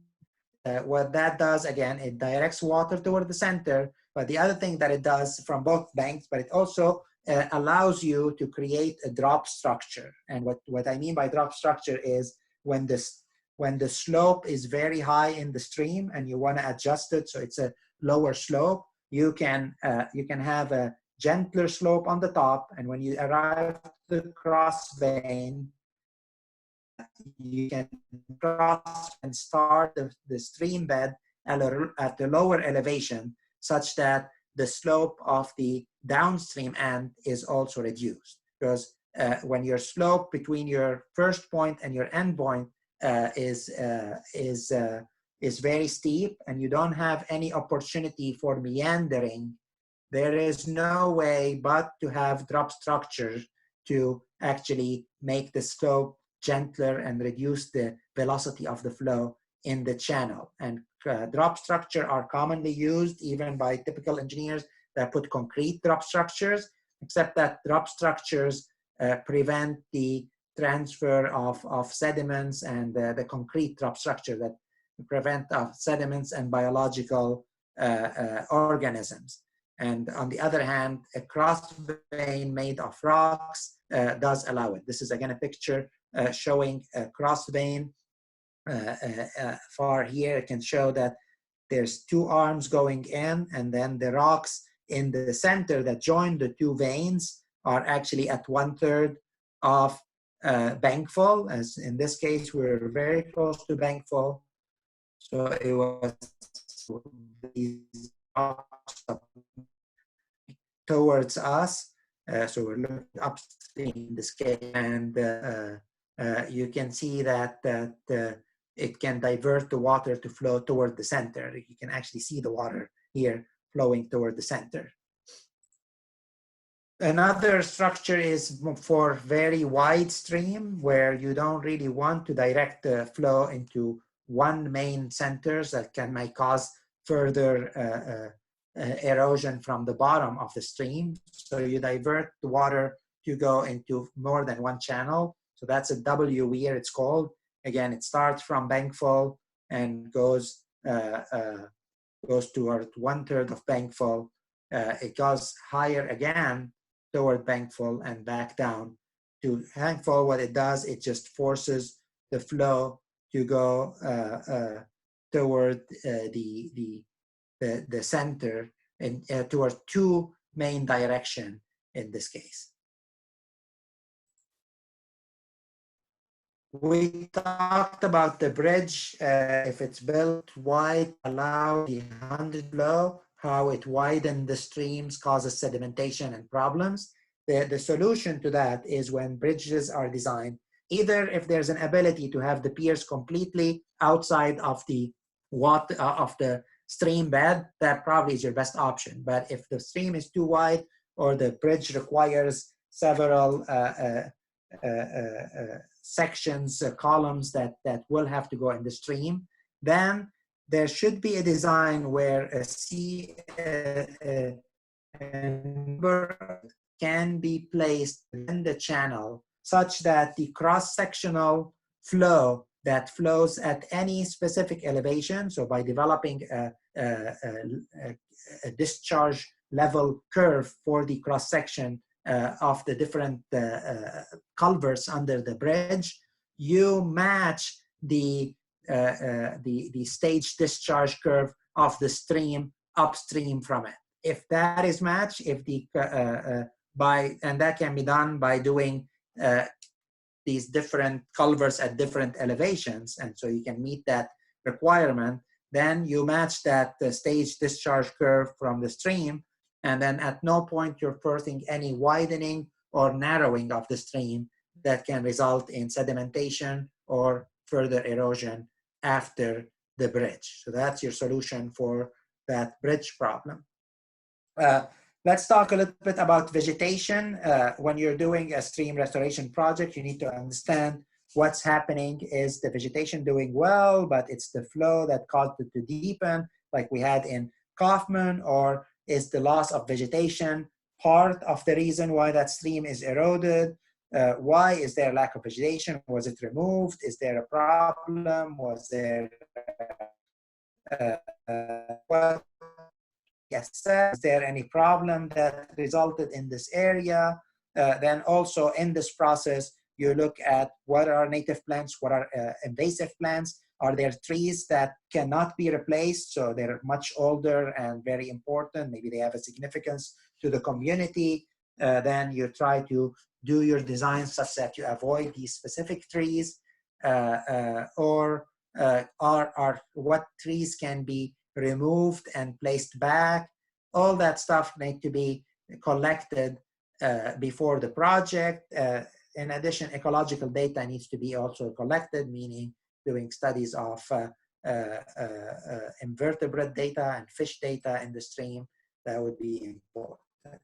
What that does, again, it directs water toward the center, but the other thing that it does from both banks, but it also allows you to create a drop structure. And what I mean by drop structure is when the slope is very high in the stream and you want to adjust it so it's a lower slope, you can have a gentler slope on the top, and when you arrive at the cross vein, you can cross and start the stream bed at the lower elevation such that the slope of the downstream end is also reduced. Because when your slope between your first point and your end point is very steep and you don't have any opportunity for meandering, there is no way but to have drop structure to actually make the slope gentler and reduce the velocity of the flow in the channel. And drop structure are commonly used even by typical engineers that put concrete drop structures, except that drop structures prevent the transfer of sediments, and the concrete drop structure that prevent sediments and biological organisms. And on the other hand, a cross vein made of rocks does allow it. This is again a picture showing a cross vein. Far here, it can show that there's two arms going in, and then the rocks in the center that join the two veins are actually at 1/3 of bankful. As in this case, we're very close to bankful. So it was these rocks towards us. So we're looking upstream in this case, and you can see that it can divert the water to flow toward the center. You can actually see the water here flowing toward the center. Another structure is for very wide stream where you don't really want to direct the flow into one main center that might cause further erosion from the bottom of the stream. So you divert the water to go into more than one channel. So that's a W weir, it's called. Again, it starts from Bankful and goes toward 1/3 of Bankful. It goes higher again toward Bankful and back down to Bankful. What it does, it just forces the flow to go toward the center and toward two main direction in this case. We talked about the bridge, if it's built wide, allow the 100 flow, how it widened the streams, causes sedimentation and problems. The solution to that is when bridges are designed, either if there's an ability to have the piers completely outside of the water, of the stream bed, that probably is your best option. But if the stream is too wide or the bridge requires several sections, columns that will have to go in the stream, then there should be a design where a member can be placed in the channel such that the cross-sectional flow that flows at any specific elevation, so by developing a discharge level curve for the cross-section of the different culverts under the bridge, you match the stage discharge curve of the stream upstream from it. If that is matched, if the and that can be done by doing these different culverts at different elevations, and so you can meet that requirement, then you match that stage discharge curve from the stream, and then at no point you're forcing any widening or narrowing of the stream that can result in sedimentation or further erosion after the bridge. So that's your solution for that bridge problem. Let's talk a little bit about vegetation. When you're doing a stream restoration project, you need to understand what's happening. Is the vegetation doing well, but it's the flow that caused it to deepen, like we had in Kaufman, or is the loss of vegetation part of the reason why that stream is eroded? Why is there a lack of vegetation? Was it removed? Is there a problem? Was there is there any problem that resulted in this area? Then also in this process, you look at what are native plants, what are invasive plants. Are there trees that cannot be replaced? So they're much older and very important. Maybe they have a significance to the community. Then you try to do your design such that you avoid these specific trees, or what trees can be removed and placed back. All that stuff need to be collected before the project. In addition, ecological data needs to be also collected, meaning doing studies of invertebrate data and fish data in the stream. That would be important.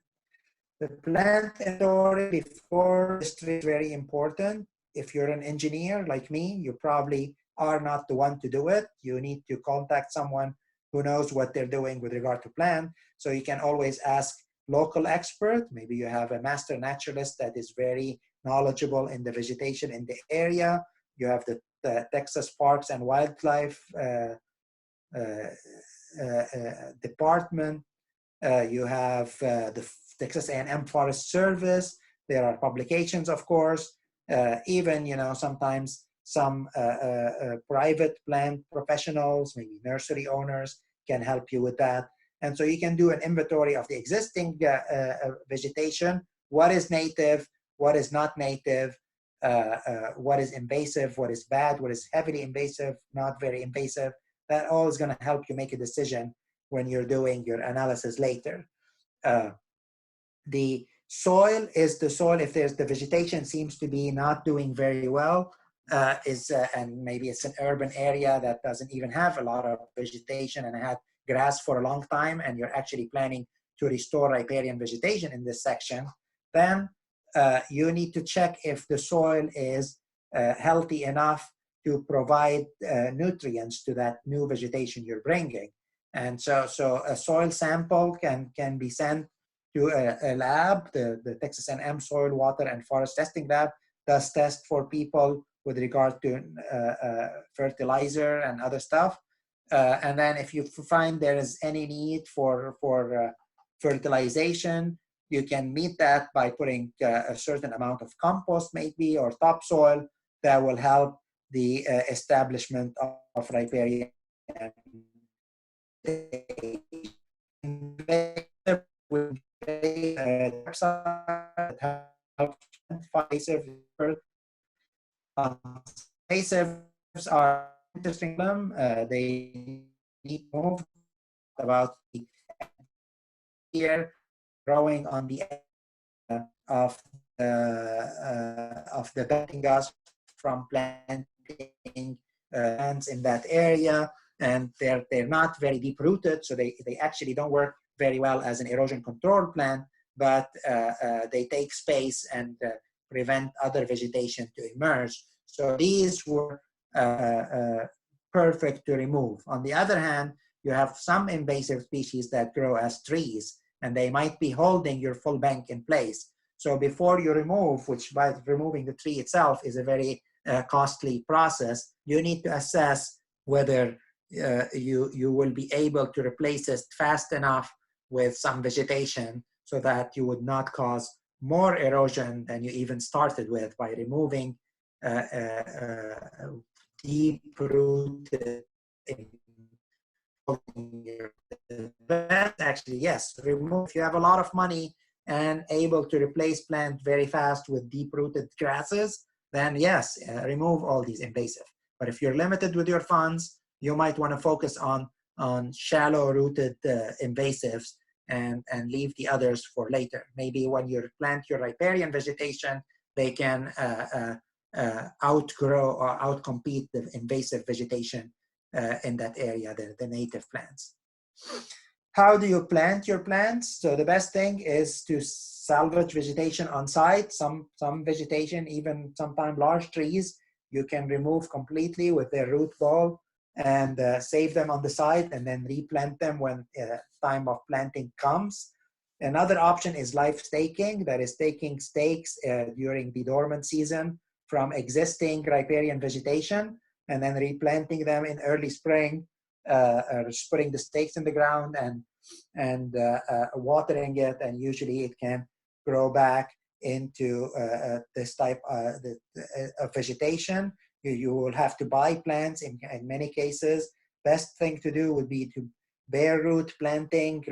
The plant inventory before the stream is very important. If you're an engineer like me, you probably are not the one to do it. You need to contact someone who knows what they're doing with regard to plant. So you can always ask local expert. Maybe you have a master naturalist that is very knowledgeable in the vegetation in the area. You have the Texas Parks and Wildlife Department. You have the Texas A&M Forest Service. There are publications, of course. Even, sometimes some private plant professionals, maybe nursery owners, can help you with that. And so you can do an inventory of the existing vegetation. What is native? What is not native? What is invasive? What is bad? What is heavily invasive? Not very invasive? That all is going to help you make a decision when you're doing your analysis later. The soil is the soil. If there's the vegetation seems to be not doing very well, and maybe it's an urban area that doesn't even have a lot of vegetation and had grass for a long time, and you're actually planning to restore riparian vegetation in this section, then you need to check if the soil is healthy enough to provide nutrients to that new vegetation you're bringing. And so a soil sample can be sent to a lab. The Texas A&M Soil, Water, and Forest Testing Lab does test for people with regard to fertilizer and other stuff. And then if you find there is any need for fertilization, you can meet that by putting a certain amount of compost maybe or topsoil that will help the establishment of riparian invasives are interesting. They need move about the here growing on the of the planting gas from planting plants in that area, and they're not very deep rooted, so they actually don't work very well as an erosion control plant, but they take space and prevent other vegetation to emerge. So these were perfect to remove. On the other hand, you have some invasive species that grow as trees, and they might be holding your full bank in place. So before you remove, which by removing the tree itself is a very costly process, you need to assess whether you will be able to replace it fast enough with some vegetation so that you would not cause more erosion than you even started with by removing deep-rooted. Actually, yes, remove if you have a lot of money and able to replace plant very fast with deep-rooted grasses, then yes, remove all these invasive. But if you're limited with your funds, you might want to focus on shallow-rooted invasives and leave the others for later. Maybe when you plant your riparian vegetation, they can outgrow or outcompete the invasive vegetation in that area, the native plants. How do you plant your plants? So the best thing is to salvage vegetation on site. Some vegetation, even sometimes large trees, you can remove completely with their root ball and save them on the site and then replant them when time of planting comes. Another option is live staking, that is taking stakes during the dormant season from existing riparian vegetation and then replanting them in early spring, putting the stakes in the ground and watering it, and usually it can grow back into this type of vegetation. You will have to buy plants in many cases. Best thing to do would be to bare root planting,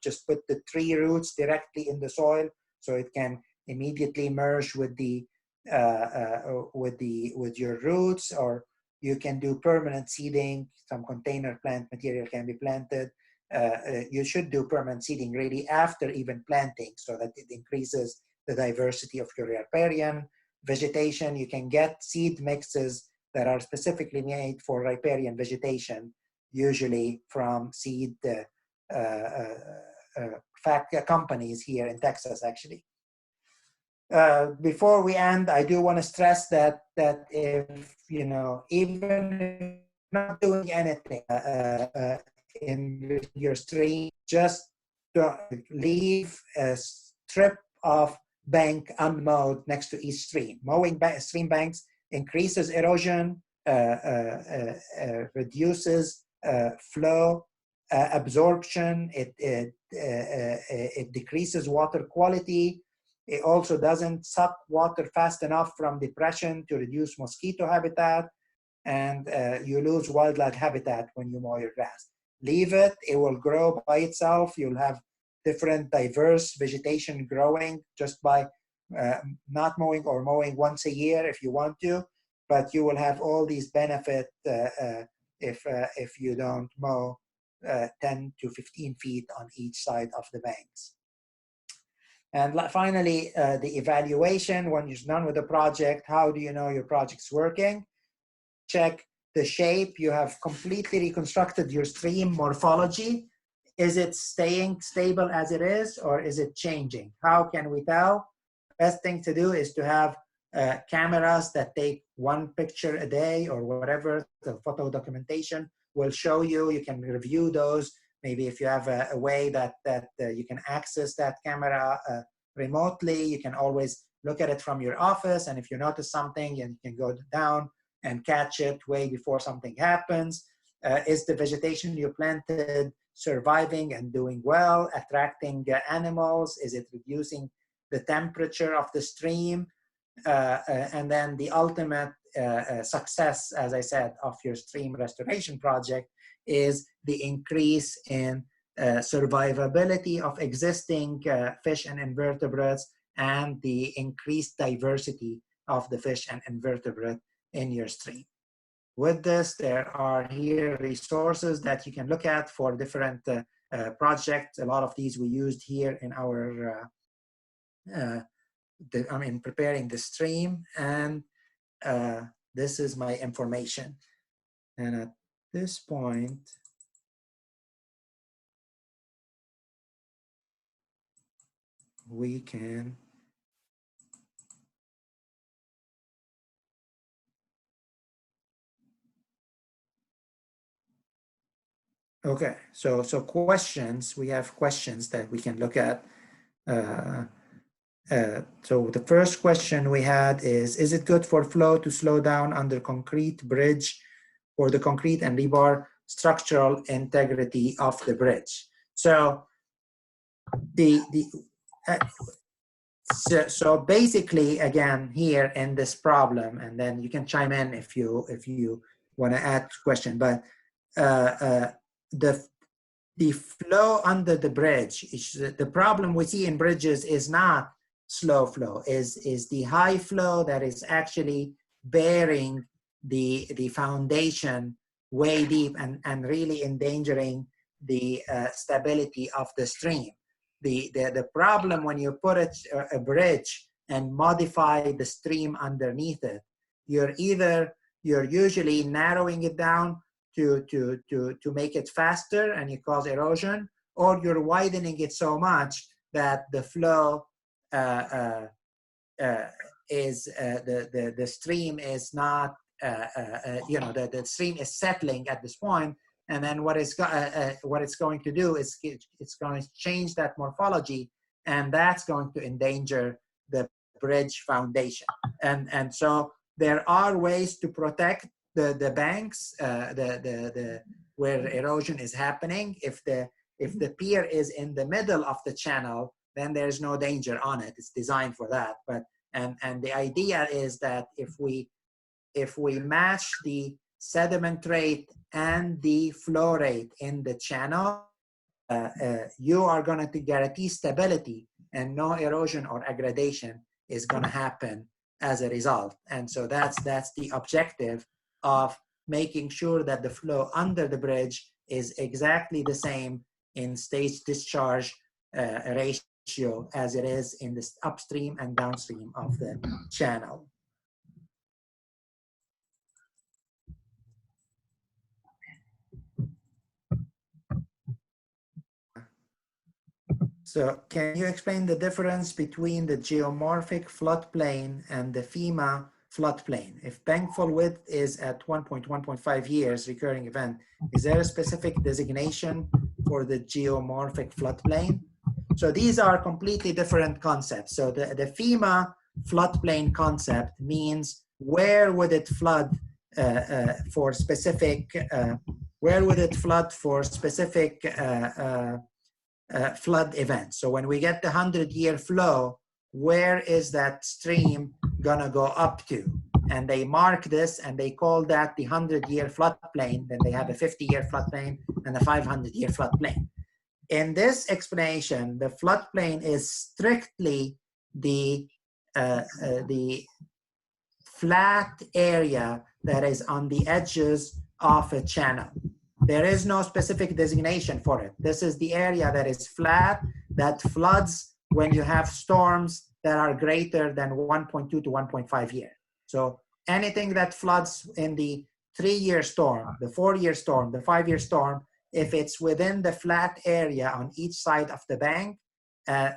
just put the tree roots directly in the soil so it can immediately merge with your roots, or you can do permanent seeding. Some container plant material can be planted. You should do permanent seeding really after even planting so that it increases the diversity of your riparian vegetation. You can get seed mixes that are specifically made for riparian vegetation, usually from seed companies here in Texas, actually. Before we end, I do want to stress that if, even if not doing anything in your stream, just leave a strip of bank unmowed next to each stream. Mowing stream banks increases erosion, reduces flow absorption, it decreases water quality. It also doesn't suck water fast enough from depression to reduce mosquito habitat, and you lose wildlife habitat when you mow your grass. Leave it, it will grow by itself. You'll have different diverse vegetation growing just by not mowing or mowing once a year if you want to, but you will have all these benefits if you don't mow 10 to 15 feet on each side of the banks. And finally, the evaluation. When you're done with the project, how do you know your project's working? Check the shape. You have completely reconstructed your stream morphology. Is it staying stable as it is, or is it changing? How can we tell? Best thing to do is to have cameras that take one picture a day or whatever. The photo documentation will show you. You can review those. Maybe if you have a way that you can access that camera remotely, you can always look at it from your office. And if you notice something, you can go down and catch it way before something happens. Is the vegetation you planted surviving and doing well, attracting animals? Is it reducing the temperature of the stream? And then the ultimate success, as I said, of your stream restoration project is the increase in survivability of existing fish and invertebrates and the increased diversity of the fish and invertebrate in your stream. With this, there are here resources that you can look at for different projects. A lot of these we used here in our preparing the stream, and this is my information. And at this point, we can okay, so questions, we have questions that we can look at. So the first question we had is it good for flow to slow down under concrete bridge for the concrete and rebar structural integrity of the bridge? So so basically, again, here in this problem, and then you can chime in if you want to add question, but the flow under the bridge, the problem we see in bridges is not slow flow, is the high flow that is actually bearing the foundation way deep and really endangering the stability of the stream. The problem when you put a bridge and modify the stream underneath it, you're usually narrowing it down to make it faster and you cause erosion, or you're widening it so much that the flow is the stream is not the stream is settling at this point, and then what it's going to do is it's going to change that morphology, and that's going to endanger the bridge foundation. And so there are ways to protect the banks where erosion is happening. If the pier is in the middle of the channel, then there's no danger on it. It's designed for that. But and the idea is that if we match the sediment rate and the flow rate in the channel, you are going to guarantee stability, and no erosion or aggradation is going to happen as a result. And so that's the objective of making sure that the flow under the bridge is exactly the same in stage discharge ratio as it is in the upstream and downstream of the channel. So can you explain the difference between the geomorphic floodplain and the FEMA floodplain? If bankful width is at 1.5 years recurring event, is there a specific designation for the geomorphic floodplain? So these are completely different concepts. So the FEMA floodplain concept means where would it flood for specific, flood events. So when we get the 100-year flow, where is that stream gonna go up to? And they mark this and they call that the 100-year floodplain. Then they have a 50-year floodplain and a 500-year floodplain. In this explanation, the floodplain is strictly the flat area that is on the edges of a channel. There is no specific designation for it. This is the area that is flat, that floods when you have storms that are greater than 1.2 to 1.5 years. So anything that floods in the 3-year storm, the 4-year storm, the 5-year storm, if it's within the flat area on each side of the bank,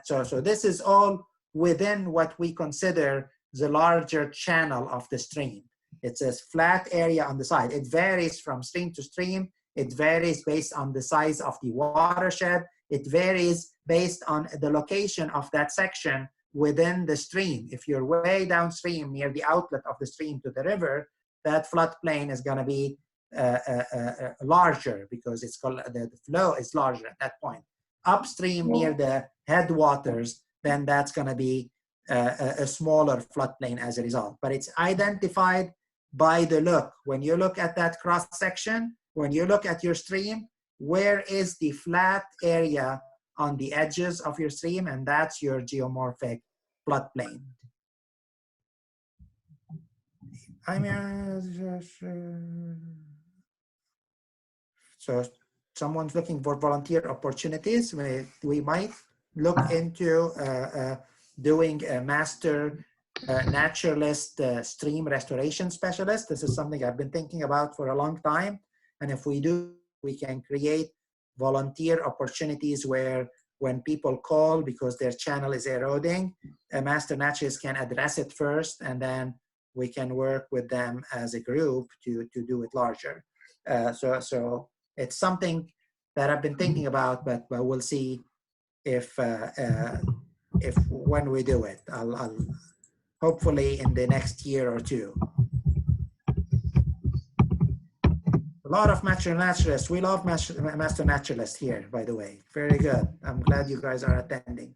so this is all within what we consider the larger channel of the stream. It's a flat area on the side. It varies from stream to stream. It varies based on the size of the watershed. It varies based on the location of that section within the stream. If you're way downstream near the outlet of the stream to the river, that floodplain is going to be larger because it's called, the flow is larger at that point. Upstream near the headwaters, then that's going to be a smaller floodplain as a result. But it's identified by the look. When you look at that cross section, when you look at your stream, where is the flat area on the edges of your stream, and that's your geomorphic floodplain. I mean, so someone's looking for volunteer opportunities. We might look into doing a master naturalist stream restoration specialist. This is something I've been thinking about for a long time. And if we do, we can create volunteer opportunities where when people call because their channel is eroding, a master naturalist can address it first, and then we can work with them as a group to do it larger. So it's something that I've been thinking about, but we'll see if when we do it. I'll hopefully in the next year or two. A lot of master naturalists. We love master naturalists here, by the way. Very good. I'm glad you guys are attending.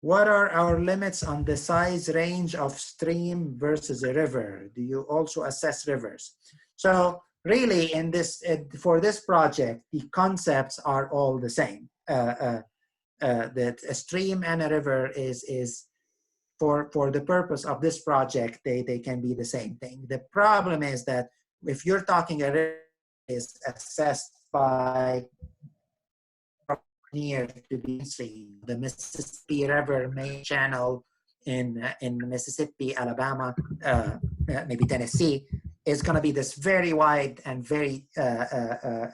What are our limits on the size range of stream versus a river? Do you also assess rivers? So really in this, for this project, the concepts are all the same. That a stream and a river is for the purpose of this project, they can be the same thing. The problem is that if you're talking a river is assessed by near to the stream, the Mississippi River main channel in Mississippi, Alabama, maybe Tennessee, is going to be this very wide and very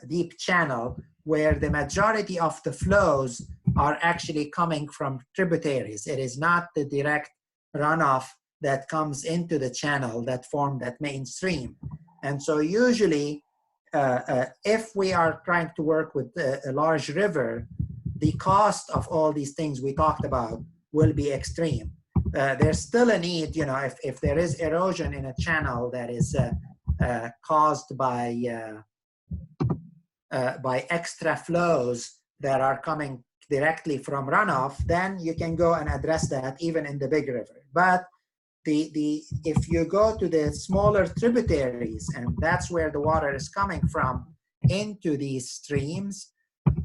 deep channel where the majority of the flows are actually coming from tributaries. It is not the direct runoff that comes into the channel that form that main stream. And so usually, if we are trying to work with a large river, the cost of all these things we talked about will be extreme. There's still a need, you know, if there is erosion in a channel that is caused by extra flows that are coming directly from runoff, then you can go and address that even in the big river. But if you go to the smaller tributaries, and that's where the water is coming from into these streams,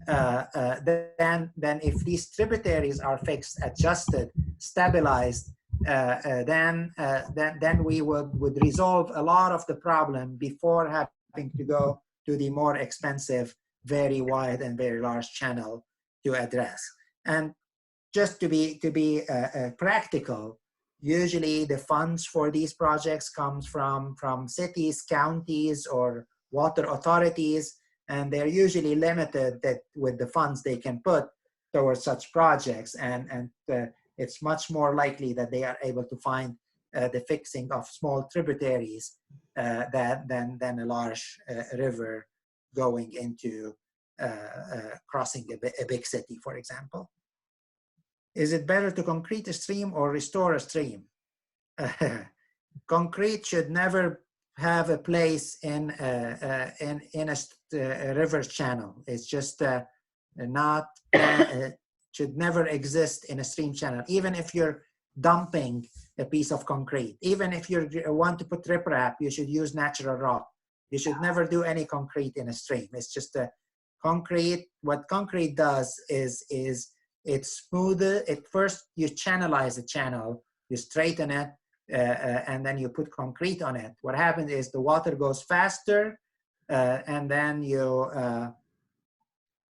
then if these tributaries are fixed, adjusted, stabilized, then we would resolve a lot of the problem before having to go to the more expensive, very wide and very large channel to address. And just to be practical, usually the funds for these projects comes from cities, counties, or water authorities, and they're usually limited with the funds they can put towards such projects, and it's much more likely that they are able to find the fixing of small tributaries than a large river going into crossing a big city, for example. Is it better to concrete a stream or restore a stream? Concrete should never have a place in a river channel. It's just not, should never exist in a stream channel. Even if you're dumping a piece of concrete, even if you want to put riprap, you should use natural rock. You should never do any concrete in a stream. It's just a concrete. What concrete does is it's smoother. At first, you channelize the channel, you straighten it, and then you put concrete on it. What happens is the water goes faster, and then you,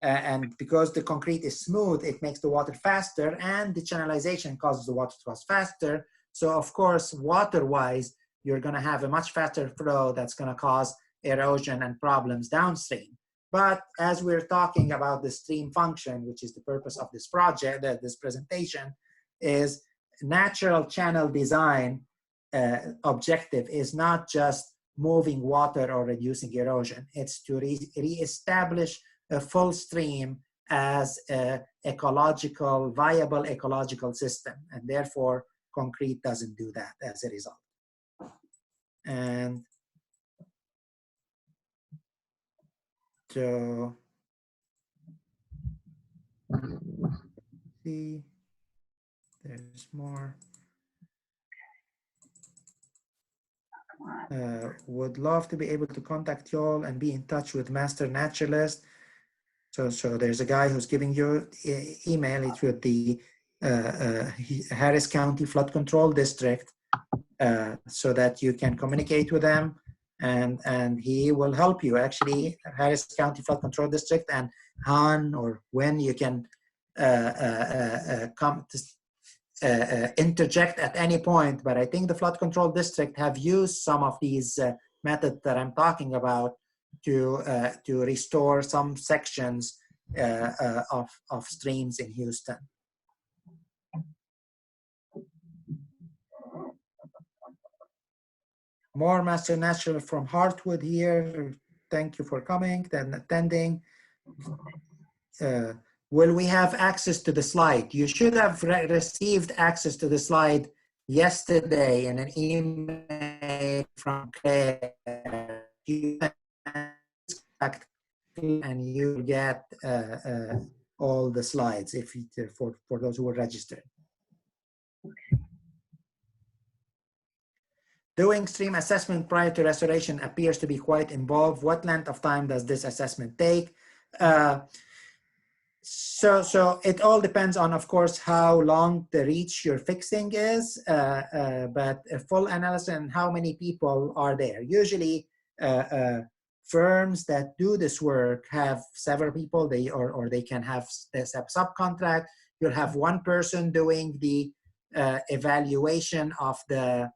and because the concrete is smooth, it makes the water faster, and the channelization causes the water to pass faster. So of course, water-wise, you're gonna have a much faster flow that's gonna cause erosion and problems downstream. But as we're talking about the stream function, which is the purpose of this project, this presentation, is natural channel design objective is not just moving water or reducing erosion. It's to reestablish a full stream as a viable ecological system. And therefore, concrete doesn't do that as a result. And so, see, there's more. Would love to be able to contact y'all and be in touch with Master Naturalist. So there's a guy who's giving you email. It's with the Harris County Flood Control District, so that you can communicate with them, and he will help you. Actually, Harris County Flood Control District and Han, or when you can come to interject at any point. But I think the Flood Control District have used some of these methods that I'm talking about to restore some sections of streams in Houston. More Master Natural from Heartwood here. Thank you for coming and attending. Will we have access to the slide? You should have received access to the slide yesterday in an email from Claire. And you get all the slides if for those who are registered. Doing stream assessment prior to restoration appears to be quite involved. What length of time does this assessment take? So it all depends on, of course, how long the reach you're fixing is, but a full analysis and how many people are there. Usually, firms that do this work have several people. Or they can have a subcontract. You'll have one person doing the evaluation of the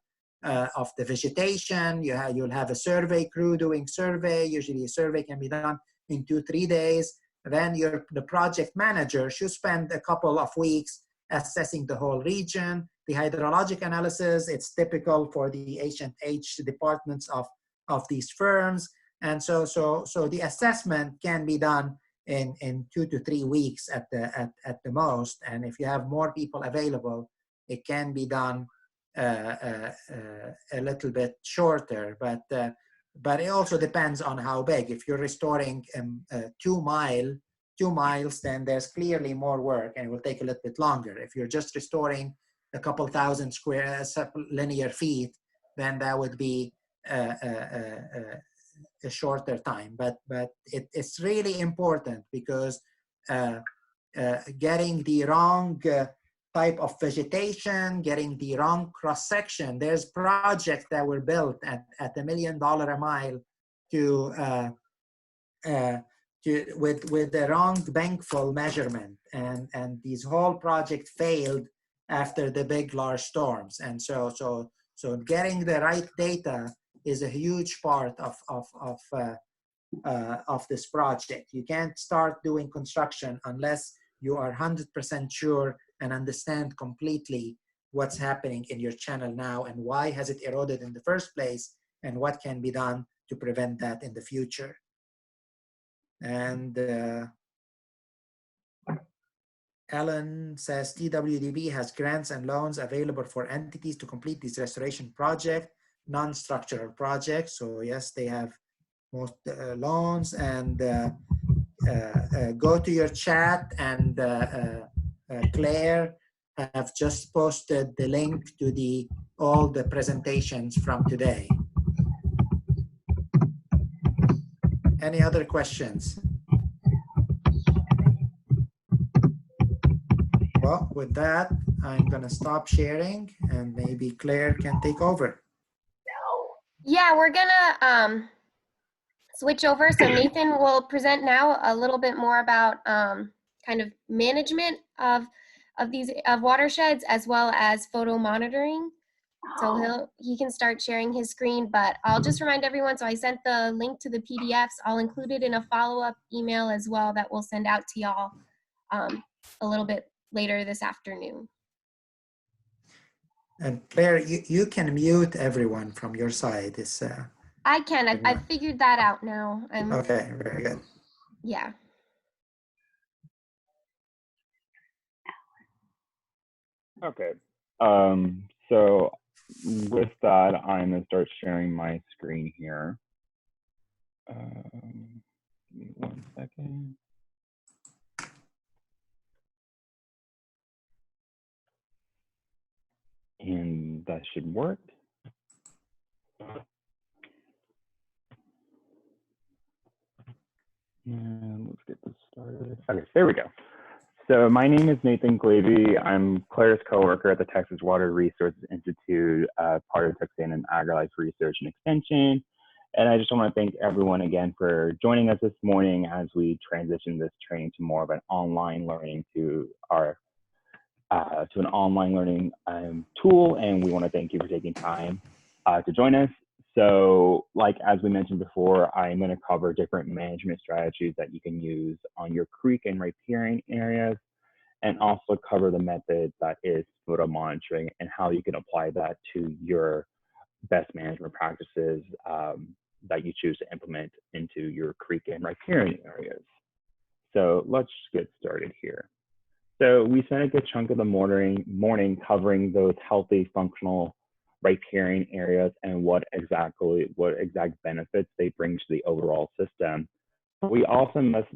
vegetation. You'll have a survey crew doing survey. Usually, a survey can be done in 2-3 days. Then the project manager should spend a couple of weeks assessing the whole region. The hydrologic analysis, it's typical for the H&H departments of these firms. And so the assessment can be done in 2 to 3 weeks at the most. And if you have more people available, it can be done a little bit shorter. But it also depends on how big. If you're restoring 2 miles, then there's clearly more work and it will take a little bit longer. If you're just restoring a couple thousand square linear feet, then that would be a shorter time. But it's really important because getting the wrong type of vegetation, getting the wrong cross-section. There's projects that were built at $1 million a mile with the wrong bankful measurement, and these whole project failed after the big large storms. And so getting the right data is a huge part of this project. You can't start doing construction unless you are 100% sure and understand completely what's happening in your channel now and why has it eroded in the first place and what can be done to prevent that in the future. And Ellen says TWDB has grants and loans available for entities to complete this restoration project, non-structural projects. So yes, they have most loans. And go to your chat, and Claire have just posted the link to all the presentations from today. Any other questions? Well, with that, I'm gonna stop sharing and maybe Claire can take over. Yeah, we're gonna switch over. So Nathan will present now a little bit more about kind of management of watersheds as well as photo monitoring. So he can start sharing his screen, but I'll just remind everyone, so I sent the link to the PDFs. I'll include it in a follow-up email as well that we'll send out to y'all a little bit later this afternoon. And Claire, you can mute everyone from your side. It's I can. I've figured that out now. okay, very good. Yeah. Okay. So with that, I'm gonna start sharing my screen here. Give me 1 second. And that should work. And let's get this started. Okay, there we go. So my name is Nathan Glavy. I'm Claire's coworker at the Texas Water Resources Institute, part of Texas A&M AgriLife Research and Extension. And I just want to thank everyone again for joining us this morning as we transition this training to more of an online learning to an online learning tool. And we want to thank you for taking time to join us. So like, as we mentioned before, I'm going to cover different management strategies that you can use on your creek and riparian areas, and also cover the method that is photo monitoring and how you can apply that to your best management practices that you choose to implement into your creek and riparian areas. So let's get started here. So we spent a good chunk of the morning covering those healthy, functional riparian areas and what exact benefits they bring to the overall system. We also must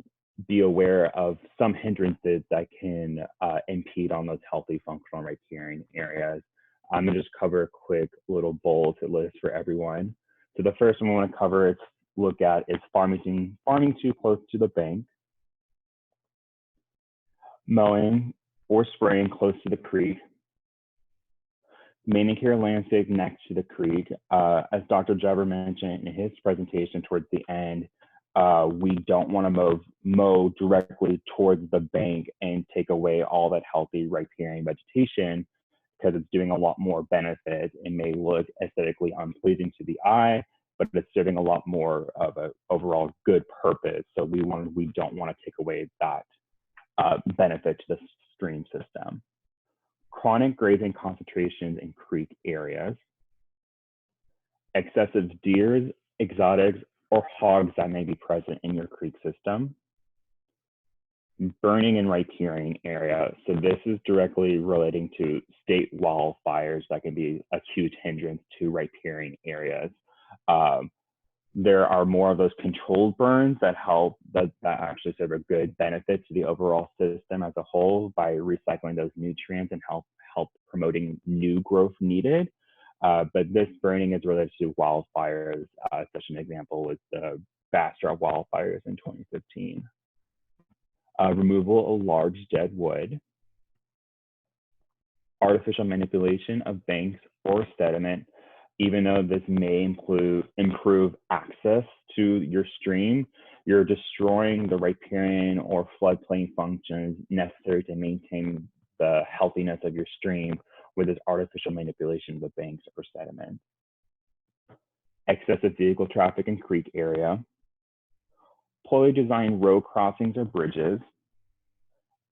be aware of some hindrances that can impede on those healthy, functional riparian areas. I'm gonna just cover a quick little bulleted list for everyone. So the first one we want to cover is farming too close to the bank, mowing or spraying close to the creek, manicure landscape next to the creek. As Dr. Jabber mentioned in his presentation towards the end, we don't want to mow directly towards the bank and take away all that healthy riparian vegetation, because it's doing a lot more benefit. It may look aesthetically unpleasing to the eye, but it's serving a lot more of an overall good purpose. So we don't want to take away that benefit to the stream system. Chronic grazing concentrations in creek areas, excessive deers, exotics, or hogs that may be present in your creek system, burning in riparian area. So this is directly relating to state wildfires that can be a huge hindrance to riparian areas. There are more of those controlled burns that actually serve a good benefit to the overall system as a whole by recycling those nutrients and help promoting new growth needed. But this burning is related to wildfires. Such an example was the Bastrop wildfires in 2015. Removal of large dead wood, artificial manipulation of banks or sediment. Even though this may improve access to your stream, you're destroying the riparian or floodplain functions necessary to maintain the healthiness of your stream with this artificial manipulation of the banks or sediment. Excessive vehicle traffic in creek area, poorly designed road crossings or bridges,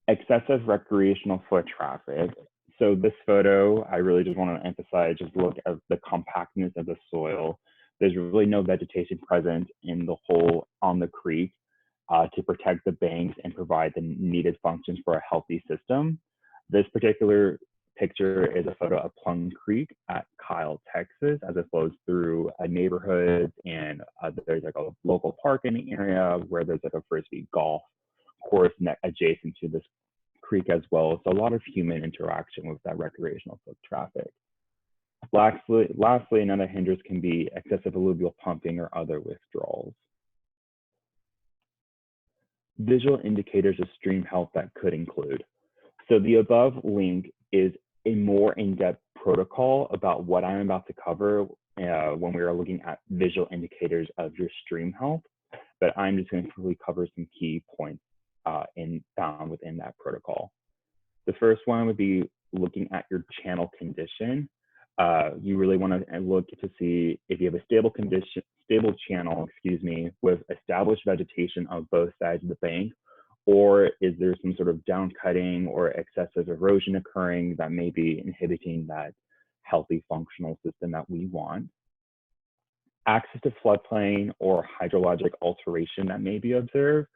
excessive recreational foot traffic. So this photo, I really just want to emphasize, just look at the compactness of the soil. There's really no vegetation present in the hole on the creek to protect the banks and provide the needed functions for a healthy system. This particular picture is a photo of Plum Creek at Kyle, Texas, as it flows through a neighborhood, and there's like a local park in the area where there's like a Frisbee golf course adjacent to this creek as well. So a lot of human interaction with that recreational foot traffic. Lastly, another hindrance can be excessive alluvial pumping or other withdrawals. Visual indicators of stream health that could include. So the above link is a more in-depth protocol about what I'm about to cover when we are looking at visual indicators of your stream health, but I'm just going to quickly cover some key points found within that protocol. The first one would be looking at your channel condition. You really want to look to see if you have a stable channel, with established vegetation on both sides of the bank, or is there some sort of down cutting or excessive erosion occurring that may be inhibiting that healthy functional system that we want. Access to floodplain or hydrologic alteration that may be observed.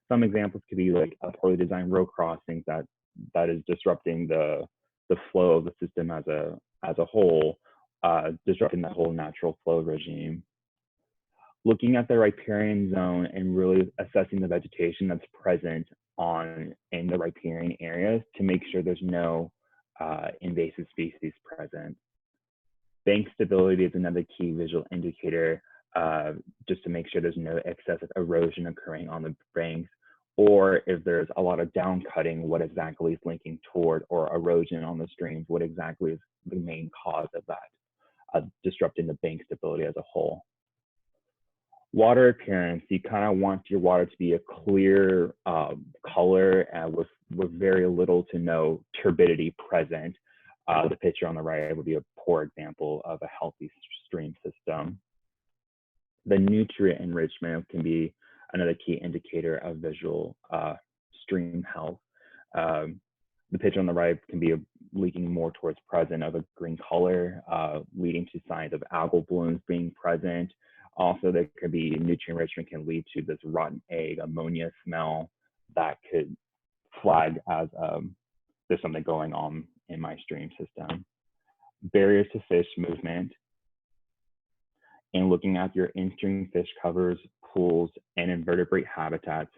Some examples could be like a poorly designed road crossings that is disrupting the flow of the system as a whole, disrupting the whole natural flow regime. Looking at the riparian zone and really assessing the vegetation that's present in the riparian areas to make sure there's no invasive species present. Bank stability is another key visual indicator, just to make sure there's no excessive erosion occurring on the banks, or if there's a lot of down cutting, what exactly is linking toward, or erosion on the streams, what exactly is the main cause of that, disrupting the bank stability as a whole. Water appearance, you kind of want your water to be a clear color with very little to no turbidity present. The picture on the right would be a poor example of a healthy stream system. The nutrient enrichment can be another key indicator of visual stream health. The picture on the right can be leaking more towards present of a green color, leading to signs of algal blooms being present. Also, there could be nutrient enrichment can lead to this rotten egg ammonia smell that could flag as there's something going on in my stream system. Barriers to fish movement, and looking at your in-stream fish covers, pools, and invertebrate habitats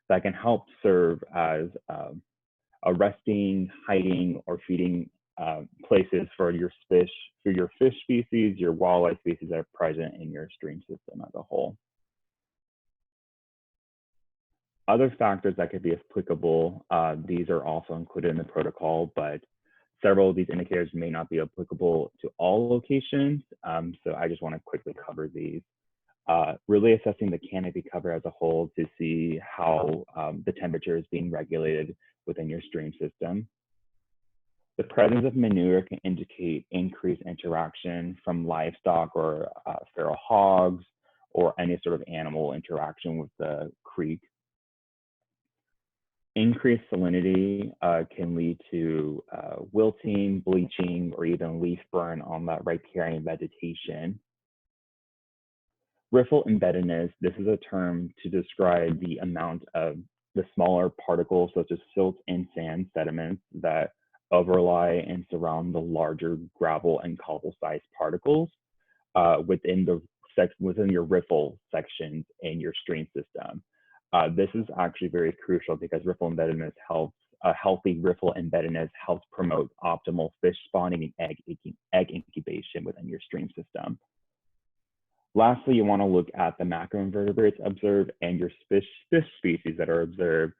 that can help serve as a resting, hiding, or feeding places for your fish species, your wildlife species that are present in your stream system as a whole. Other factors that could be applicable, these are also included in the protocol, but several of these indicators may not be applicable to all locations, so I just want to quickly cover these. Really assessing the canopy cover as a whole to see how the temperature is being regulated within your stream system. The presence of manure can indicate increased interaction from livestock or feral hogs or any sort of animal interaction with the creek. Increased salinity can lead to wilting, bleaching, or even leaf burn on that riparian vegetation. Riffle embeddedness, this is a term to describe the amount of the smaller particles such as silt and sand sediments that overlie and surround the larger gravel and cobble-sized particles within your riffle sections in your stream system. This is actually very crucial because riffle embeddedness helps, healthy riffle embeddedness helps promote optimal fish spawning and egg incubation within your stream system. Lastly, you want to look at the macroinvertebrates observed and your fish species that are observed.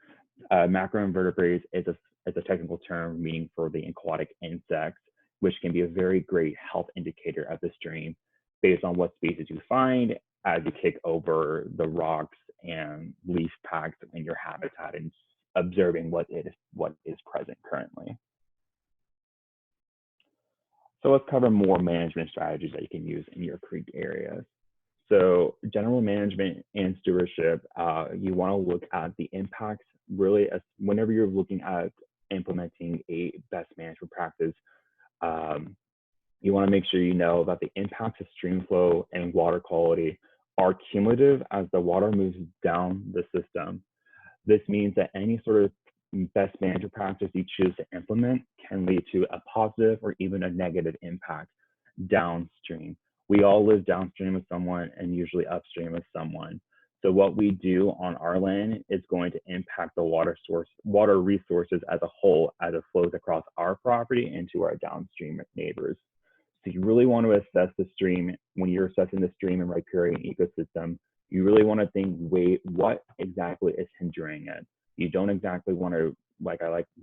Macroinvertebrates is a technical term meaning for the aquatic insects, which can be a very great health indicator of the stream based on what species you find as you kick over the rocks and leaf packs in your habitat and observing what is present currently. So let's cover more management strategies that you can use in your creek areas. So general management and stewardship, you want to look at the impacts really as whenever you're looking at implementing a best management practice, you want to make sure you know that the impacts of stream flow and water quality are cumulative as the water moves down the system. This means that any sort of best management practice you choose to implement can lead to a positive or even a negative impact downstream. We all live downstream of someone and usually upstream of someone. So what we do on our land is going to impact the water resources as a whole as it flows across our property into our downstream neighbors. So you really want to assess the stream. When you're assessing the stream and riparian ecosystem, you really want to think, wait, what exactly is hindering it? You don't exactly want to, what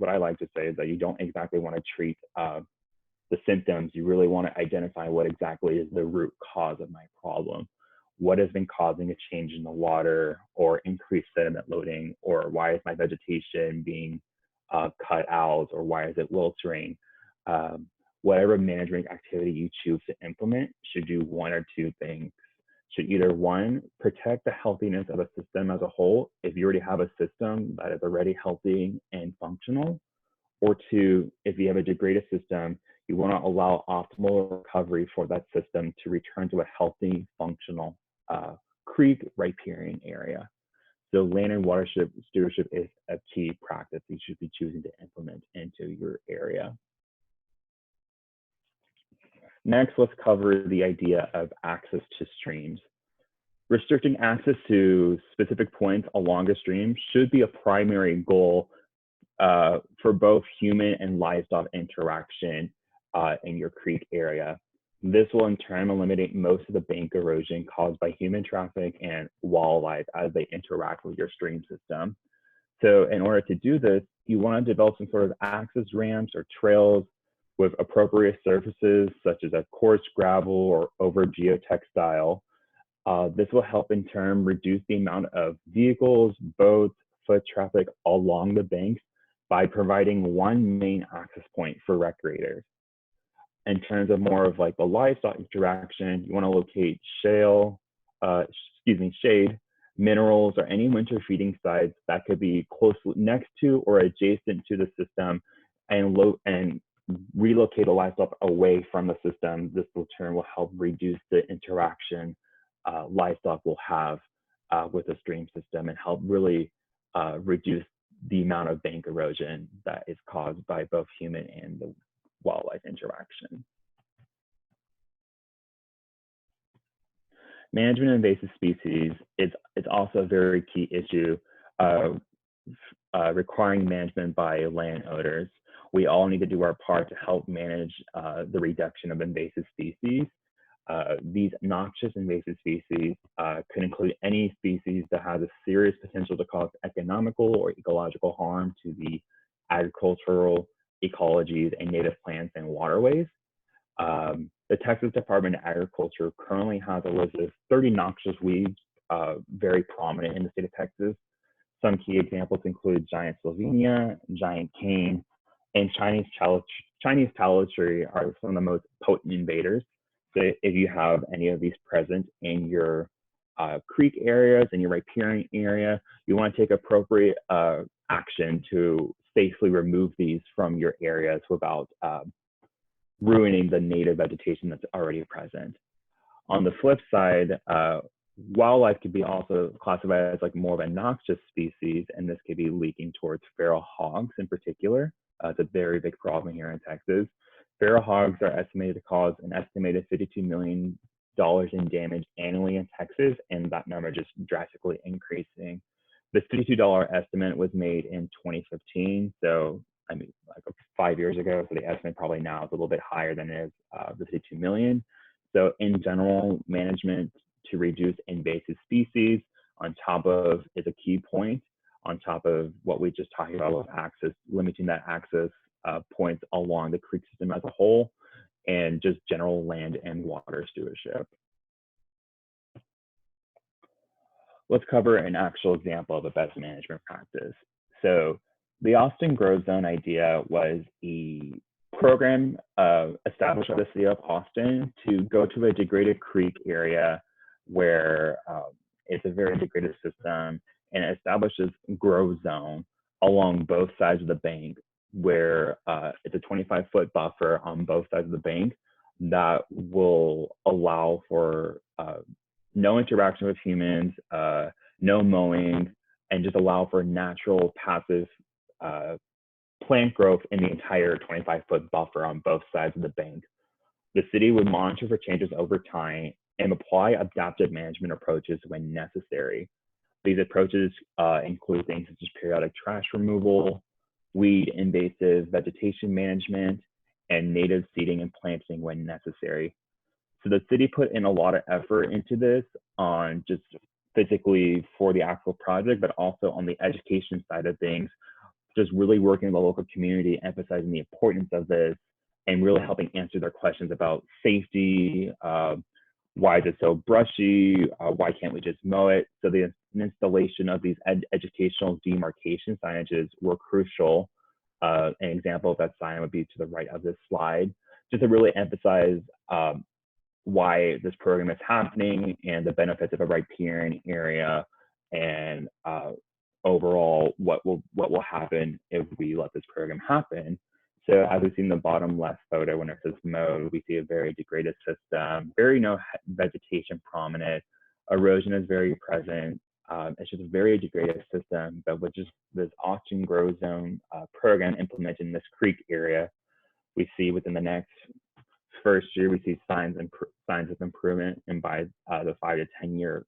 I like to say is that you don't exactly want to treat the symptoms. You really want to identify what exactly is the root cause of my problem. What has been causing a change in the water or increased sediment loading, or why is my vegetation being cut out, or why is it wilting? Whatever management activity you choose to implement should do one or two things. Should either one, protect the healthiness of a system as a whole, if you already have a system that is already healthy and functional, or two, if you have a degraded system, You want to allow optimal recovery for that system to return to a healthy, functional creek riparian area. So land and watershed stewardship is a key practice you should be choosing to implement into your area. Next, let's cover the idea of access to streams. Restricting access to specific points along a stream should be a primary goal for both human and livestock interaction in your creek area. This will in turn eliminate most of the bank erosion caused by human traffic and wildlife as they interact with your stream system. So in order to do this, you want to develop some sort of access ramps or trails with appropriate surfaces such as a coarse gravel or over geotextile. This will help in turn reduce the amount of vehicles, boats, foot traffic along the banks by providing one main access point for recreators. In terms of more of like the livestock interaction, you want to locate shade, minerals, or any winter feeding sites that could be close next to or adjacent to the system, and relocate the livestock away from the system. This in turn will help reduce the interaction livestock will have with the stream system and help really reduce the amount of bank erosion that is caused by both human and the wildlife interaction. Management of invasive species is also a very key issue requiring management by landowners. We all need to do our part to help manage the reduction of invasive species. These noxious invasive species could include any species that has a serious potential to cause economical or ecological harm to the agricultural ecologies and native plants and waterways. The Texas Department of Agriculture currently has a list of 30 noxious weeds very prominent in the state of Texas. Some key examples include giant Slovenia, giant cane, and Chinese tallow tree are some of the most potent invaders. So if you have any of these present in your creek areas, in your riparian area, you want to take appropriate action to safely remove these from your areas without ruining the native vegetation that's already present. On the flip side, wildlife could be also classified as like more of a noxious species, and this could be leaking towards feral hogs in particular. It's a very big problem here in Texas. Feral hogs are estimated to cause an estimated $52 million in damage annually in Texas, and that number just drastically increasing. The $52 estimate was made in 2015, so I mean, like 5 years ago, so the estimate probably now is a little bit higher than it is the 52 million. So in general, management to reduce invasive species on top of is a key point, on top of what we just talked about with access, limiting that access points along the creek system as a whole, and just general land and water stewardship. Let's cover an actual example of a best management practice. So the Austin Grove Zone idea was a program established by the city of Austin to go to a degraded creek area where it's a very degraded system, and it establishes Grove Zone along both sides of the bank, where it's a 25-foot buffer on both sides of the bank that will allow for no interaction with humans, no mowing, and just allow for natural passive plant growth in the entire 25-foot buffer on both sides of the bank. The city would monitor for changes over time and apply adaptive management approaches when necessary. These approaches include things such as periodic trash removal, weed invasive vegetation management, and native seeding and planting when necessary. So the city put in a lot of effort into this on just physically for the actual project, but also on the education side of things, just really working with the local community, emphasizing the importance of this and really helping answer their questions about safety, why is it so brushy, why can't we just mow it? So the installation of these educational demarcation signages were crucial. An example of that sign would be to the right of this slide, just to really emphasize why this program is happening and the benefits of a riparian area, and overall what will happen if we let this program happen. So as we see in the bottom left photo, when it says mode, we see a very degraded system, very no vegetation prominent. Erosion is very present. It's just a very degraded system, but with just this auction grow zone program implemented in this creek area, we see within the next first year, we see signs of improvement, and by the 5 to 10 year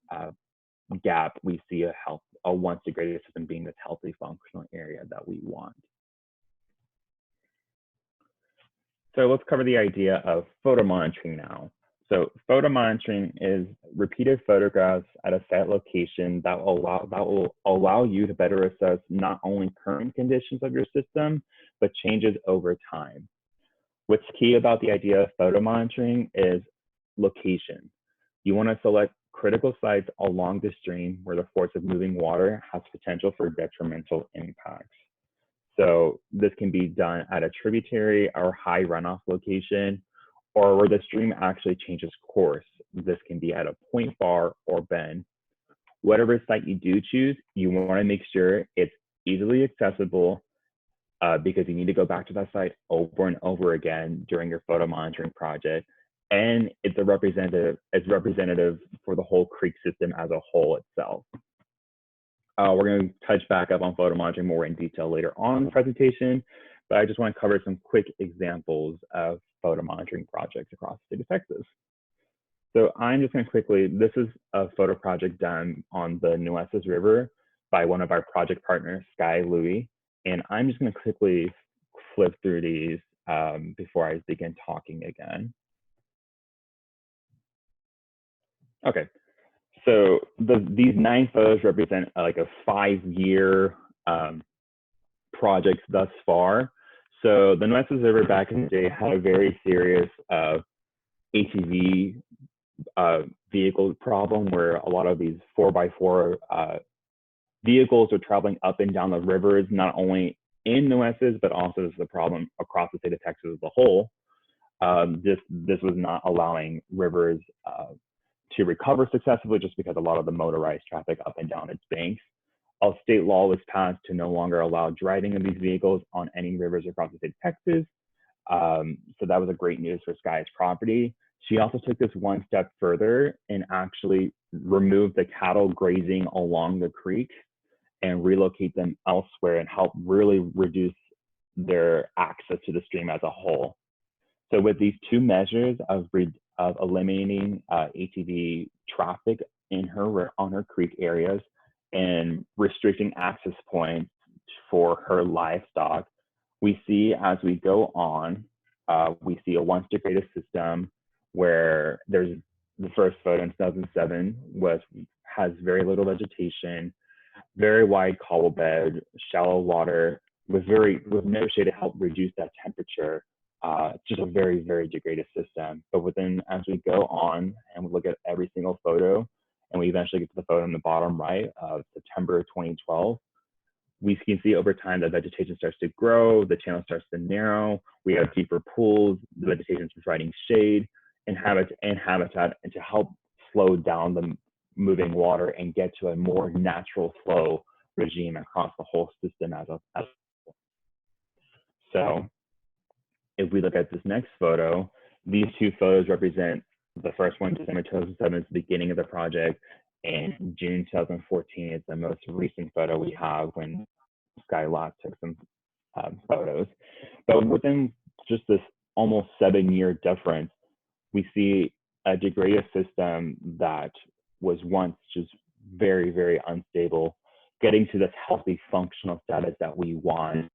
gap, we see a once degraded system being this healthy functional area that we want. So let's cover the idea of photo monitoring now. So photo monitoring is repeated photographs at a site location that will allow you to better assess not only current conditions of your system, but changes over time. What's key about the idea of photo monitoring is location. You want to select critical sites along the stream where the force of moving water has potential for detrimental impacts. So this can be done at a tributary or high runoff location, or where the stream actually changes course. This can be at a point bar or bend. Whatever site you do choose, you want to make sure it's easily accessible because you need to go back to that site over and over again during your photo monitoring project. And it's representative for the whole creek system as a whole itself. We're going to touch back up on photo monitoring more in detail later on in the presentation, but I just want to cover some quick examples of photo monitoring projects across the state of Texas. So I'm just going to quickly, this is a photo project done on the Nueces River by one of our project partners, Sky Louie, and I'm just going to quickly flip through these before I begin talking again. Okay. So these 9 photos represent like a 5-year project thus far. So the Nueces River back in the day had a very serious ATV vehicle problem where a lot of these 4x4 vehicles are traveling up and down the rivers, not only in Nueces, but also this is a problem across the state of Texas as a whole. This was not allowing rivers to recover successfully just because a lot of the motorized traffic up and down its banks. A state law was passed to no longer allow driving of these vehicles on any rivers across the state of Texas. So that was a great news for Sky's property. She also took this one step further and actually removed the cattle grazing along the creek and relocate them elsewhere and help really reduce their access to the stream as a whole. So with these 2 measures of eliminating ATV traffic on her creek areas and restricting access points for her livestock, we see as we go on, we see a once degraded system where there's the first photo in 2007 has very little vegetation, very wide cobble bed, shallow water with no shade to help reduce that temperature. Just a very, very degraded system. But as we go on and we look at every single photo, and we eventually get to the photo in the bottom right of September 2012, we can see over time that vegetation starts to grow, the channel starts to narrow, we have deeper pools, the vegetation is providing shade and habitat, and to help slow down the moving water and get to a more natural flow regime across the whole system as a whole. So if we look at this next photo, these 2 photos represent the first one, December 2007, is the beginning of the project, and June 2014 is the most recent photo we have when Sky last took some photos. But within just this almost 7-year difference, we see a degraded system that was once just very, very unstable, getting to this healthy functional status that we want,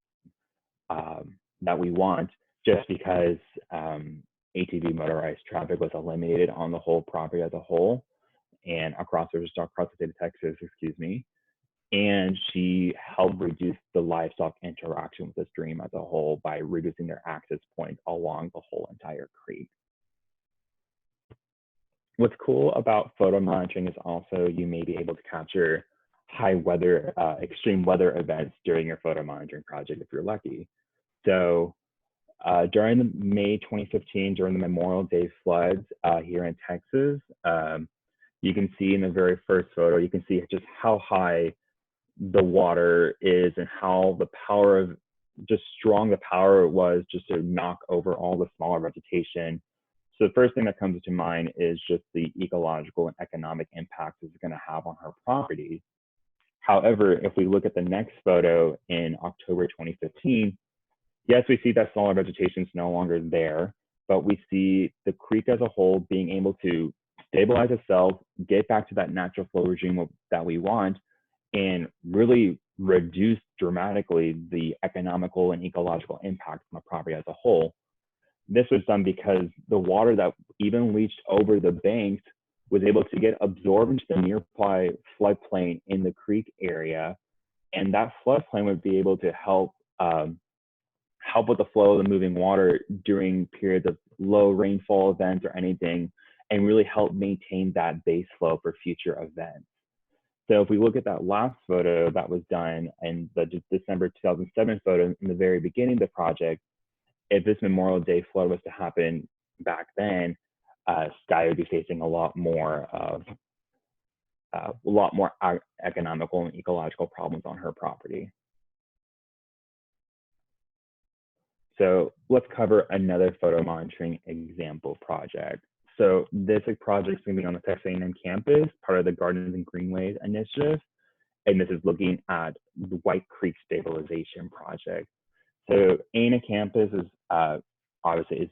just because ATV motorized traffic was eliminated on the whole property as a whole and across the state of Texas, and she helped reduce the livestock interaction with the stream as a whole by reducing their access points along the whole entire creek. What's cool about photo monitoring is also you may be able to capture high weather, extreme weather events during your photo monitoring project if you're lucky. So during the May 2015, during the Memorial Day floods here in Texas, you can see in the very first photo, you can see just how high the water is and how the power of just strong the power was just to knock over all the smaller vegetation. So the first thing that comes to mind is just the ecological and economic impacts it's going to have on her property. However, if we look at the next photo in October 2015, yes, we see that smaller vegetation is no longer there, but we see the creek as a whole being able to stabilize itself, get back to that natural flow regime that we want, and really reduce dramatically the economical and ecological impact on the property as a whole. This was done because the water that even leached over the banks was able to get absorbed into the nearby floodplain in the creek area, and that floodplain would be able to help with the flow of the moving water during periods of low rainfall events or anything, and really help maintain that base flow for future events. So if we look at that last photo that was done in the December 2007 photo in the very beginning of the project, if this Memorial Day flood was to happen back then, Sky would be facing a lot more economical and ecological problems on her property. So let's cover another photo monitoring example project. So this project is going to be on the Texas A&M campus, part of the Gardens and Greenways initiative, and this is looking at the White Creek Stabilization Project. So A&M campus is obviously is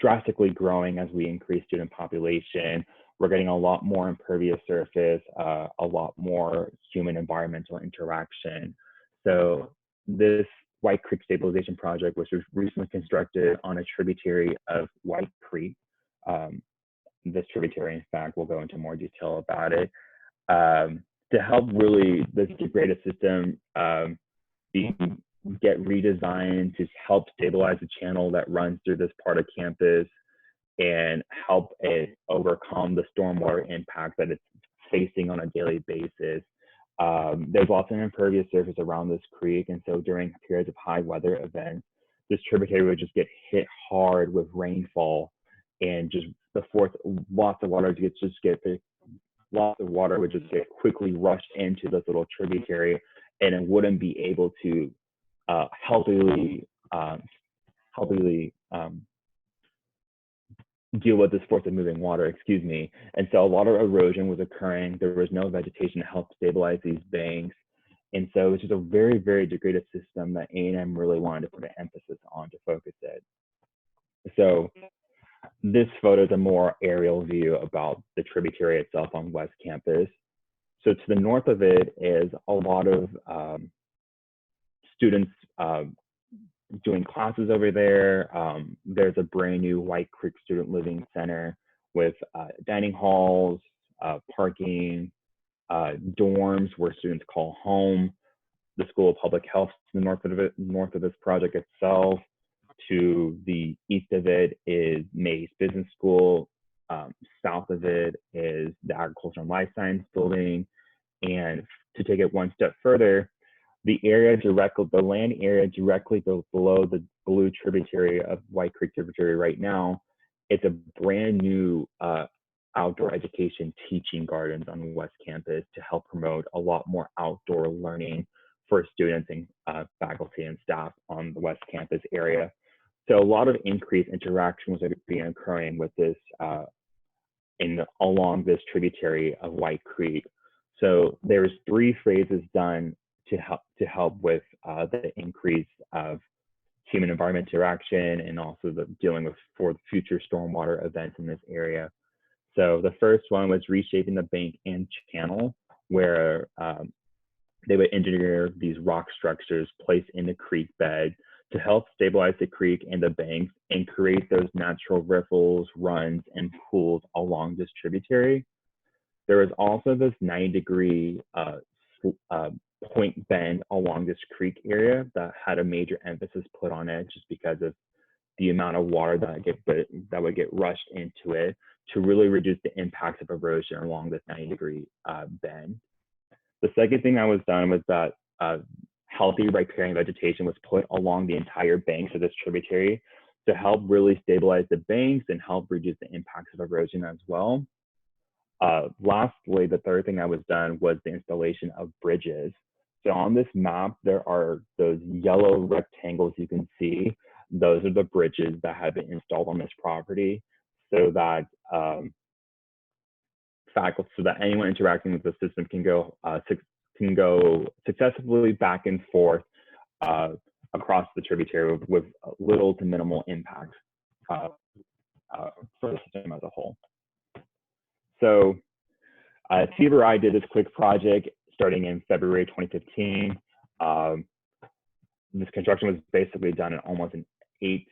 drastically growing as we increase student population. We're getting a lot more impervious surface, a lot more human environmental interaction. So this White Creek Stabilization Project, which was recently constructed on a tributary of White Creek. This tributary, in fact, we'll go into more detail about it. To help really this degraded system get redesigned to help stabilize the channel that runs through this part of campus and help it overcome the stormwater impact that it's facing on a daily basis. There's lots of impervious surface around this creek, and so during periods of high weather events, this tributary would just get hit hard with rainfall, and just lots of water would just get quickly rushed into this little tributary, and it wouldn't be able to healthily deal with this force of moving water, excuse me. And so a lot of erosion was occurring. There was no vegetation to help stabilize these banks. And so it's just a very, very degraded system that A&M really wanted to put an emphasis on to focus it. So this photo is a more aerial view about the tributary itself on West Campus. So to the north of it is a lot of students doing classes over there. There's a brand new White Creek Student Living Center with dining halls, parking, dorms where students call home. The School of Public Health to the north of this project itself. To the east of it is Mays Business School. South of it is the Agriculture and Life Science Building. And to take it one step further, the land area directly below the blue tributary of White Creek tributary right now, it's a brand new outdoor education teaching gardens on West Campus to help promote a lot more outdoor learning for students and faculty and staff on the West Campus area. So a lot of increased interaction was occurring with this along this tributary of White Creek. So there's 3 phases done to help with the increase of human environment interaction and also the dealing with for future stormwater events in this area. So the first one was reshaping the bank and channel, where they would engineer these rock structures placed in the creek bed to help stabilize the creek and the banks and create those natural riffles, runs, and pools along this tributary. There was also this 90-degree point bend along this creek area that had a major emphasis put on it just because of the amount of water that would get rushed into it to really reduce the impacts of erosion along this 90-degree bend. The second thing that was done was that healthy riparian vegetation was put along the entire banks of this tributary to help really stabilize the banks and help reduce the impacts of erosion as well. Lastly, the third thing that was done was the installation of bridges. So on this map, there are those yellow rectangles you can see. Those are the bridges that have been installed on this property so that so that anyone interacting with the system can go successfully back and forth across the tributary with little to minimal impact for the system as a whole. So CBRI did this quick project starting in February 2015. This construction was basically done in almost an 8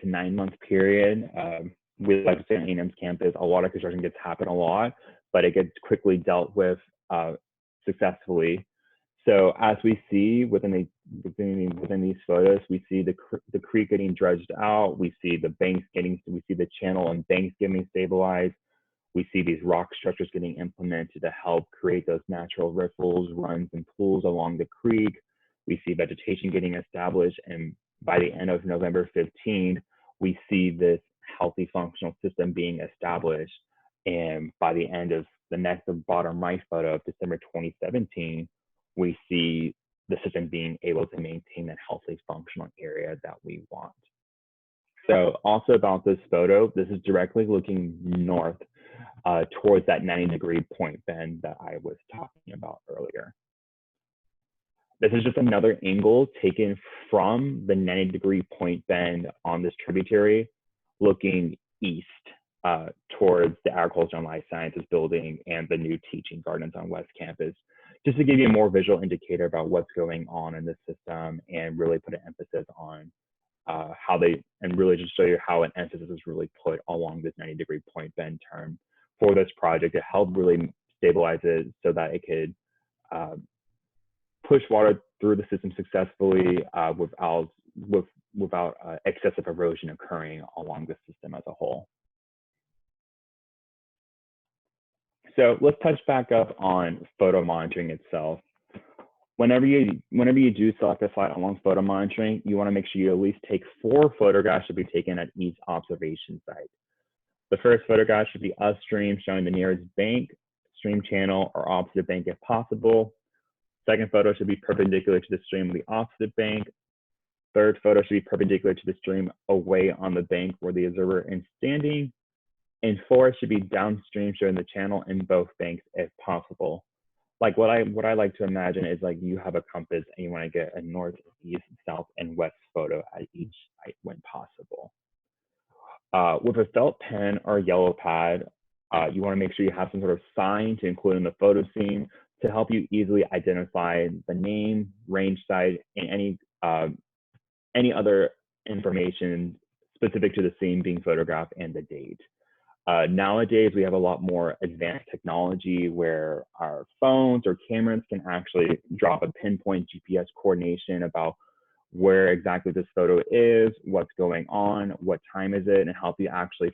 to 9 month period. With like A&M's campus, a lot of construction gets happen a lot, but it gets quickly dealt with successfully. So as we see within these photos, we see the creek getting dredged out. We see the channel and banks getting stabilized. We see these rock structures getting implemented to help create those natural riffles, runs, and pools along the creek. We see vegetation getting established, and by the end of November 15, we see this healthy functional system being established. And by the end of the bottom right photo of December 2017, we see the system being able to maintain that healthy functional area that we want. So also about this photo, this is directly looking north towards that 90-degree point bend that I was talking about earlier. This is just another angle taken from the 90-degree point bend on this tributary, looking east towards the Agriculture and Life Sciences building and the new teaching gardens on West Campus, just to give you a more visual indicator about what's going on in the system and really put an emphasis on really just show you how an emphasis is really put along this 90-degree point bend term for this project to help really stabilize it so that it could push water through the system successfully without excessive erosion occurring along the system as a whole. So let's touch back up on photo monitoring itself. Whenever you do select a site along photo monitoring, you want to make sure you at least take 4 photographs to be taken at each observation site. The first photograph should be upstream, showing the nearest bank, stream channel, or opposite bank if possible. Second photo should be perpendicular to the stream of the opposite bank. Third photo should be perpendicular to the stream away on the bank where the observer is standing. And fourth should be downstream, showing the channel in both banks if possible. Like what I like to imagine is like you have a compass and you want to get a north, east, south, and west photo at each site when possible. With a felt pen or yellow pad, you want to make sure you have some sort of sign to include in the photo scene to help you easily identify the name, range site, and any other information specific to the scene being photographed and the date. Nowadays, we have a lot more advanced technology where our phones or cameras can actually drop a pinpoint GPS coordination about where exactly this photo is, what's going on, what time is it, and help you actually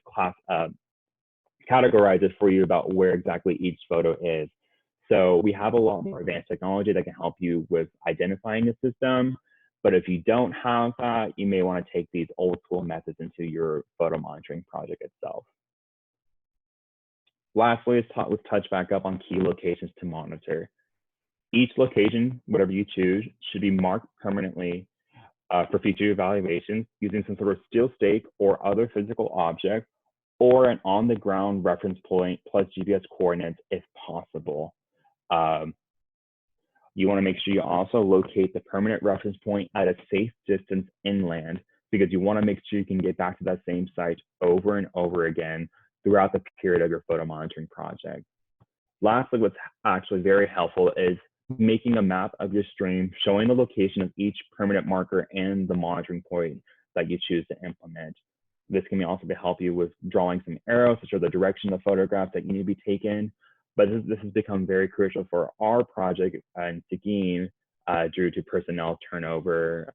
categorize it for you about where exactly each photo is. So we have a lot more advanced technology that can help you with identifying the system. But if you don't have that, you may want to take these old school methods into your photo monitoring project itself. Lastly, let's touch back up on key locations to monitor. Each location, whatever you choose, should be marked permanently for future evaluations using some sort of steel stake or other physical object, or an on-the-ground reference point plus GPS coordinates if possible. You want to make sure you also locate the permanent reference point at a safe distance inland, because you want to make sure you can get back to that same site over and over again throughout the period of your photo monitoring project. Lastly, what's actually very helpful is making a map of your stream, showing the location of each permanent marker and the monitoring point that you choose to implement. This can also help you with drawing some arrows to show the direction of the photograph that you need to be taken. But this has become very crucial for our project in Seguin due to personnel turnover.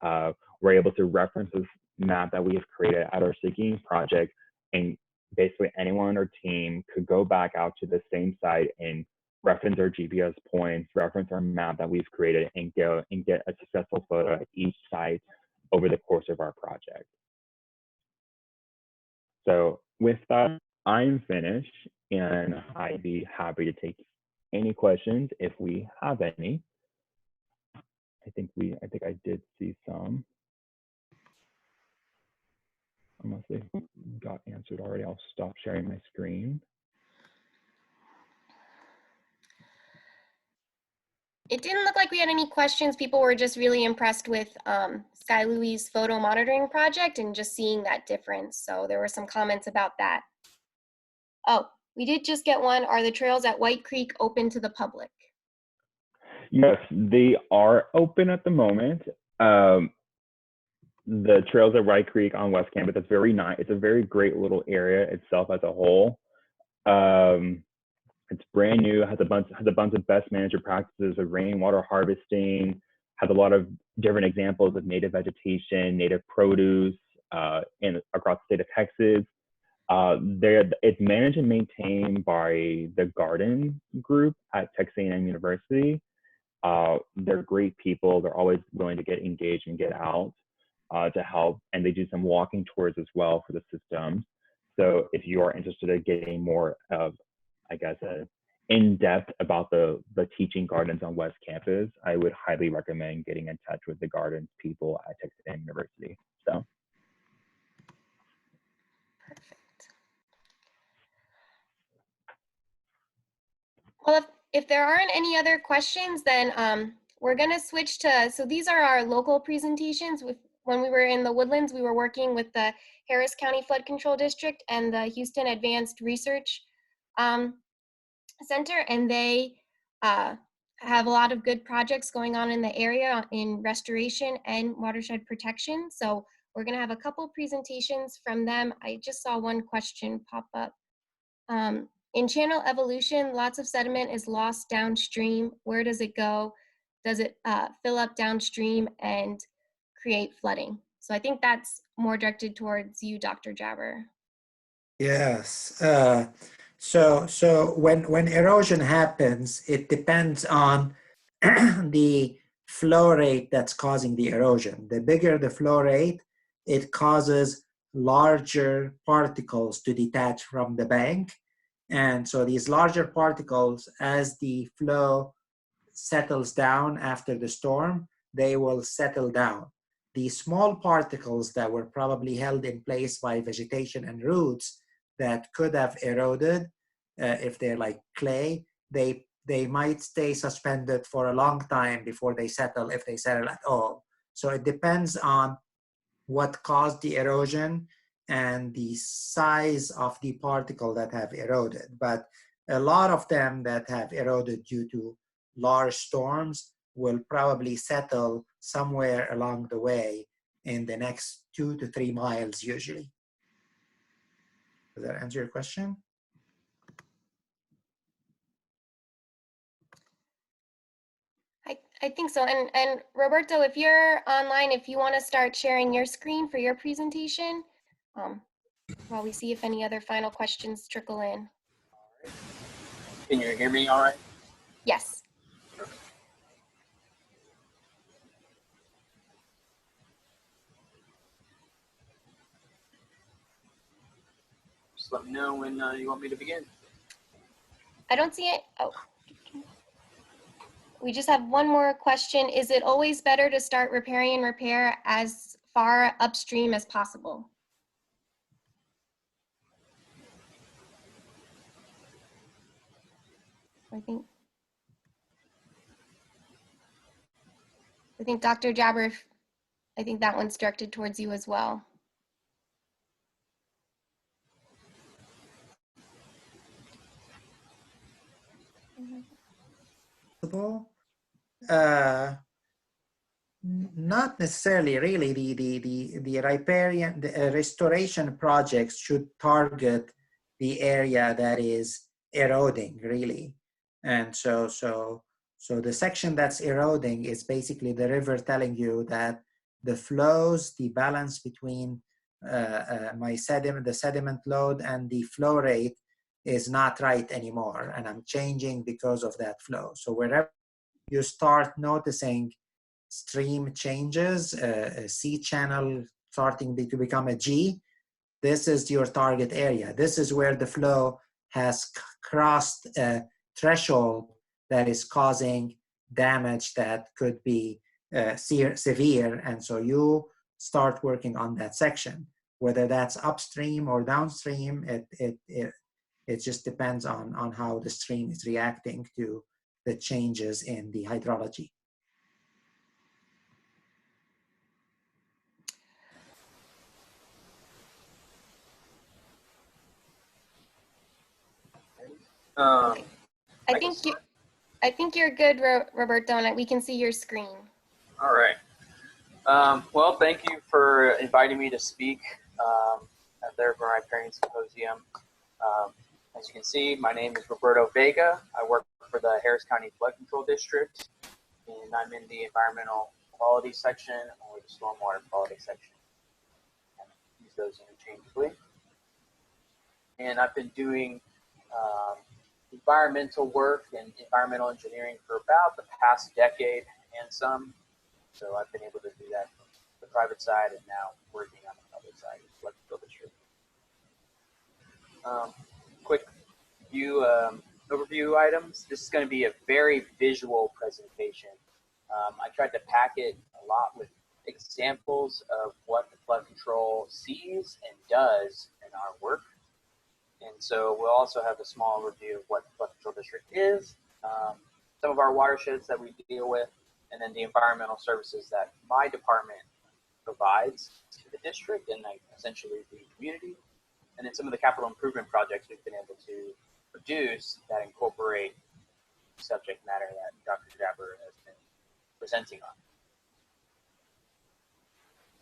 We're able to reference this map that we have created at our Seguin project, and basically anyone on our team could go back out to the same site and reference our GPS points, reference our map that we've created, and go and get a successful photo at each site over the course of our project. So with that, I'm finished, and I'd be happy to take any questions if we have any. I think I did see some. Unless they got answered already, I'll stop sharing my screen. It didn't look like we had any questions. People were just really impressed with Sky Louis' photo monitoring project and just seeing that difference. So there were some comments about that. Oh, we did just get one. Are the trails at White Creek open to the public? Yes, they are open at the moment. The trails at White Creek on West Campus, it's very nice. It's a very great little area itself as a whole. It's brand new, has a bunch of best manager practices of rainwater harvesting, has a lot of different examples of native vegetation, native produce across the state of Texas. It's managed and maintained by the Garden Group at Texas A&M University. They're great people. They're always willing to get engaged and get out to help. And they do some walking tours as well for the system. So if you are interested in getting more of, I guess, in-depth about the teaching gardens on West Campus, I would highly recommend getting in touch with the gardens people at Texas A&M University. So. Perfect. Well, if there aren't any other questions, then we're going to switch to, so these are our local presentations. When we were in the Woodlands, we were working with the Harris County Flood Control District and the Houston Advanced Research Center, and they have a lot of good projects going on in the area in restoration and watershed protection. So we're going to have a couple presentations from them. I just saw one question pop up. In channel evolution, lots of sediment is lost downstream. Where does it go? Does it fill up downstream and create flooding? So I think that's more directed towards you, Dr. Jabber. Yes. So when erosion happens, it depends on the flow rate that's causing the erosion. The bigger the flow rate, it causes larger particles to detach from the bank. And so these larger particles, as the flow settles down after the storm, they will settle down. The small particles that were probably held in place by vegetation and roots that could have eroded, if they're like clay, they might stay suspended for a long time before they settle, if they settle at all. So it depends on what caused the erosion and the size of the particle that have eroded. But a lot of them that have eroded due to large storms will probably settle somewhere along the way in the next 2 to 3 miles usually. Does that answer your question? I think so. And Roberto, if you're online, if you want to start sharing your screen for your presentation, while we see if any other final questions trickle in. Can you hear me all right? Yes. Just let me know when you want me to begin. I don't see it. Oh. We just have one more question. Is it always better to start repairing and repair as far upstream as possible? I think Dr. Jabber, I think that one's directed towards you as well. Not necessarily, really. The restoration projects should target the area that is eroding, really. And so the section that's eroding is basically the river telling you that the flows, the balance between the sediment load and the flow rate is not right anymore, and I'm changing because of that flow. So wherever you start noticing stream changes, a C channel starting to become a G, this is your target area. This is where the flow has crossed a threshold that is causing damage that could be severe, and so you start working on that section. Whether that's upstream or downstream, it just depends on how the stream is reacting to the changes in the hydrology. Um, I think you're good, Roberto, and we can see your screen. all right. Well, thank you for inviting me to speak at the Urban Riparian Symposium. As you can see, my name is Roberto Vega. I work for the Harris County Flood Control District, and I'm in the environmental quality section or the stormwater quality section. I use those interchangeably. And I've been doing environmental work and environmental engineering for about the past decade and some. So I've been able to do that from the private side and now working on the public side of the Flood Control District. Quick few overview items. This is going to be a very visual presentation. I tried to pack it a lot with examples of what the flood control sees and does in our work. And so we'll also have a small review of what the Flood Control District is, some of our watersheds that we deal with, and then the environmental services that my department provides to the district and like essentially the community, and then some of the capital improvement projects we've been able to produce that incorporate subject matter that Dr. Jabber has been presenting on.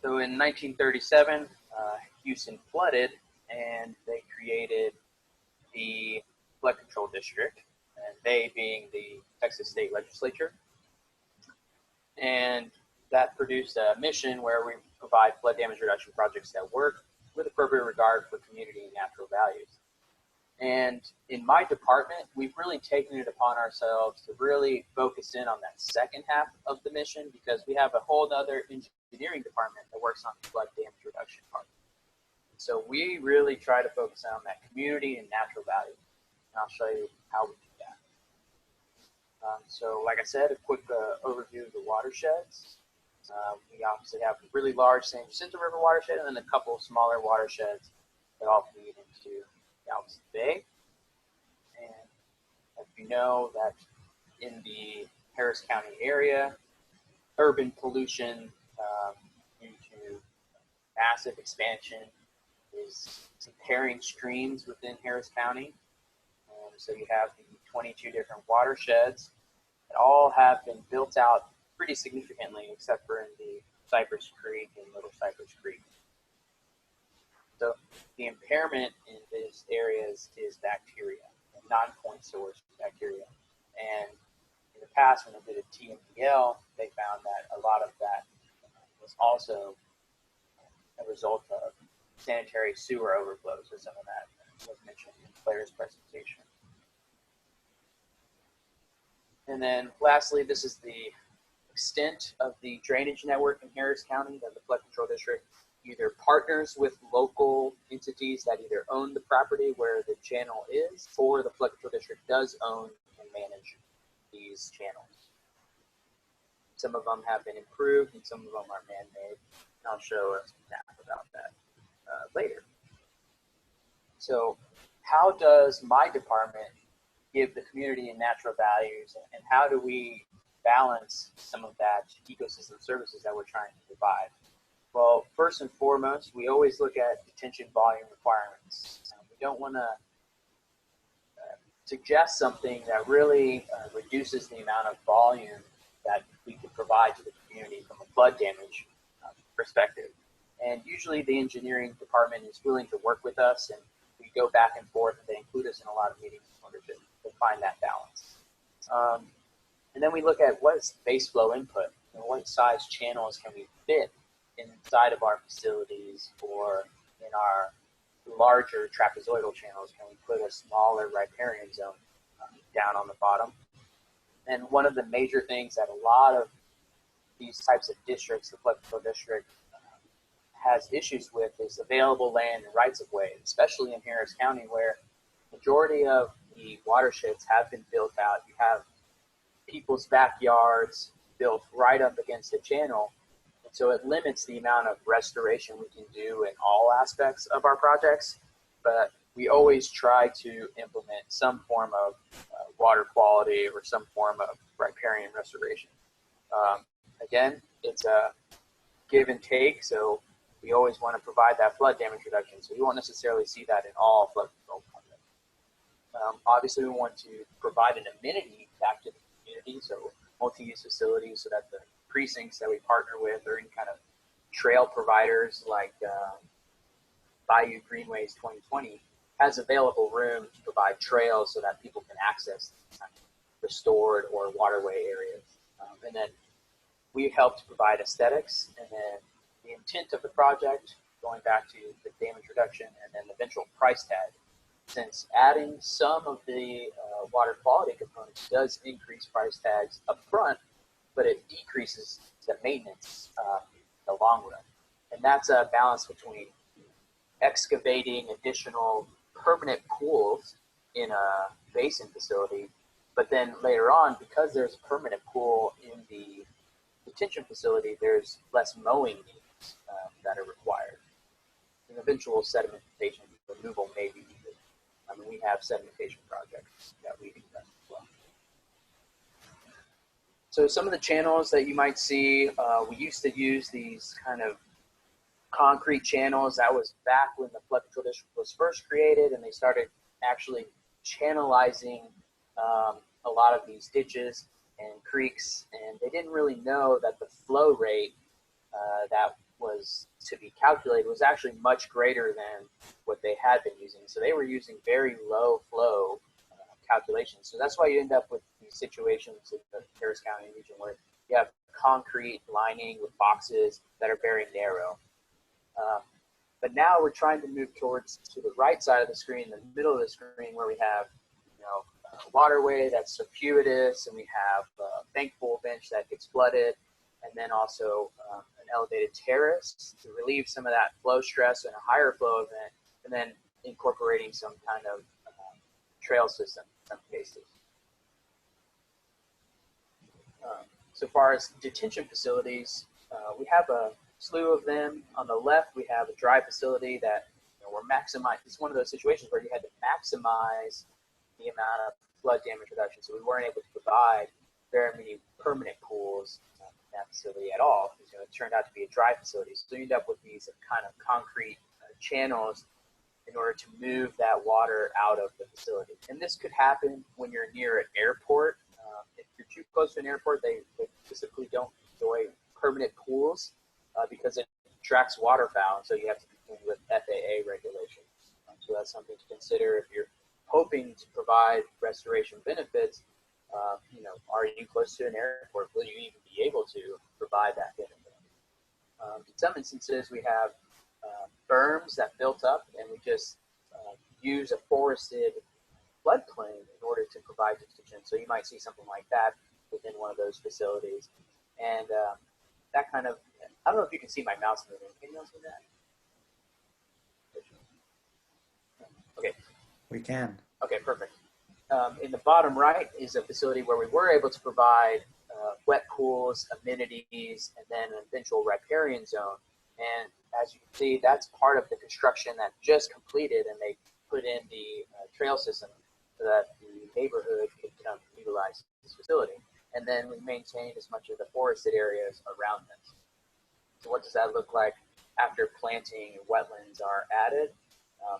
So in 1937, Houston flooded, and they created the Flood Control District, and they being the Texas State Legislature. And that produced a mission where we provide flood damage reduction projects that work with appropriate regard for community and natural values. And in my department, we've really taken it upon ourselves to really focus in on that second half of the mission, because we have a whole other engineering department that works on the flood damage reduction part. So we really try to focus on that community and natural value. And I'll show you how we do that. So like I said, a quick overview of the watersheds. We obviously have a really large San Jacinto River watershed and then a couple of smaller watersheds that all feed into Galveston Bay. And as you know, that in the Harris County area, urban pollution due to massive expansion is impairing streams within Harris County. So you have the 22 different watersheds that all have been built out pretty significantly, except for in the Cypress Creek and Little Cypress Creek. So the impairment in these areas is bacteria, non-point source bacteria. And in the past, when they did a TMDL, they found that a lot of that was also a result of sanitary sewer overflows, so some of that was mentioned in Claire's presentation. And then lastly, this is the extent of the drainage network in Harris County that the Flood Control District either partners with local entities that either own the property where the channel is, or the Flood Control District does own and manage these channels. Some of them have been improved and some of them are man-made. I'll show a map about that later. So how does my department give the community and natural values, and how do we balance some of that ecosystem services that we're trying to provide? Well, first and foremost, we always look at detention volume requirements. We don't want to suggest something that really reduces the amount of volume that we can provide to the community from a flood damage perspective. And usually the engineering department is willing to work with us, and we go back and forth, and they include us in a lot of meetings in order to find that balance. And then we look at what is base flow input, and what size channels can we fit inside of our facilities, or in our larger trapezoidal channels, can we put a smaller riparian zone down on the bottom? And one of the major things that a lot of these types of districts, the Flood Control District, has issues with is available land and rights of way, especially in Harris County, where majority of the watersheds have been built out. You have people's backyards, built right up against the channel. And so it limits the amount of restoration we can do in all aspects of our projects. But we always try to implement some form of water quality or some form of riparian restoration. Again, it's a give and take, so we always want to provide that flood damage reduction. So you won't necessarily see that in all flood control projects. Obviously, we want to provide an amenity back to the community, so multi-use facilities, so that the precincts that we partner with or any kind of trail providers like Bayou Greenways 2020 has available room to provide trails so that people can access restored or waterway areas. And then we help to provide aesthetics, and then the intent of the project, going back to the damage reduction, and then the eventual price tag. Since adding some of the water quality components does increase price tags up front, but it decreases the maintenance in the long run. And that's a balance between excavating additional permanent pools in a basin facility, but then later on, because there's a permanent pool in the detention facility, there's less mowing needs that are required. An eventual sedimentation removal may be needed. I mean, we have sedimentation projects that we do that as well. So some of the channels that you might see, we used to use these kind of concrete channels. That was back when the flood control district was first created, and they started actually channelizing a lot of these ditches and creeks, and they didn't really know that the flow rate that was to be calculated was actually much greater than what they had been using. So they were using very low flow calculations. So that's why you end up with these situations in the Harris County region where you have concrete lining with boxes that are very narrow. But now we're trying to move towards to the right side of the screen, the middle of the screen, where we have, a waterway that's circuitous, and we have a bank pool bench that gets flooded, and then also an elevated terrace to relieve some of that flow stress in a higher flow event, and then incorporating some kind of trail system in some cases. So far as detention facilities, we have a slew of them. On the left, we have a dry facility that we're maximizing. It's one of those situations where you had to maximize the amount of flood damage reduction, so we weren't able to provide very many permanent pools in that facility at all, because it turned out to be a dry facility. So you end up with these kind of concrete channels in order to move that water out of the facility. And this could happen when you're near an airport. If you're too close to an airport, they typically don't enjoy permanent pools because it attracts waterfowl, so you have to contend with FAA regulations. So that's something to consider if you're hoping to provide restoration benefits. Are you close to an airport? Will you even be able to provide that benefit? In some instances, we have berms that built up, and we just use a forested floodplain in order to provide detention. So you might see something like that within one of those facilities. And that kind of, I don't know if you can see my mouse moving. Can you see that? Okay. We can. Okay, perfect. In the bottom right is a facility where we were able to provide wet pools, amenities, and then an eventual riparian zone. And as you can see, that's part of the construction that just completed, and they put in the trail system so that the neighborhood could come utilize this facility. And then we maintained as much of the forested areas around this. So what does that look like after planting and wetlands are added?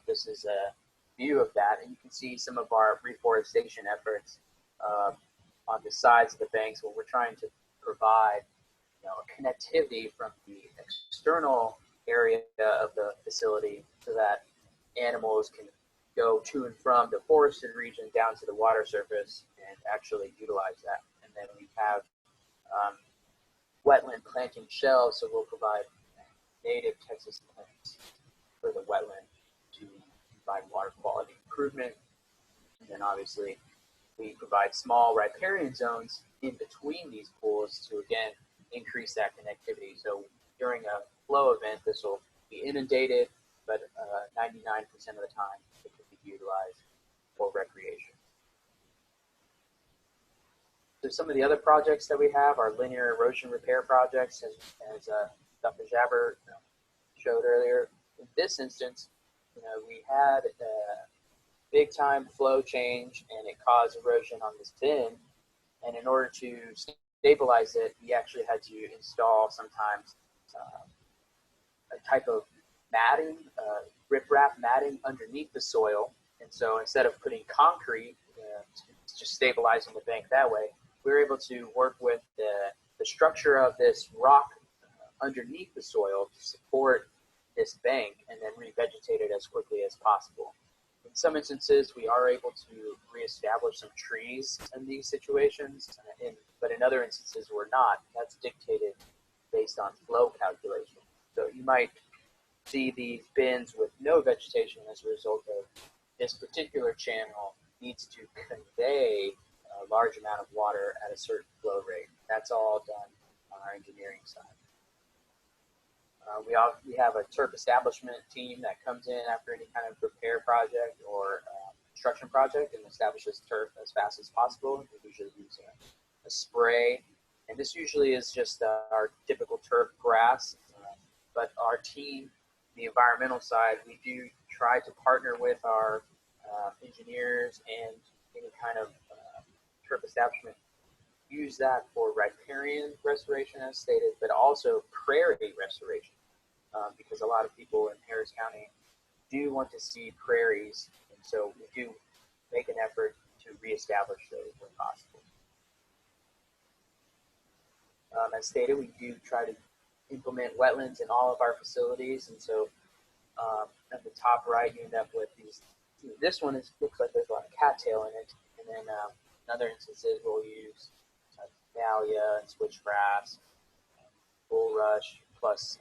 This is a view of that, and you can see some of our reforestation efforts on the sides of the banks, where we're trying to provide a connectivity from the external area of the facility so that animals can go to and from the forested region down to the water surface and actually utilize that. And then we have wetland planting shelves, so we'll provide native Texas plants for the wetland to provide water quality improvement. And then obviously we provide small riparian zones in between these pools to, again, increase that connectivity. So during a flow event, this will be inundated, but 99% of the time it can be utilized for recreation. So some of the other projects that we have are linear erosion repair projects, as Dr. Jabber showed earlier. In this instance, we had a big time flow change and it caused erosion on this bin. And in order to stabilize it, we actually had to install sometimes a type of matting, riprap matting underneath the soil. And so instead of putting concrete, just stabilizing the bank that way, we were able to work with the structure of this rock underneath the soil to support this bank and then revegetate it as quickly as possible. In some instances, we are able to reestablish some trees in these situations, but in other instances, we're not. That's dictated based on flow calculation. So you might see these bins with no vegetation as a result of this particular channel needs to convey a large amount of water at a certain flow rate. That's all done on our engineering side. We have a turf establishment team that comes in after any kind of repair project or construction project and establishes turf as fast as possible. We usually use a spray, and this usually is just our typical turf grass. But our team, the environmental side, we do try to partner with our engineers and any kind of turf establishment. Use that for riparian restoration, as stated, but also prairie restoration. Because a lot of people in Harris County do want to see prairies, and so we do make an effort to reestablish those when possible. As stated, we do try to implement wetlands in all of our facilities, and so at the top right, you end up with these. This one looks like there's a lot of cattail in it, and then in other instances, we'll use dahlia and switchgrass, bulrush, plus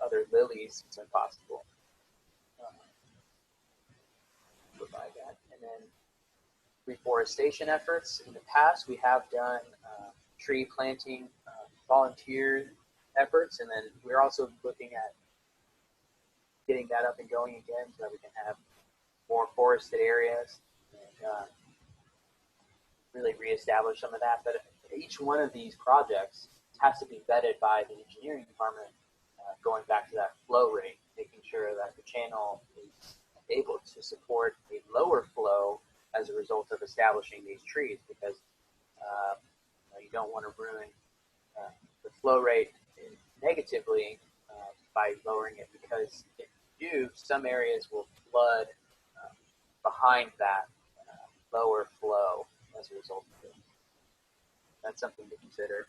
other lilies when possible. Provide that. And then reforestation efforts. In the past, we have done tree planting volunteer efforts, and then we're also looking at getting that up and going again so that we can have more forested areas and really reestablish some of that. But each one of these projects has to be vetted by the engineering department, going back to that flow rate, making sure that the channel is able to support a lower flow as a result of establishing these trees, because you don't want to ruin the flow rate negatively by lowering it, because if you do, some areas will flood behind that lower flow as a result of it. That's something to consider.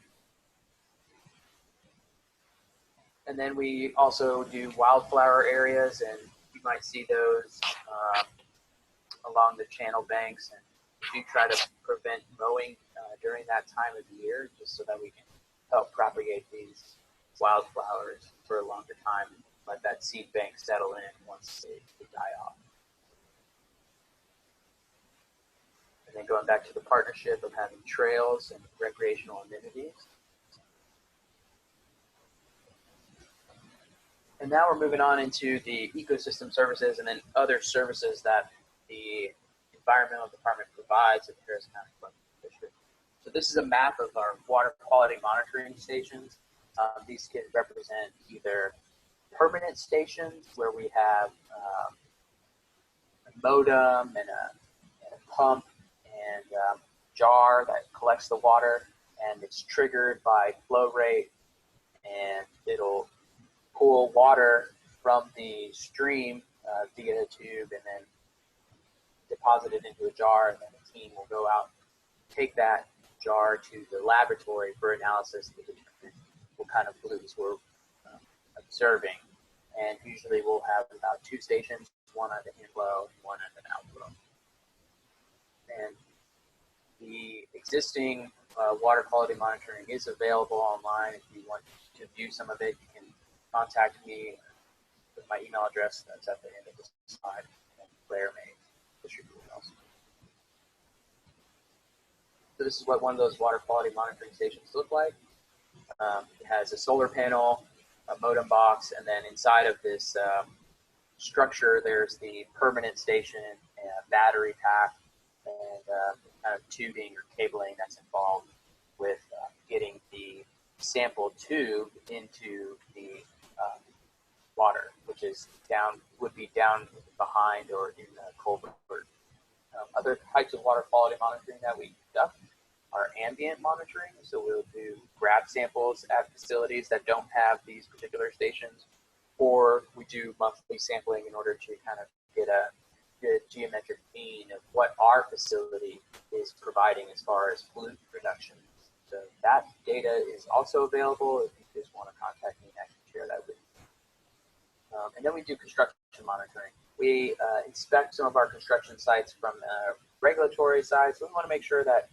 And then we also do wildflower areas, and you might see those along the channel banks. And we do try to prevent mowing during that time of the year, just so that we can help propagate these wildflowers for a longer time, and let that seed bank settle in once they die off. And then going back to the partnership of having trails and recreational amenities. And now we're moving on into the ecosystem services and then other services that the environmental department provides at the Harris County Flood District. So this is a map of our water quality monitoring stations. These can represent either permanent stations where we have a modem and a pump and jar that collects the water, and it's triggered by flow rate, and it'll pull water from the stream via a tube and then deposit it into a jar, and then the team will go out, take that jar to the laboratory for analysis to determine what kind of pollutants we're observing. And usually we'll have about 2 stations, one at the inflow and one at the outflow. And the existing water quality monitoring is available online. If you want to view some of it, you can contact me with my email address that's at the end of this slide, and Claire may distribute it also. So this is what one of those water quality monitoring stations look like. It has a solar panel, a modem box, and then inside of this structure, there's the permanent station and a battery pack and kind of tubing or cabling that's involved with getting the sample tube into the water, which is would be down behind or in the culvert. Other types of water quality monitoring that we conduct are ambient monitoring. So we'll do grab samples at facilities that don't have these particular stations, or we do monthly sampling in order to kind of get a good geometric mean of what our facility is providing as far as pollutant reduction. So that data is also available if you just want to contact me, I can share that with you. And then we do construction monitoring. We inspect some of our construction sites from a regulatory side, so we want to make sure that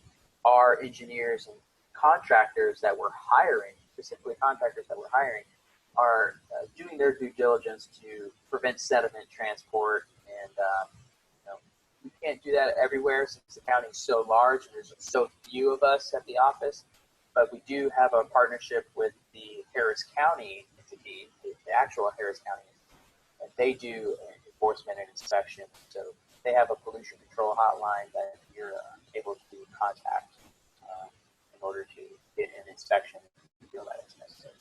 our engineers and contractors that we're hiring, specifically contractors that we're hiring, are doing their due diligence to prevent sediment transport. And we can't do that everywhere since the county is so large and there's so few of us at the office. But we do have a partnership with the Harris County entity, the actual Harris County, and they do enforcement and inspection. So they have a pollution control hotline that you're able to contact in order to get an inspection if you feel that it's necessary.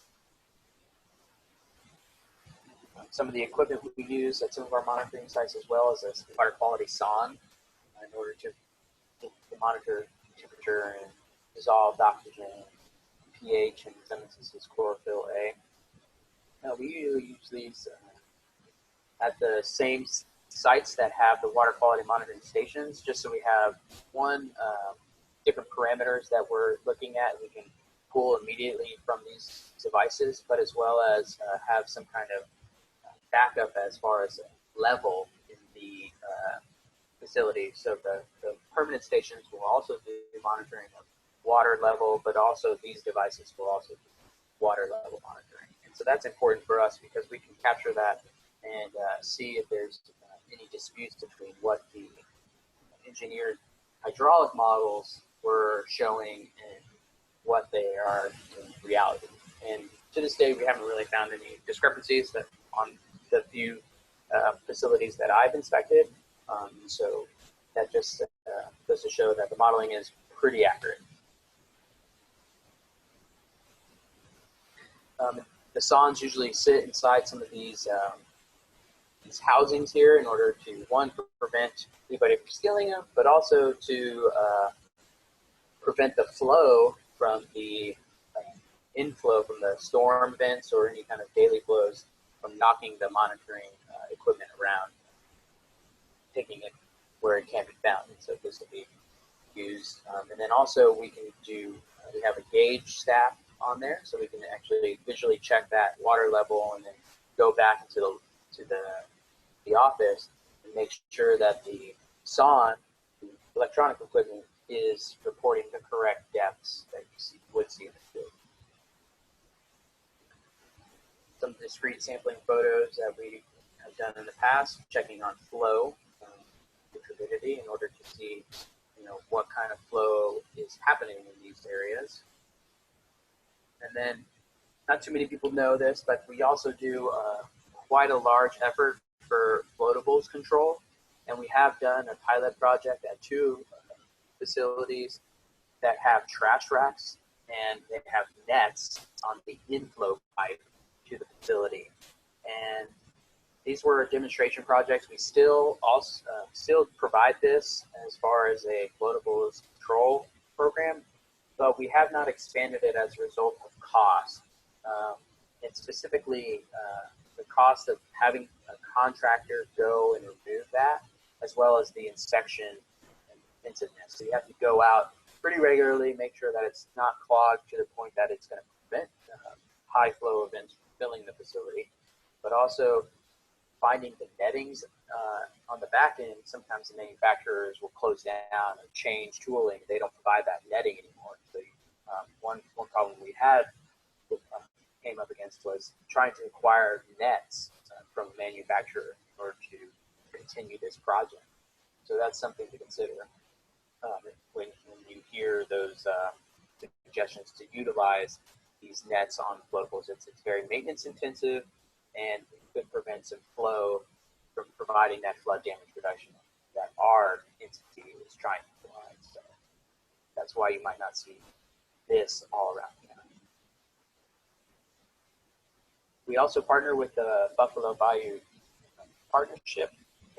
Some of the equipment we use at some of our monitoring sites as well is a water quality sonde in order to monitor temperature and dissolved oxygen, pH, and in some instances chlorophyll A. Now, we usually use these at the same sites that have the water quality monitoring stations, just so we have different parameters that we're looking at and we can pull immediately from these devices, but as well as have some kind of backup as far as level in the facility. So the permanent stations will also do monitoring of water level, but also these devices will also do water level monitoring. And so that's important for us because we can capture that and see if there's any disputes between what the engineered hydraulic models were showing and what they are in reality. And to this day, we haven't really found any discrepancies that on the few facilities that I've inspected. So that just goes to show that the modeling is pretty accurate. The sondes usually sit inside some of these housings here in order to, one, prevent anybody from stealing them, but also to prevent the flow from the inflow from the storm vents or any kind of daily flows from knocking the monitoring equipment around, taking it where it can't be found. And so this will be used. And then also we can do, we have a gauge staff on there, so we can actually visually check that water level and then go back into the office and make sure that the sonde, the electronic equipment, is reporting the correct depths that you would see in the field. Some discrete sampling photos that we have done in the past, checking on flow, the turbidity, in order to see, what kind of flow is happening in these areas. And then, not too many people know this, but we also do quite a large effort for floatables control. And we have done a pilot project at 2 facilities that have trash racks, and they have nets on the inflow pipe to the facility. And these were demonstration projects. We still provide this as far as a floatables control program, but we have not expanded it as a result of cost. And specifically the cost of having a contractor go and remove that, as well as the inspection and inventiveness. So you have to go out pretty regularly, make sure that it's not clogged to the point that it's going to prevent high flow events from filling the facility, but also finding the nettings on the back end. Sometimes the manufacturers will close down or change tooling. They don't provide that netting anymore. So one problem we had came up against was trying to acquire nets from a manufacturer in order to continue this project. So that's something to consider when you hear those suggestions to utilize these nets on floatables. It's very maintenance intensive, and it could prevent some flow from providing that flood damage reduction that our entity is trying to provide. So that's why you might not see this all around the county. We also partner with the Buffalo Bayou Partnership,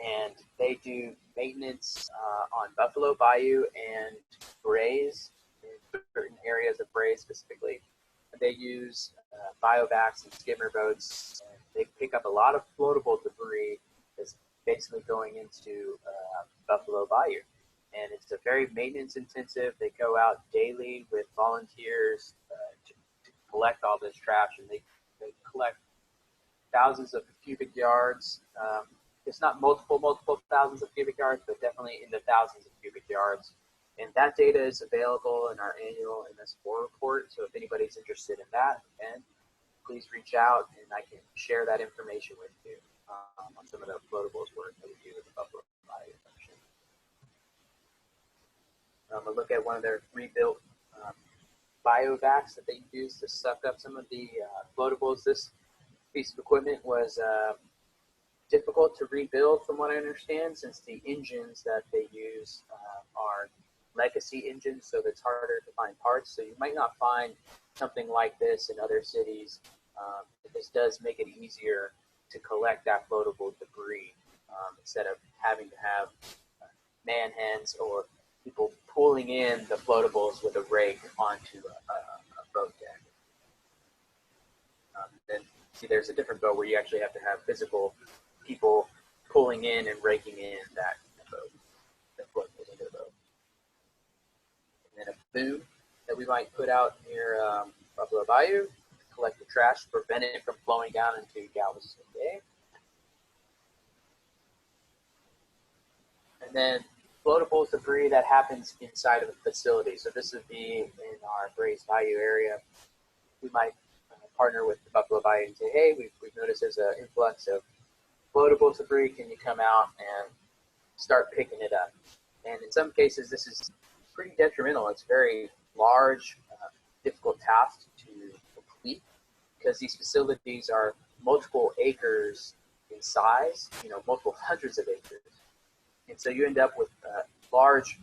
and they do maintenance on Buffalo Bayou and Brays, in certain areas of Brays specifically. They use biovacs and skimmer boats. And they pick up a lot of floatable debris that's basically going into Buffalo Bayou. And it's a very maintenance intensive. They go out daily with volunteers to collect all this trash, and they collect thousands of cubic yards. It's not multiple thousands of cubic yards, but definitely in the thousands of cubic yards. And that data is available in our annual MS4 report. So if anybody's interested in that, then please reach out and I can share that information with you on some of the floatables work that we do with the Buffalo Bayou Partnership. A look at one of their rebuilt biovacs that they use to suck up some of the floatables. This piece of equipment was difficult to rebuild from what I understand, since the engines that they use are legacy engines, so it's harder to find parts. So you might not find something like this in other cities. But this does make it easier to collect that floatable debris instead of having to have man hands or people pulling in the floatables with a rake onto a boat deck. Then see, there's a different boat where you actually have to have physical people pulling in and raking in that boat, that floatables into the boat. And then a boom that we might put out near Buffalo Bayou, collect the trash, prevent it from flowing down into Galveston Bay. And then floatable debris that happens inside of a facility. So this would be in our Brays Bayou area. We might partner with the Buffalo Bayou and say, hey, we've noticed there's an influx of floatable debris. Can you come out and start picking it up? And in some cases, this is pretty detrimental. It's very large, difficult task to complete because these facilities are multiple acres in size, multiple hundreds of acres. And so you end up with large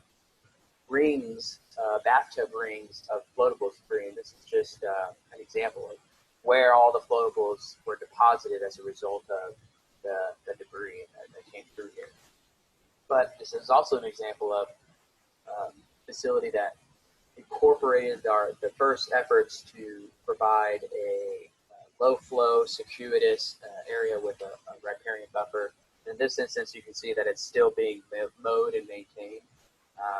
rings, bathtub rings of floatable debris. And this is just an example of where all the floatables were deposited as a result of the debris that came through here. But this is also an example of a facility that incorporated the first efforts to provide a low flow, circuitous area with a riparian buffer. In this instance, you can see that it's still being mowed and maintained.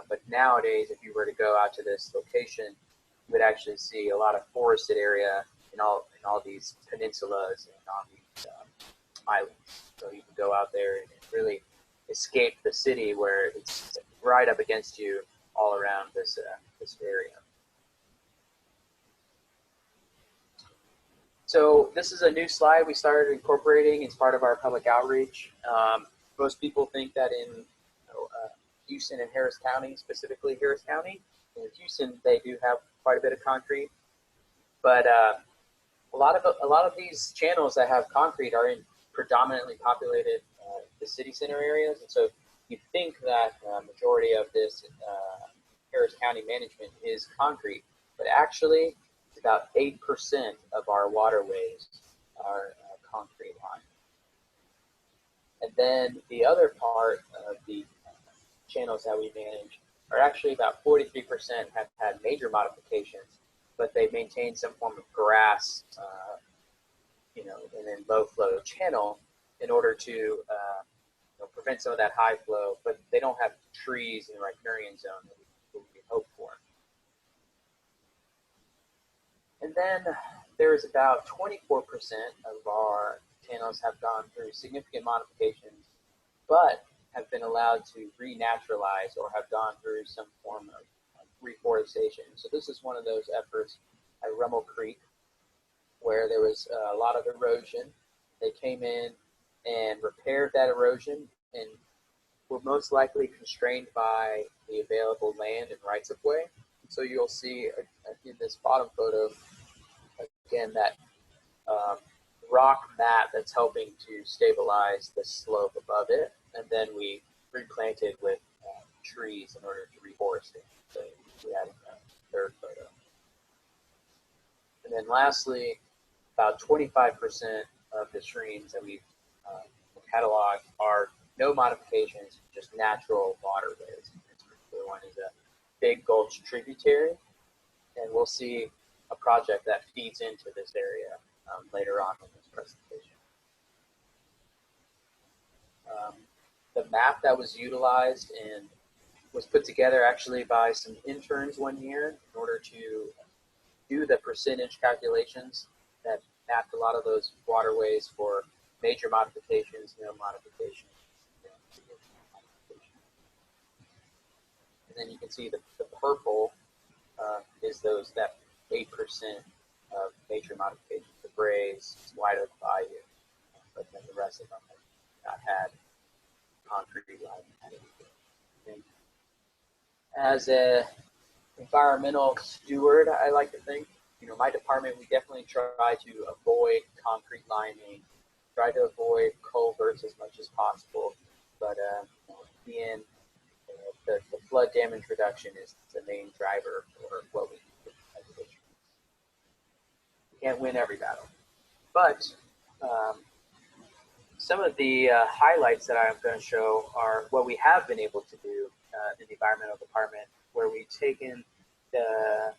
But nowadays, if you were to go out to this location, you would actually see a lot of forested area in all these peninsulas and on these islands. So you can go out there and really escape the city where it's right up against you all around this area. So this is a new slide we started incorporating as part of our public outreach. Most people think that in Houston and Harris County, specifically Harris County, in Houston they do have quite a bit of concrete, but a lot of these channels that have concrete are in predominantly populated the city center areas, and so you think that majority of this Harris County management is concrete, but actually about 8% of our waterways are concrete lined. And then the other part of the channels that we manage are actually about 43% have had major modifications, but they maintain some form of grass, and then low flow channel in order to prevent some of that high flow, but they don't have trees in the riparian zone that we hope for. And then there is about 24% of our channels have gone through significant modifications, but have been allowed to renaturalize or have gone through some form of reforestation. So this is one of those efforts at Rummel Creek, where there was a lot of erosion. They came in and repaired that erosion and were most likely constrained by the available land and rights of way. So you'll see in this bottom photo, again, that rock mat that's helping to stabilize the slope above it. And then we replanted with trees in order to reforest it. So we had a third photo. then lastly, about 25% of the streams that we've cataloged are no modifications, just natural waterways. This particular one is a Big Gulch tributary, and we'll see a project that feeds into this area later on in this presentation. The map that was utilized and was put together actually by some interns one year in order to do the percentage calculations that mapped a lot of those waterways for major modifications, no modifications. And then you can see the purple is that 8% of major modifications, the Brays, White Oak Bayou, but then the rest of them have not had concrete lining. And as a environmental steward, I like to think, my department, we definitely try to avoid concrete lining, try to avoid culverts as much as possible, but in the end, the flood damage reduction is the main driver for what we do as a district. We can't win every battle, but some of the highlights that I'm going to show are what we have been able to do in the environmental department, where we've taken the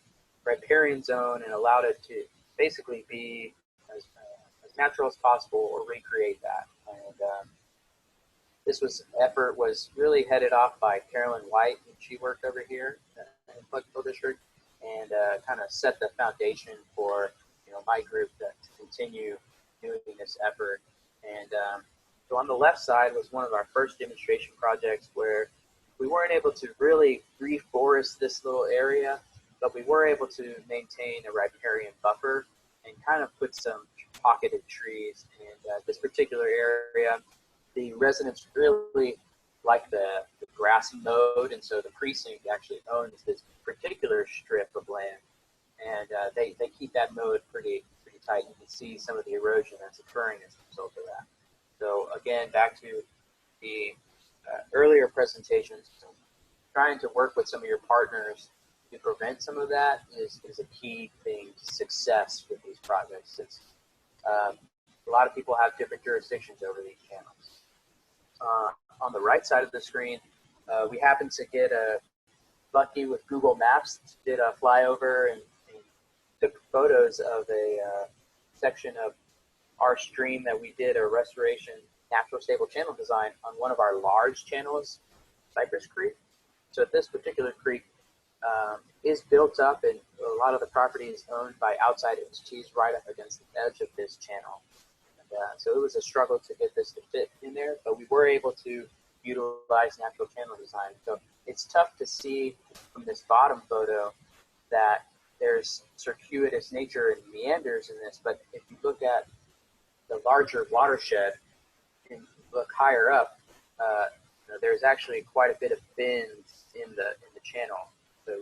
riparian zone and allowed it to basically be as natural as possible, or recreate that. And this effort was really headed off by Carolyn White, and she worked over here in Pleasantville District, and kind of set the foundation for my group to continue doing this effort. And so on the left side was one of our first demonstration projects where we weren't able to really reforest this little area, but we were able to maintain a riparian buffer and kind of put some pocketed trees. And this particular area, the residents really like the grass mode, and so the precinct actually owns this particular strip of land, and they keep that mode pretty tight. You can see some of the erosion that's occurring as a result of that. So again, back to the earlier presentations, trying to work with some of your partners to prevent some of that is a key thing to success with these projects. Since a lot of people have different jurisdictions over these channels. On the right side of the screen, we happened to get lucky with Google Maps, did a flyover and took photos of a section of our stream that we did a restoration natural stable channel design on one of our large channels, Cypress Creek. So this particular creek is built up, and a lot of the property is owned by outside entities right up against the edge of this channel. And, so it was a struggle to get this to fit in there, but we were able to utilize natural channel design. So it's tough to see from this bottom photo that there's circuitous nature and meanders in this, but if you look at the larger watershed and look higher up, there's actually quite a bit of bends in the channel. So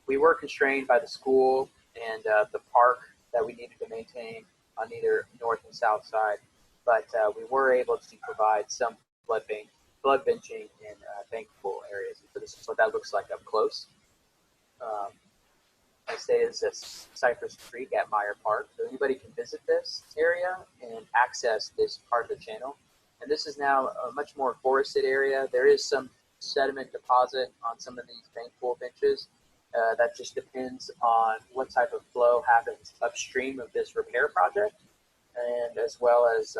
we were constrained by the school and the park that we needed to maintain on either north and south side, but we were able to provide some flood benching in bankable areas. So this is what that looks like up close. I say is this Cypress Creek at Meyer Park. So anybody can visit this area and access this part of the channel. And this is now a much more forested area. There is some sediment deposit on some of these bank pool benches. That just depends on what type of flow happens upstream of this repair project, and as well as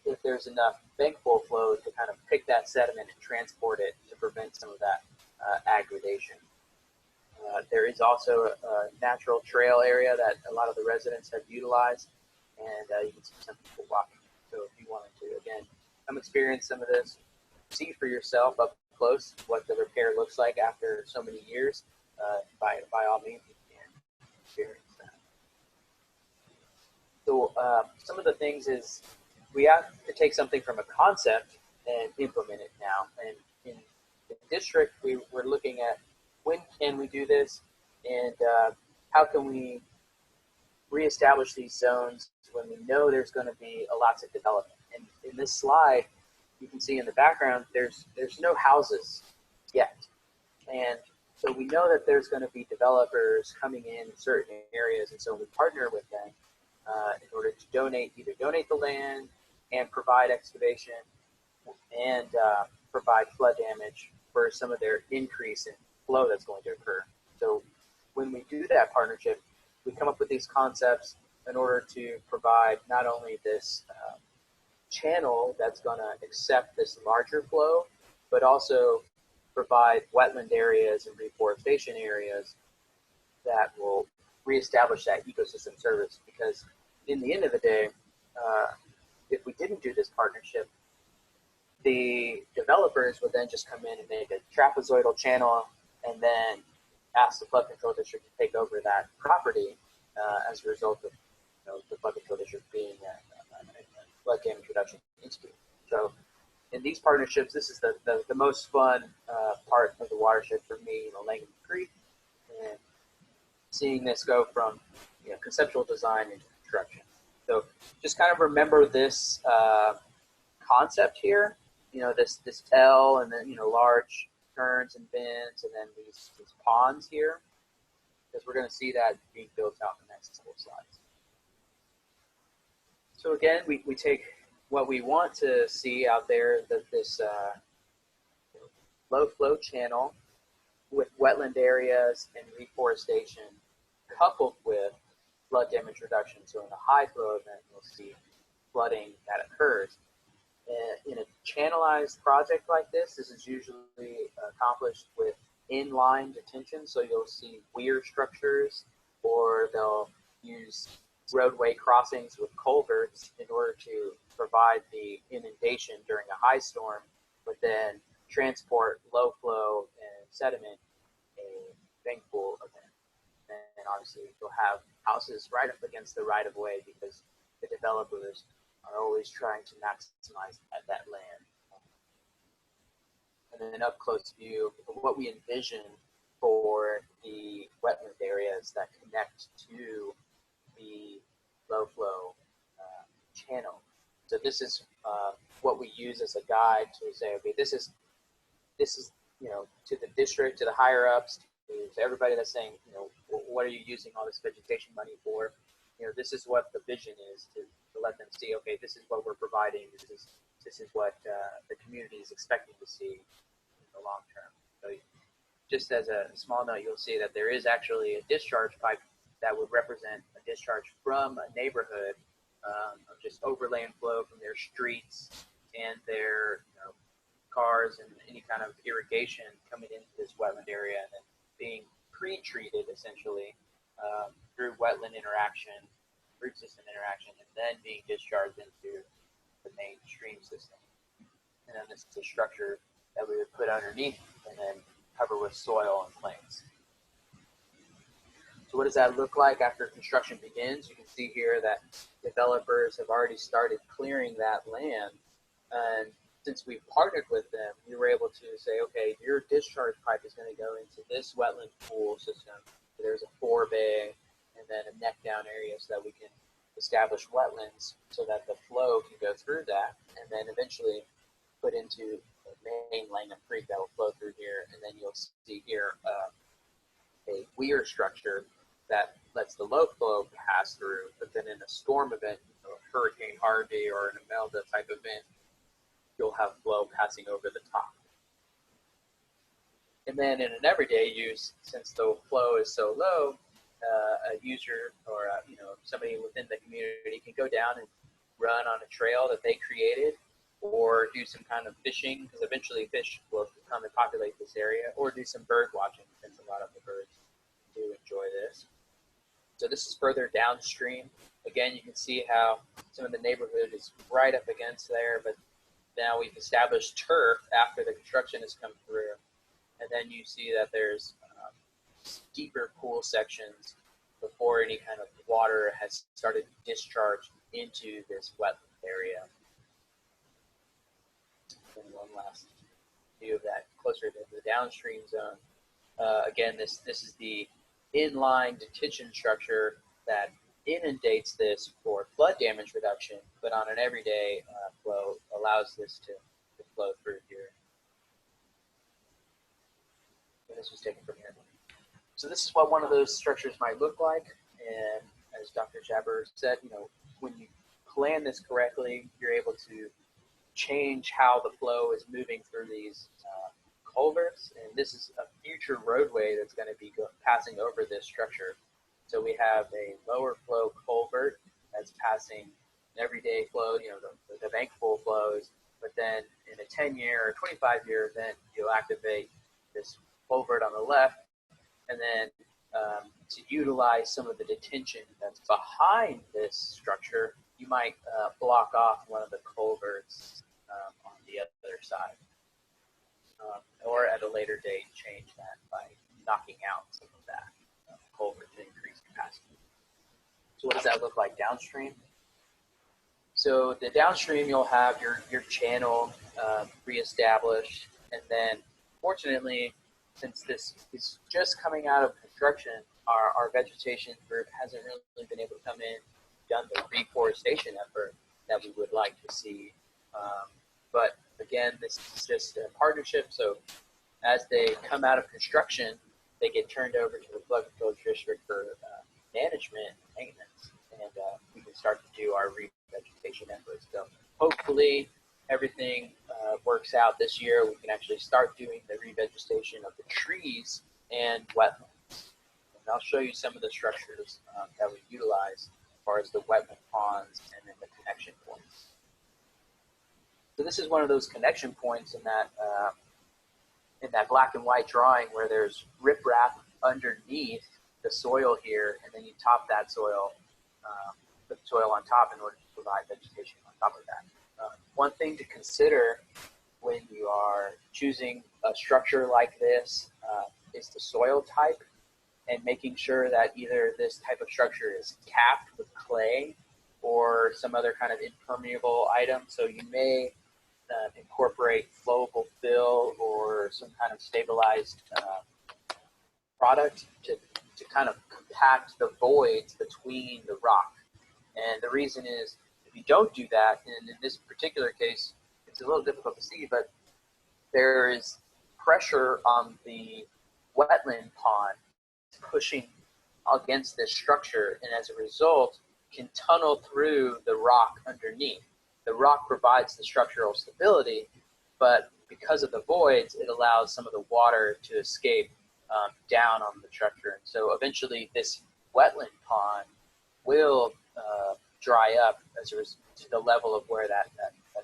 if there's enough bank pool flow to kind of pick that sediment and transport it to prevent some of that aggradation. There is also a natural trail area that a lot of the residents have utilized, and you can see some people walking. So if you wanted to, again, come experience some of this, see for yourself up close what the repair looks like after so many years, by all means, you can experience that. So some of the things is we have to take something from a concept and implement it now. And in the district, we're looking at when can we do this, and how can we reestablish these zones when we know there's going to be lots of development. And in this slide, you can see in the background, there's no houses yet. And So we know that there's going to be developers coming in certain areas, and so we partner with them in order to either donate the land and provide excavation and provide flood damage for some of their increase in flow that's going to occur. So when we do that partnership, we come up with these concepts in order to provide not only this channel that's going to accept this larger flow, but also provide wetland areas and reforestation areas that will reestablish that ecosystem service. Because in the end of the day, if we didn't do this partnership, the developers would then just come in and make a trapezoidal channel and then ask the flood control district to take over that property as a result of the flood control district being a flood damage reduction institute. So in these partnerships, this is the most fun part of the watershed for me, Langham Creek, and seeing this go from conceptual design into construction. So just kind of remember this concept here. This L, and then large turns and bends, and then these ponds here, because we're going to see that being built out in the next couple of slides. So again, we take what we want to see out there, this low flow channel with wetland areas and reforestation coupled with flood damage reduction. So in a high flow event, you'll see flooding that occurs. In a channelized project like this is usually accomplished with inline detention. So you'll see weir structures, or they'll use roadway crossings with culverts in order to provide the inundation during a high storm, but then transport low flow and sediment in a bank pool event. And obviously you'll have houses right up against the right of way because the developers are always trying to maximize that land. And then up close view of what we envision for the wetland areas that connect to the low flow channel. So this is what we use as a guide to say, okay, this is to the district, to the higher ups, to everybody that's saying, what are you using all this vegetation money for? This is what the vision is to let them see, okay, this is what we're providing. This is what the community is expecting to see in the long term. So just as a small note, you'll see that there is actually a discharge pipe that would represent a discharge from a neighborhood of just overland flow from their streets and their cars and any kind of irrigation coming into this wetland area and then being pre-treated essentially through wetland interaction, root system interaction, and then being discharged into the main stream system. And then this is a structure that we would put underneath and then cover with soil and plants. So what does that look like after construction begins? You can see here that developers have already started clearing that land. And since we've partnered with them, we were able to say, okay, your discharge pipe is going to go into this wetland pool system. So there's a forebay and then a neck down area so that we can establish wetlands so that the flow can go through that and then eventually put into the main Langham Creek that will flow through here. And then you'll see here a weir structure that lets the low flow pass through, but then in a storm event, a Hurricane Harvey or an Imelda type event, you'll have flow passing over the top. And then in an everyday use, since the flow is so low, a user or somebody within the community can go down and run on a trail that they created, or do some kind of fishing, because eventually fish will come and populate this area, or do some bird watching, since a lot of the birds do enjoy this. So this is further downstream. Again, you can see how some of the neighborhood is right up against there, but now we've established turf after the construction has come through. And then you see that there's deeper pool sections before any kind of water has started to discharge into this wetland area. And one last view of that closer to the downstream zone. Again, this is the inline detention structure that inundates this for flood damage reduction, but on an everyday flow allows this to flow through here. And this was taken from here. So this is what one of those structures might look like. And as Dr. Jabber said, when you plan this correctly, you're able to change how the flow is moving through these culverts. And this is a future roadway that's going to be passing over this structure. So we have a lower flow culvert that's passing an everyday flow, the bank full flows. But then in a 10-year or 25-year event, you'll activate this culvert on the left, and then to utilize some of the detention that's behind this structure, you might block off one of the culverts on the other side, or at a later date change that by knocking out some of that culvert to increase capacity. So what does that look like downstream? So the downstream, you'll have your channel reestablished, and then fortunately, since this is just coming out of construction, our vegetation group hasn't really been able to come in, done the reforestation effort that we would like to see. But again, this is just a partnership. So as they come out of construction, they get turned over to the flood control district for management and maintenance, and we can start to do our revegetation efforts. So hopefully everything works out this year. We can actually start doing the revegetation of the trees and wetlands. And I'll show you some of the structures that we utilize as far as the wetland ponds and then the connection points. So this is one of those connection points in that black and white drawing where there's riprap underneath the soil here, and then you top that soil, put the soil on top in order to provide vegetation on top of that. One thing to consider when you are choosing a structure like this is the soil type, and making sure that either this type of structure is capped with clay or some other kind of impermeable item. So you may incorporate flowable fill or some kind of stabilized product to kind of compact the voids between the rock. And the reason is, if you don't do that, and in this particular case, it's a little difficult to see, but there is pressure on the wetland pond pushing against this structure, and as a result, can tunnel through the rock underneath. The rock provides the structural stability, but because of the voids, it allows some of the water to escape down on the structure. And so eventually this wetland pond will dry up as a result to the level of where that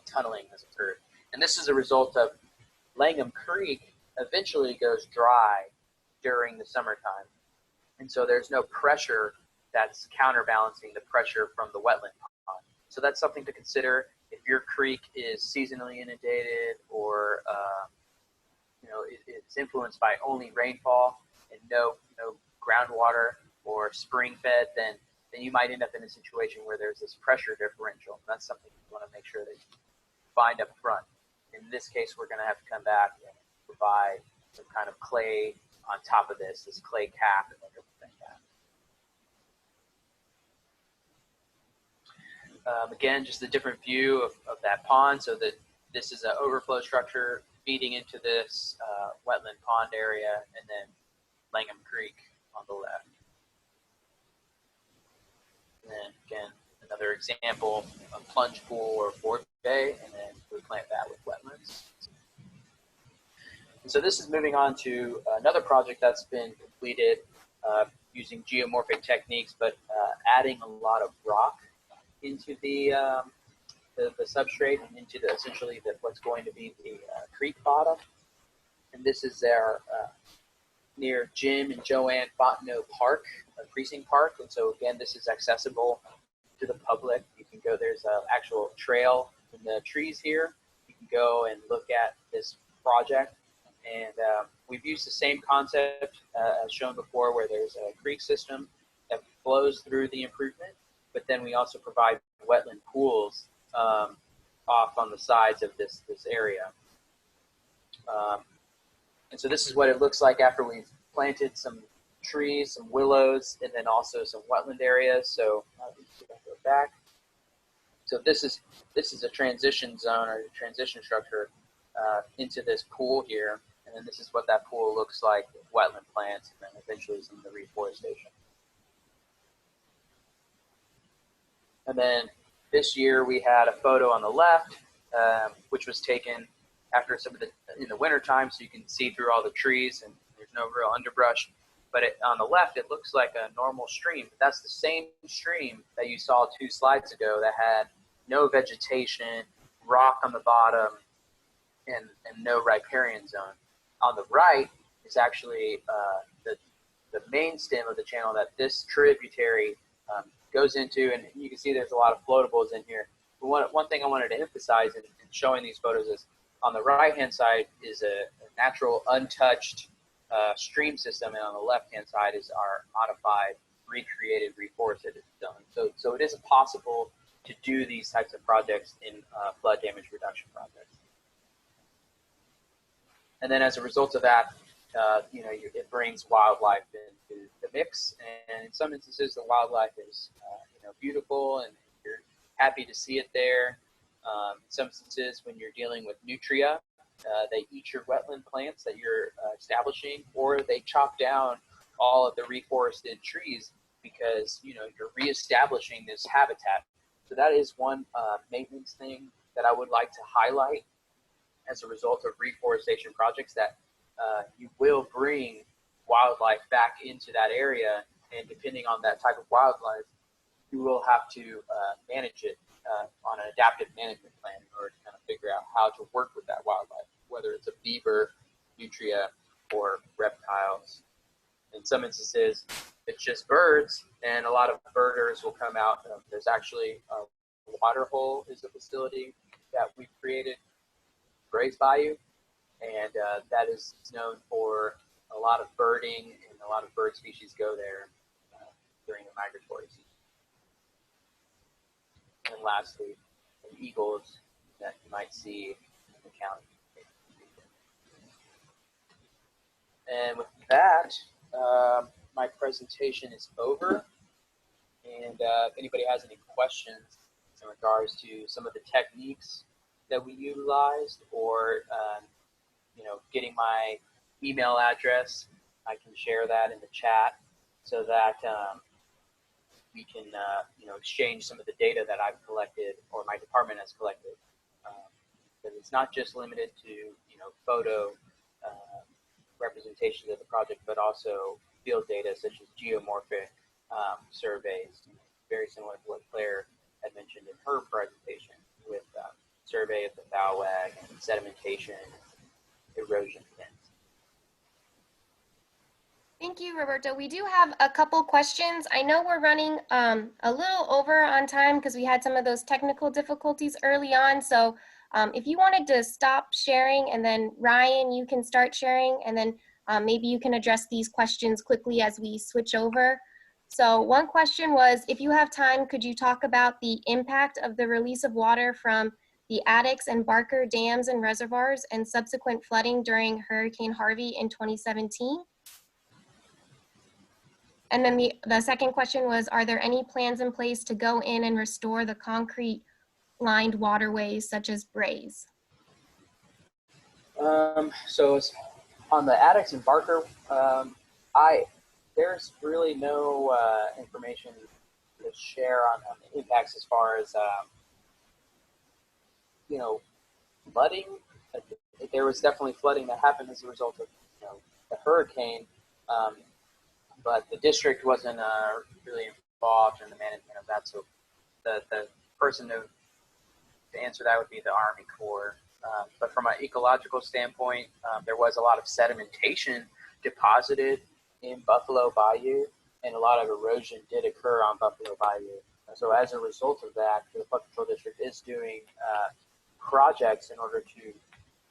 tunneling has occurred. And this is a result of Langham Creek eventually goes dry during the summertime. And so there's no pressure that's counterbalancing the pressure from the wetland pond. So that's something to consider if your creek is seasonally inundated, or it's influenced by only rainfall and no groundwater or spring fed, then you might end up in a situation where there's this pressure differential. And that's something you want to make sure that you find up front. In this case, we're going to have to come back and provide some kind of clay on top of this clay cap and everything like that. Again, just a different view of that pond, so that this is an overflow structure feeding into this wetland pond area, and then Langham Creek on the left. And then again, another example, a plunge pool or fork bay, and then we plant that with wetlands. And so this is moving on to another project that's been completed using geomorphic techniques, but adding a lot of rock into the substrate and into essentially what's going to be the creek bottom. And this is there near Jim and Joanne Fontenot Park, Precinct Park. And so again, this is accessible to the public. You can go, there's an actual trail in the trees here. You can go and look at this project. And we've used the same concept as shown before, where there's a creek system that flows through the improvement, but then we also provide wetland pools off on the sides of this area. And so this is what it looks like after we've planted some trees, some willows, and then also some wetland areas. So go back. So this is a transition zone or a transition structure into this pool here. And And this is what that pool looks like with wetland plants and then eventually some of the reforestation. And then this year we had a photo on the left, which was taken after some of the, in the winter time, so you can see through all the trees and there's no real underbrush. But on the left, it looks like a normal stream. But that's the same stream that you saw 2 slides ago that had no vegetation, rock on the bottom, and no riparian zone. On the right is actually the main stem of the channel that this tributary goes into, and you can see there's a lot of floatables in here. But one thing I wanted to emphasize in showing these photos is on the right-hand side is a natural, untouched stream system, and on the left-hand side is our modified, recreated, reforested zone. So it is possible to do these types of projects in flood damage reduction projects. And then as a result of that, it brings wildlife into the mix, and in some instances, the wildlife is beautiful, and you're happy to see it there. In some instances, when you're dealing with nutria, they eat your wetland plants that you're establishing, or they chop down all of the reforested trees because you're reestablishing this habitat. So that is one maintenance thing that I would like to highlight as a result of reforestation projects, that you will bring wildlife back into that area, and depending on that type of wildlife, you will have to manage it on an adaptive management plan in order to kind of figure out how to work with that wildlife, whether it's a beaver, nutria, or reptiles. In some instances, it's just birds, and a lot of birders will come out. There's actually a Waterhole is a facility that we've created, Grays Bayou, and that is known for a lot of birding, and a lot of bird species go there during the migratory season. And lastly, eagles that you might see in the county. And with that, my presentation is over. And if anybody has any questions in regards to some of the techniques that we utilized, or getting my email address, I can share that in the chat so that we can exchange some of the data that I've collected, or my department has collected. But it's not just limited to photo representations of the project, but also field data such as geomorphic surveys, very similar to what Claire had mentioned in her presentation, with survey of the bow wag and sedimentation, erosion events. Thank you, Roberto. We do have a couple questions. I know we're running a little over on time because we had some of those technical difficulties early on. So if you wanted to stop sharing, and then Ryan, you can start sharing, and then maybe you can address these questions quickly as we switch over. So one question was, if you have time, could you talk about the impact of the release of water from the Addicks and Barker dams and reservoirs and subsequent flooding during Hurricane Harvey in 2017? And then the second question was, are there any plans in place to go in and restore the concrete lined waterways such as Brays? So on the Addicks and Barker, there's really no information to share on the impacts as far as flooding. There was definitely flooding that happened as a result of the hurricane, but the district wasn't really involved in the management of that. So the person to answer that would be the Army Corps. But from an ecological standpoint, there was a lot of sedimentation deposited in Buffalo Bayou, and a lot of erosion did occur on Buffalo Bayou. So as a result of that, the Flood Control District is doing projects in order to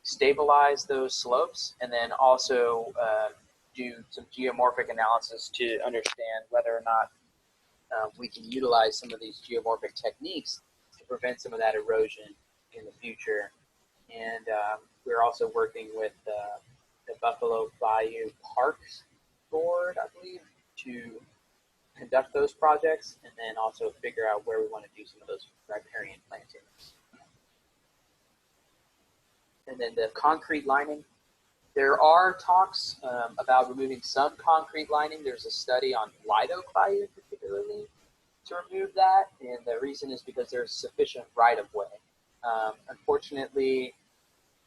stabilize those slopes, and then also do some geomorphic analysis to understand whether or not we can utilize some of these geomorphic techniques to prevent some of that erosion in the future. And we're also working with the Buffalo Bayou Parks Board, I believe, to conduct those projects, and then also figure out where we want to do some of those riparian plantings. And then the concrete lining, There are talks about removing some concrete lining. There's a study on Light Oak Bayou particularly to remove that, and the reason is because there's sufficient right-of-way. Unfortunately,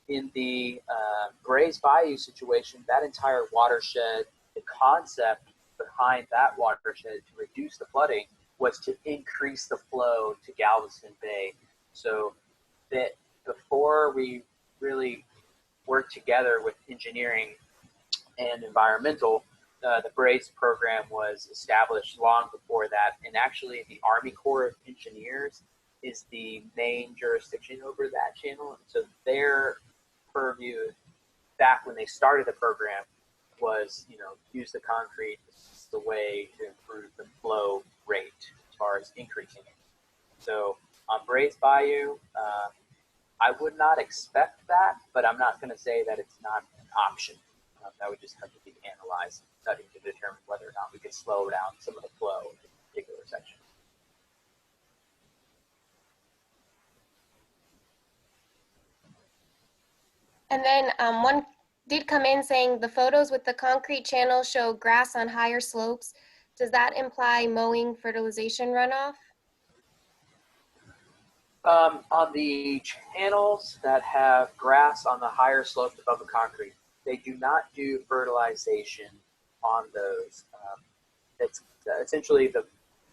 in the Gray's Bayou situation, that entire watershed, the concept behind that watershed to reduce the flooding was to increase the flow to Galveston Bay. So that before we really worked together with engineering and environmental, the BRACE program was established long before that. And actually the Army Corps of Engineers is the main jurisdiction over that channel. So their purview back when they started the program was, use the concrete as the way to improve the flow rate as far as increasing it. So on Bray's Bayou, I would not expect that, but I'm not going to say that it's not an option. That would just have to be analyzed and studied to determine whether or not we could slow down some of the flow in this particular section. And then one did come in saying the photos with the concrete channel show grass on higher slopes. Does that imply mowing fertilization runoff? On the channels that have grass on the higher slopes above the concrete, they do not do fertilization on those. It's essentially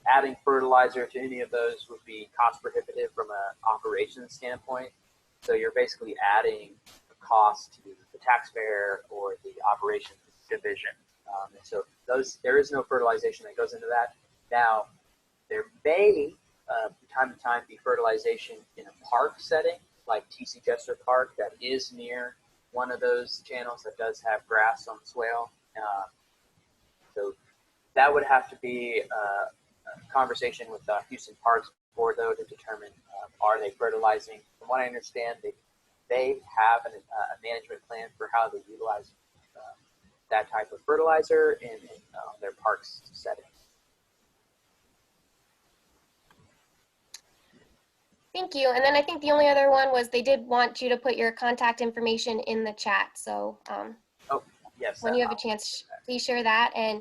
adding fertilizer to any of those would be cost prohibitive from an operations standpoint. So you're basically adding the cost to the taxpayer or the operations division. And so there is no fertilization that goes into that. Now, there may time to time be fertilization in a park setting, like T.C. Jester Park, that is near one of those channels that does have grass on the swale. So that would have to be a conversation with the Houston Parks Board, though, to determine are they fertilizing. From what I understand, they have a management plan for how they utilize that type of fertilizer in their parks setting. Thank you. And then I think the only other one was they did want you to put your contact information in the chat. So Yes. when you have a chance, please share that. And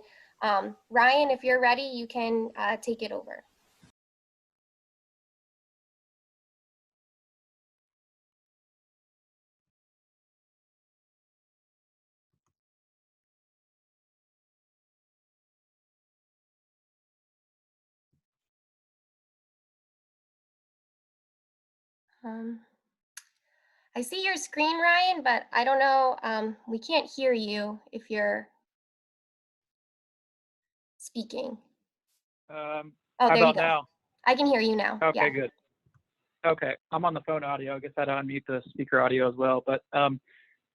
Ryan, if you're ready, you can take it over. I see your screen, Ryan, but I don't know. We can't hear you if you're speaking. How Oh, there you about go. now? I can hear you now. Okay, Yeah. good. Okay, I'm on the phone audio. I guess I'd unmute the speaker audio as well. But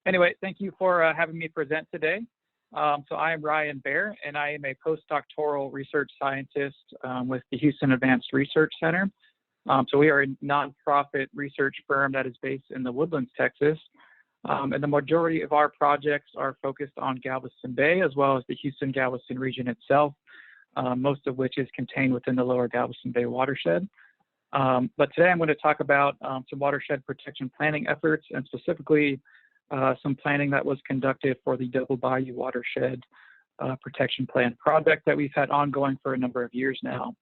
anyway, thank you for having me present today. So I am Ryan Baer, and I am a postdoctoral research scientist with the Houston Advanced Research Center. So we are a nonprofit research firm that is based in the Woodlands, Texas. And the majority of our projects are focused on Galveston Bay, as well as the Houston-Galveston region itself, most of which is contained within the lower Galveston Bay watershed. But today I'm going to talk about some watershed protection planning efforts, and specifically some planning that was conducted for the Double Bayou Watershed Protection Plan project that we've had ongoing for a number of years now.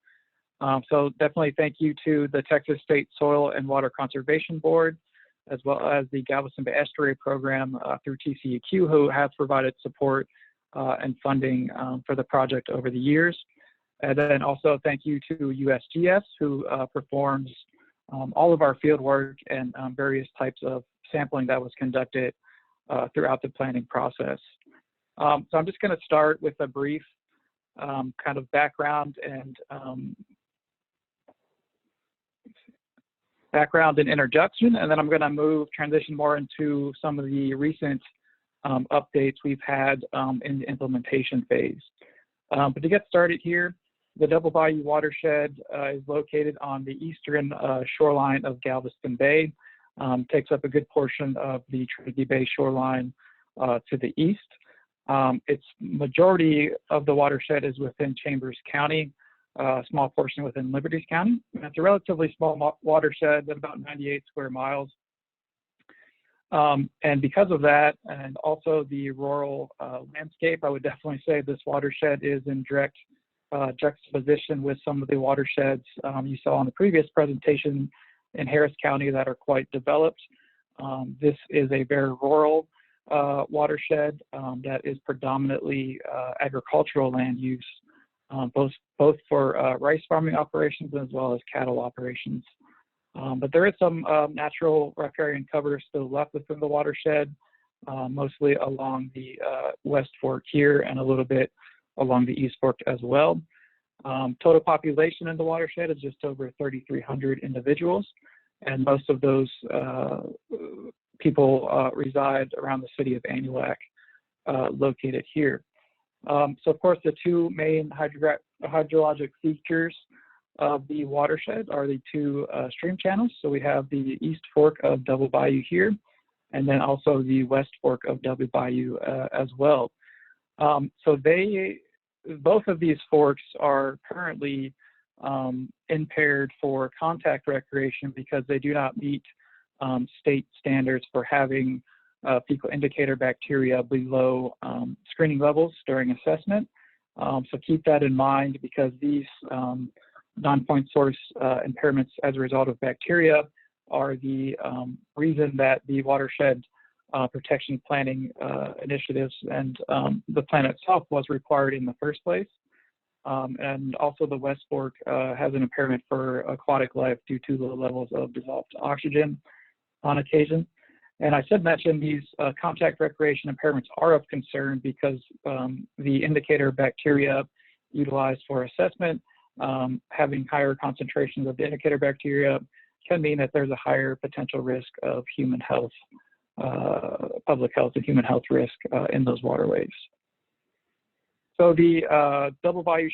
So definitely thank you to the Texas State Soil and Water Conservation Board, as well as the Galveston Bay Estuary Program through TCEQ, who have provided support and funding for the project over the years. And then also thank you to USGS, who performs all of our field work and various types of sampling that was conducted throughout the planning process. So I'm just going to start with a brief kind of background and introduction, and then I'm going to transition more into some of the recent updates we've had in the implementation phase. But to get started here, the Double Bayou Watershed is located on the eastern shoreline of Galveston Bay, takes up a good portion of the Trinity Bay shoreline to the east. Its majority of the watershed is within Chambers County, a small portion within Liberties County. And it's a relatively small watershed at about 98 square miles. And because of that, and also the rural landscape, I would definitely say this watershed is in direct juxtaposition with some of the watersheds you saw on the previous presentation in Harris County that are quite developed. This is a very rural watershed that is predominantly agricultural land use, both for rice farming operations as well as cattle operations. But there is some natural riparian cover still left within the watershed, mostly along the West Fork here and a little bit along the East Fork as well. Total population in the watershed is just over 3,300 individuals, and most of those people reside around the city of Anilac, located here. So of course, the two main hydrologic features of the watershed are the two stream channels. So we have the East Fork of Double Bayou here, and then also the West Fork of Double Bayou as well. So both of these forks are currently impaired for contact recreation because they do not meet state standards for having fecal indicator bacteria below screening levels during assessment. So keep that in mind, because these non-point source impairments as a result of bacteria are the reason that the watershed protection planning initiatives and the plan itself was required in the first place. And also the West Fork has an impairment for aquatic life due to low levels of dissolved oxygen on occasion. And I should mention these contact recreation impairments are of concern because the indicator bacteria utilized for assessment, having higher concentrations of the indicator bacteria can mean that there's a higher potential risk of human health, public health and human health risk in those waterways. So the Double Bayou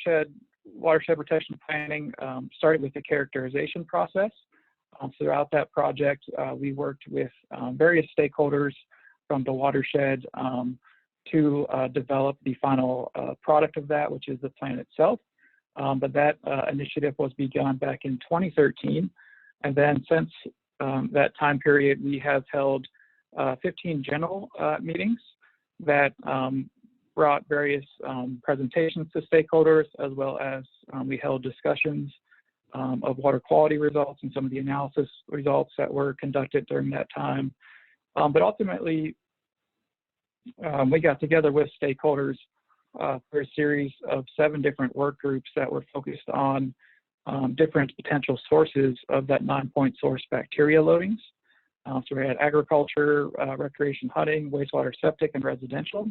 watershed protection planning started with the characterization process. Throughout that project, we worked with various stakeholders from the watershed to develop the final product of that, which is the plan itself. But that initiative was begun back in 2013. And then since that time period, we have held 15 general meetings that brought various presentations to stakeholders, as well as we held discussions of water quality results and some of the analysis results that were conducted during that time. But ultimately, we got together with stakeholders for a series of 7 different work groups that were focused on different potential sources of that non-point source bacteria loadings. So we had agriculture, recreation, hunting, wastewater, septic, and residential.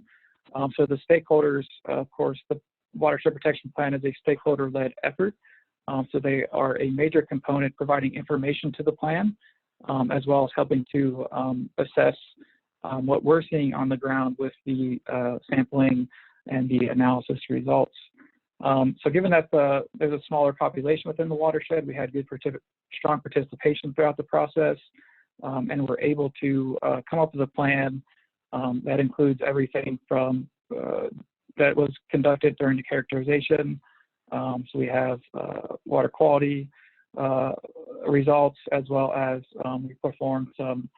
So the stakeholders, of course, the watershed protection plan is a stakeholder-led effort. So they are a major component providing information to the plan, as well as helping to assess what we're seeing on the ground with the sampling and the analysis results. So given that there's a smaller population within the watershed, we had good strong participation throughout the process, and we're able to come up with a plan that includes everything from that was conducted during the characterization. So we have water quality results, as well as we performed some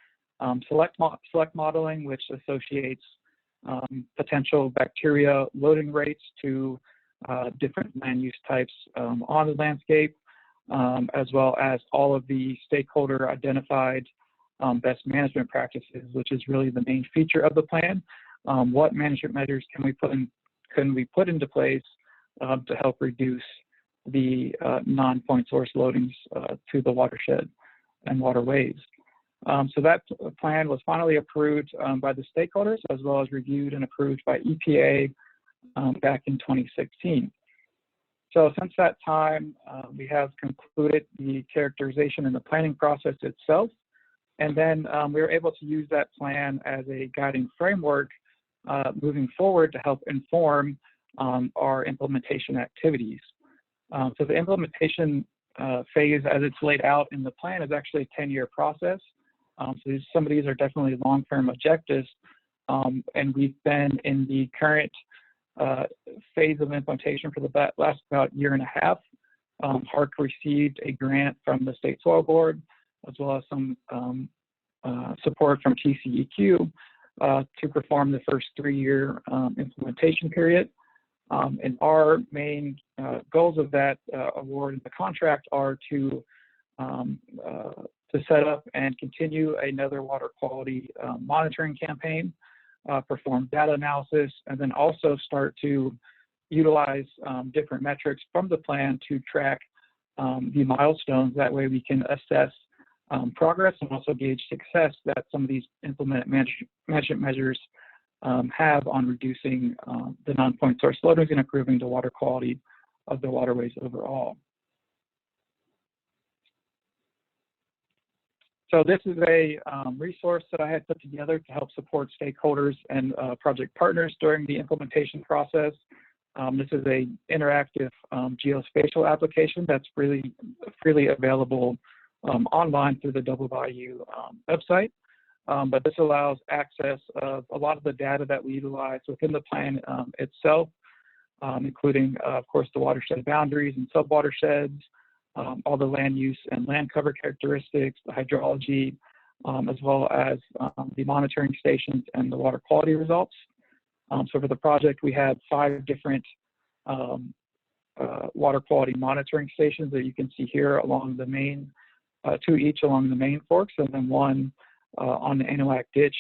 select modeling, which associates potential bacteria loading rates to different land use types on the landscape, as well as all of the stakeholder identified best management practices, which is really the main feature of the plan. What management measures can we put into place to help reduce the non-point source loadings to the watershed and waterways. So that plan was finally approved by the stakeholders, as well as reviewed and approved by EPA back in 2016. So since that time, we have concluded the characterization and the planning process itself. And then we were able to use that plan as a guiding framework moving forward to help inform our implementation activities. So the implementation phase, as it's laid out in the plan, is actually a 10-year process. So some of these are definitely long-term objectives, and we've been in the current phase of implementation for the last about year and a half. HARC received a grant from the State Soil Board, as well as some support from TCEQ to perform the first 3-year implementation period. And our main goals of that award in the contract are to set up and continue another water quality monitoring campaign, perform data analysis, and then also start to utilize different metrics from the plan to track the milestones. That way we can assess progress and also gauge success that some of these implemented management measures have on reducing the non-point source loadings and improving the water quality of the waterways overall. So this is a resource that I had put together to help support stakeholders and project partners during the implementation process. This is an interactive geospatial application that's really freely available online through the Double Bayou website. But this allows access of a lot of the data that we utilize within the plan itself, including, of course, the watershed boundaries and subwatersheds, all the land use and land cover characteristics, the hydrology, as well as the monitoring stations and the water quality results. So for the project, we had 5 different water quality monitoring stations that you can see here along the main, 2 each along the main forks, and then 1 on the Anahuac Ditch,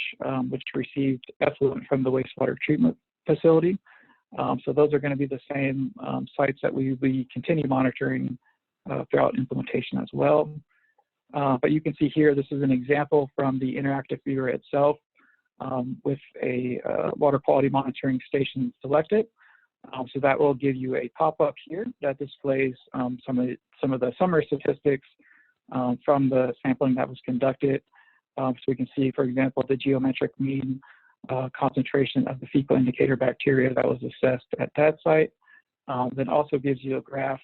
which received effluent from the wastewater treatment facility. So those are going to be the same sites that we continue monitoring throughout implementation as well. But you can see here, this is an example from the interactive viewer itself with a water quality monitoring station selected. So that will give you a pop-up here that displays some of the summary statistics from the sampling that was conducted. So we can see, for example, the geometric mean concentration of the fecal indicator bacteria that was assessed at that site. Then also gives you a graph,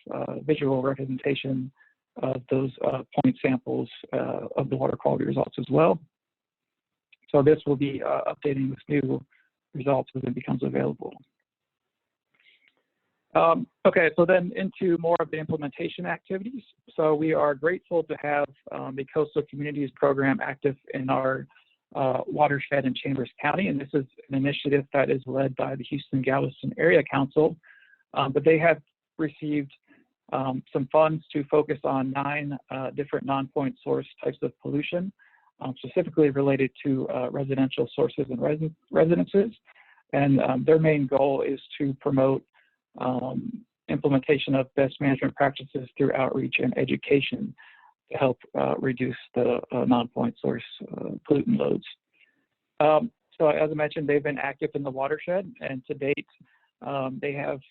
visual representation of those point samples of the water quality results as well. So this will be updating with new results as it becomes available. Okay, so then into more of the implementation activities. So we are grateful to have the Coastal Communities Program active in our watershed in Chambers County, and this is an initiative that is led by the Houston-Galveston Area Council, but they have received some funds to focus on 9 different non-point source types of pollution, specifically related to residential sources and residences. And their main goal is to promote implementation of best management practices through outreach and education to help reduce the non-point source pollutant loads. So as I mentioned, they've been active in the watershed, and to date, they have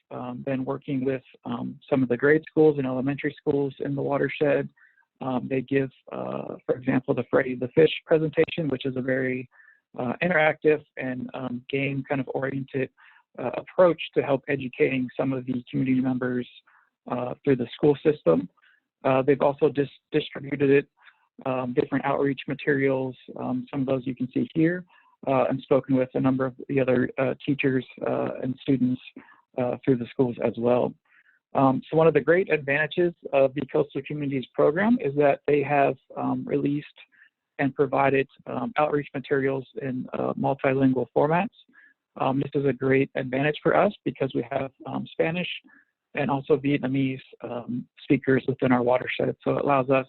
been working with some of the grade schools and elementary schools in the watershed. They give, for example, the Freddy the Fish presentation, which is a very interactive and game kind of oriented approach to help educating some of the community members through the school system. They've also distributed different outreach materials, some of those you can see here, and spoken with a number of the other teachers and students through the schools as well. So one of the great advantages of the Coastal Communities Program is that they have released and provided outreach materials in multilingual formats. This is a great advantage for us because we have Spanish and also Vietnamese speakers within our watershed. So it allows us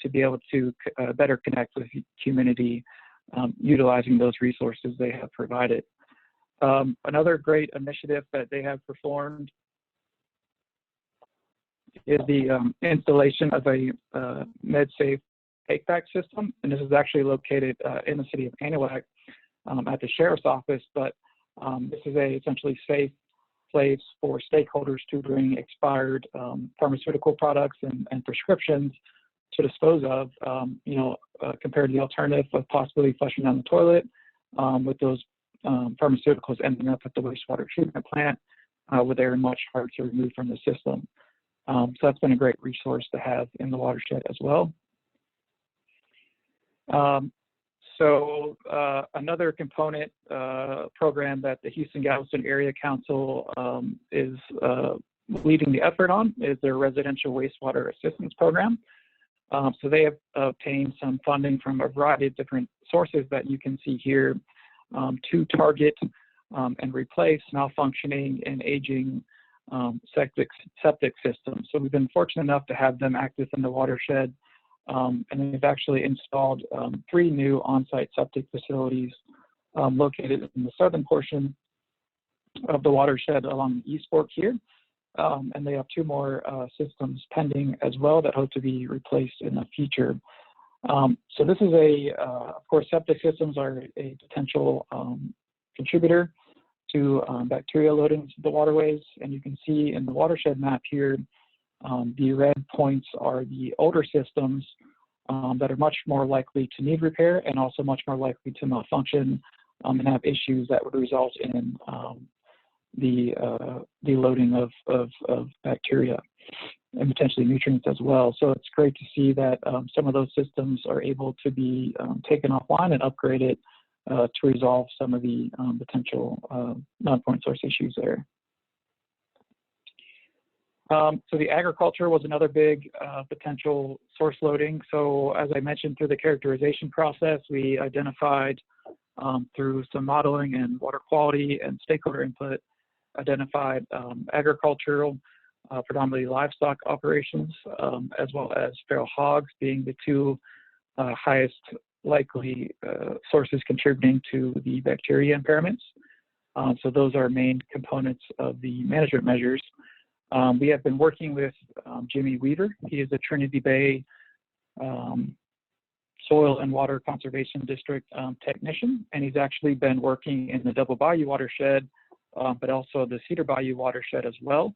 to be able to better connect with the community utilizing those resources they have provided. Another great initiative that they have performed is the installation of a MedSafe take-back system. And this is actually located in the city of Anahuac at the sheriff's office, but this is a essentially safe place for stakeholders to bring expired pharmaceutical products and prescriptions to dispose of, compared to the alternative of possibly flushing down the toilet with those pharmaceuticals ending up at the wastewater treatment plant where they're much harder to remove from the system. So that's been a great resource to have in the watershed as well. So another component program that the Houston-Galveston Area Council is leading the effort on is their residential wastewater assistance program. So they have obtained some funding from a variety of different sources that you can see here to target and replace malfunctioning and aging septic systems. So we've been fortunate enough to have them act within the watershed, and they've actually installed 3 new on-site septic facilities located in the southern portion of the watershed along the East Fork here. And they have 2 more systems pending as well that hope to be replaced in the future. So this is of course, septic systems are a potential contributor to bacteria loading into the waterways. And you can see in the watershed map here, the red points are the older systems that are much more likely to need repair and also much more likely to malfunction and have issues that would result in the loading of bacteria and potentially nutrients as well. So it's great to see that some of those systems are able to be taken offline and upgraded to resolve some of the potential non-point source issues there. So the agriculture was another big potential source loading. So as I mentioned, through the characterization process, we identified through some modeling and water quality and stakeholder input, identified agricultural, predominantly livestock operations, as well as feral hogs being the 2 highest likely sources contributing to the bacteria impairments. So those are main components of the management measures. We have been working with Jimmy Weaver. He is a Trinity Bay Soil and Water Conservation District technician, and he's actually been working in the Double Bayou watershed, but also the Cedar Bayou watershed as well,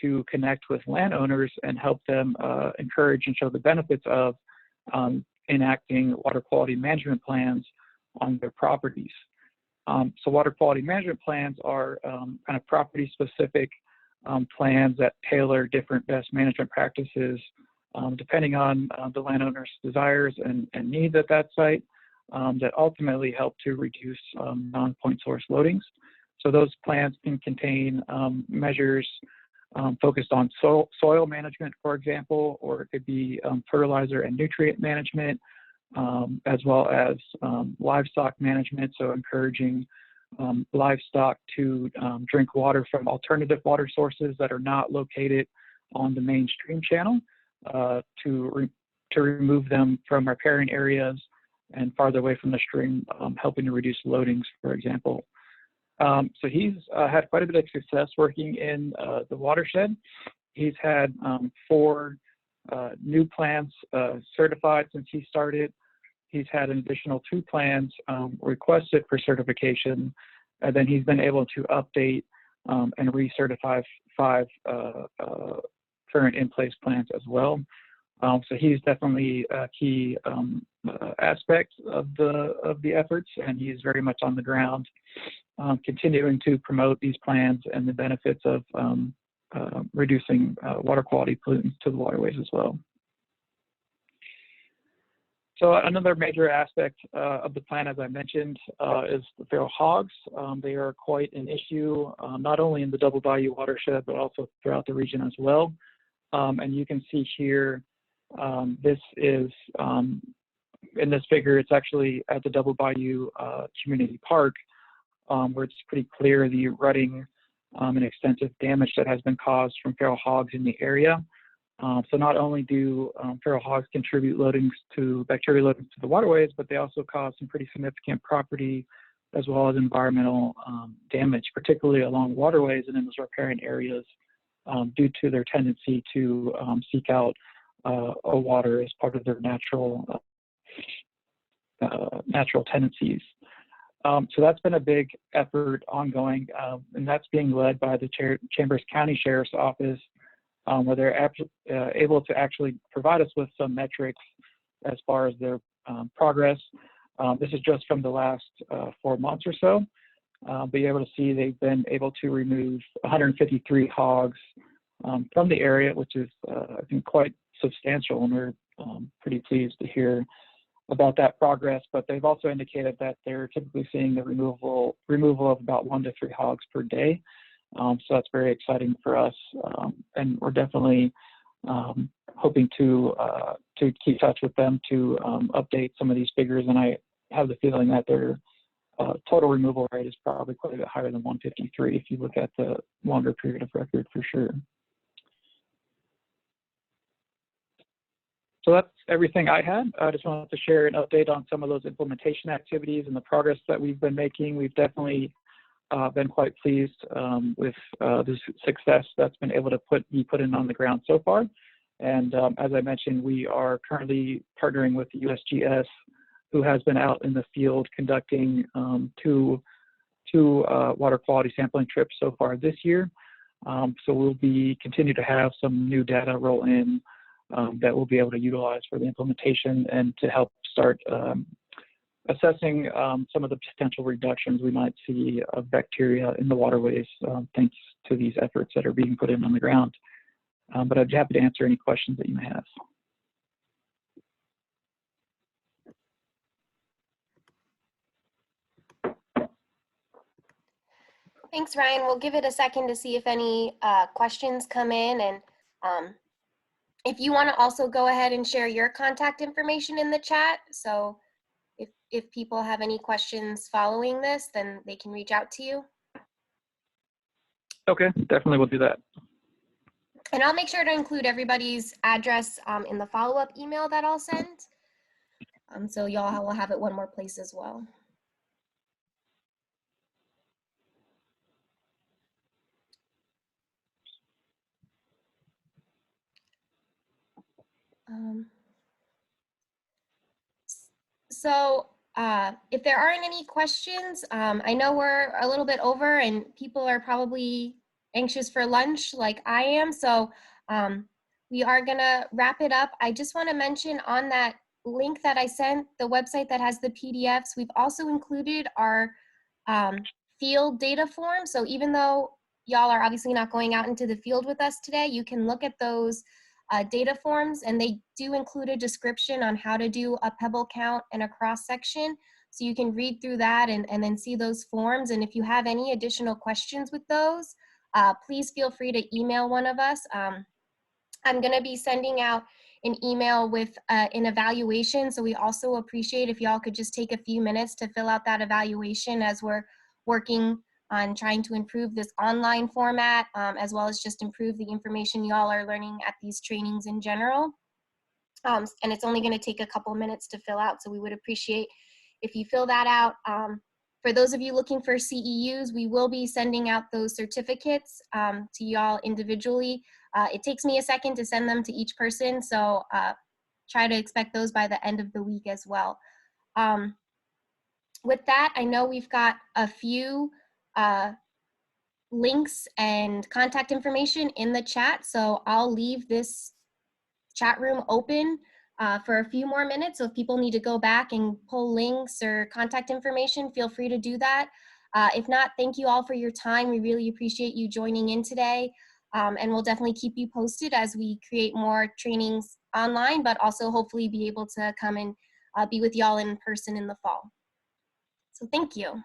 to connect with landowners and help them encourage and show the benefits of enacting water quality management plans on their properties. So water quality management plans are kind of property-specific plans that tailor different best management practices depending on the landowner's desires and needs at that site that ultimately help to reduce non-point source loadings. So those plans can contain measures focused on soil management, for example, or it could be fertilizer and nutrient management, as well as livestock management, so encouraging livestock to drink water from alternative water sources that are not located on the main stream channel, to remove them from riparian areas and farther away from the stream, helping to reduce loadings, for example. So he's had quite a bit of success working in the watershed. He's had 4 new plans certified since he started. He's had an additional 2 plans requested for certification, and then he's been able to update and recertify 5 current in-place plans as well. So he's definitely a key aspect of the efforts, and he's very much on the ground, continuing to promote these plans and the benefits of reducing water quality pollutants to the waterways as well. So another major aspect of the plan, as I mentioned, is the feral hogs. They are quite an issue, not only in the Double Bayou watershed, but also throughout the region as well. And you can see here, this is, in this figure, it's actually at the Double Bayou Community Park, where it's pretty clear the rutting and extensive damage that has been caused from feral hogs in the area. So not only do feral hogs contribute bacteria loadings to the waterways, but they also cause some pretty significant property as well as environmental damage, particularly along waterways and in those riparian areas, due to their tendency to seek out water as part of their natural tendencies. So that's been a big effort ongoing, and that's being led by the Chambers County Sheriff's Office, where they're able to actually provide us with some metrics as far as their progress. This is just from the last 4 months or so. But you're able to see they've been able to remove 153 hogs from the area, which is, I think, quite substantial, and we're pretty pleased to hear about that progress. But they've also indicated that they're typically seeing the removal of about 1 to 3 hogs per day. So that's very exciting for us, and we're definitely hoping to to keep touch with them to update some of these figures, and I have the feeling that their total removal rate is probably quite a bit higher than 153 if you look at the longer period of record for sure. So that's everything I had. I just wanted to share an update on some of those implementation activities and the progress that we've been making. We've definitely been quite pleased with the success that's been able to be put in on the ground so far. And as I mentioned, we are currently partnering with the USGS, who has been out in the field conducting two water quality sampling trips so far this year. So we'll continue to have some new data roll in that we'll be able to utilize for the implementation and to help start assessing some of the potential reductions we might see of bacteria in the waterways thanks to these efforts that are being put in on the ground. But I'd be happy to answer any questions that you may have. Thanks, Ryan. We'll give it a second to see if any questions come in. And if you want to also go ahead and share your contact information in the chat. So if people have any questions following this, then they can reach out to you. Okay, definitely will do that. And I'll make sure to include everybody's address in the follow-up email that I'll send. So y'all will have it one more place as well. So if there aren't any questions, I know we're a little bit over and people are probably anxious for lunch like I am. So we are gonna wrap it up. I just wanna mention on that link that I sent, the website that has the PDFs, we've also included our field data form. So even though y'all are obviously not going out into the field with us today, you can look at those data forms, and they do include a description on how to do a pebble count and a cross section. So you can read through that and then see those forms. And if you have any additional questions with those, please feel free to email one of us. I'm going to be sending out an email with an evaluation. So we also appreciate if y'all could just take a few minutes to fill out that evaluation as we're working on trying to improve this online format, as well as just improve the information y'all are learning at these trainings in general. And it's only going to take a couple minutes to fill out, so we would appreciate if you fill that out. For those of you looking for CEUs, we will be sending out those certificates to y'all individually. It takes me a second to send them to each person, so try to expect those by the end of the week as well. With that, I know we've got a few links and contact information in the chat, so I'll leave this chat room open for a few more minutes. So if people need to go back and pull links or contact information, feel free to do that. If not, thank you all for your time. We really appreciate you joining in today, and we'll definitely keep you posted as we create more trainings online, but also hopefully be able to come and be with y'all in person in the fall. So thank you.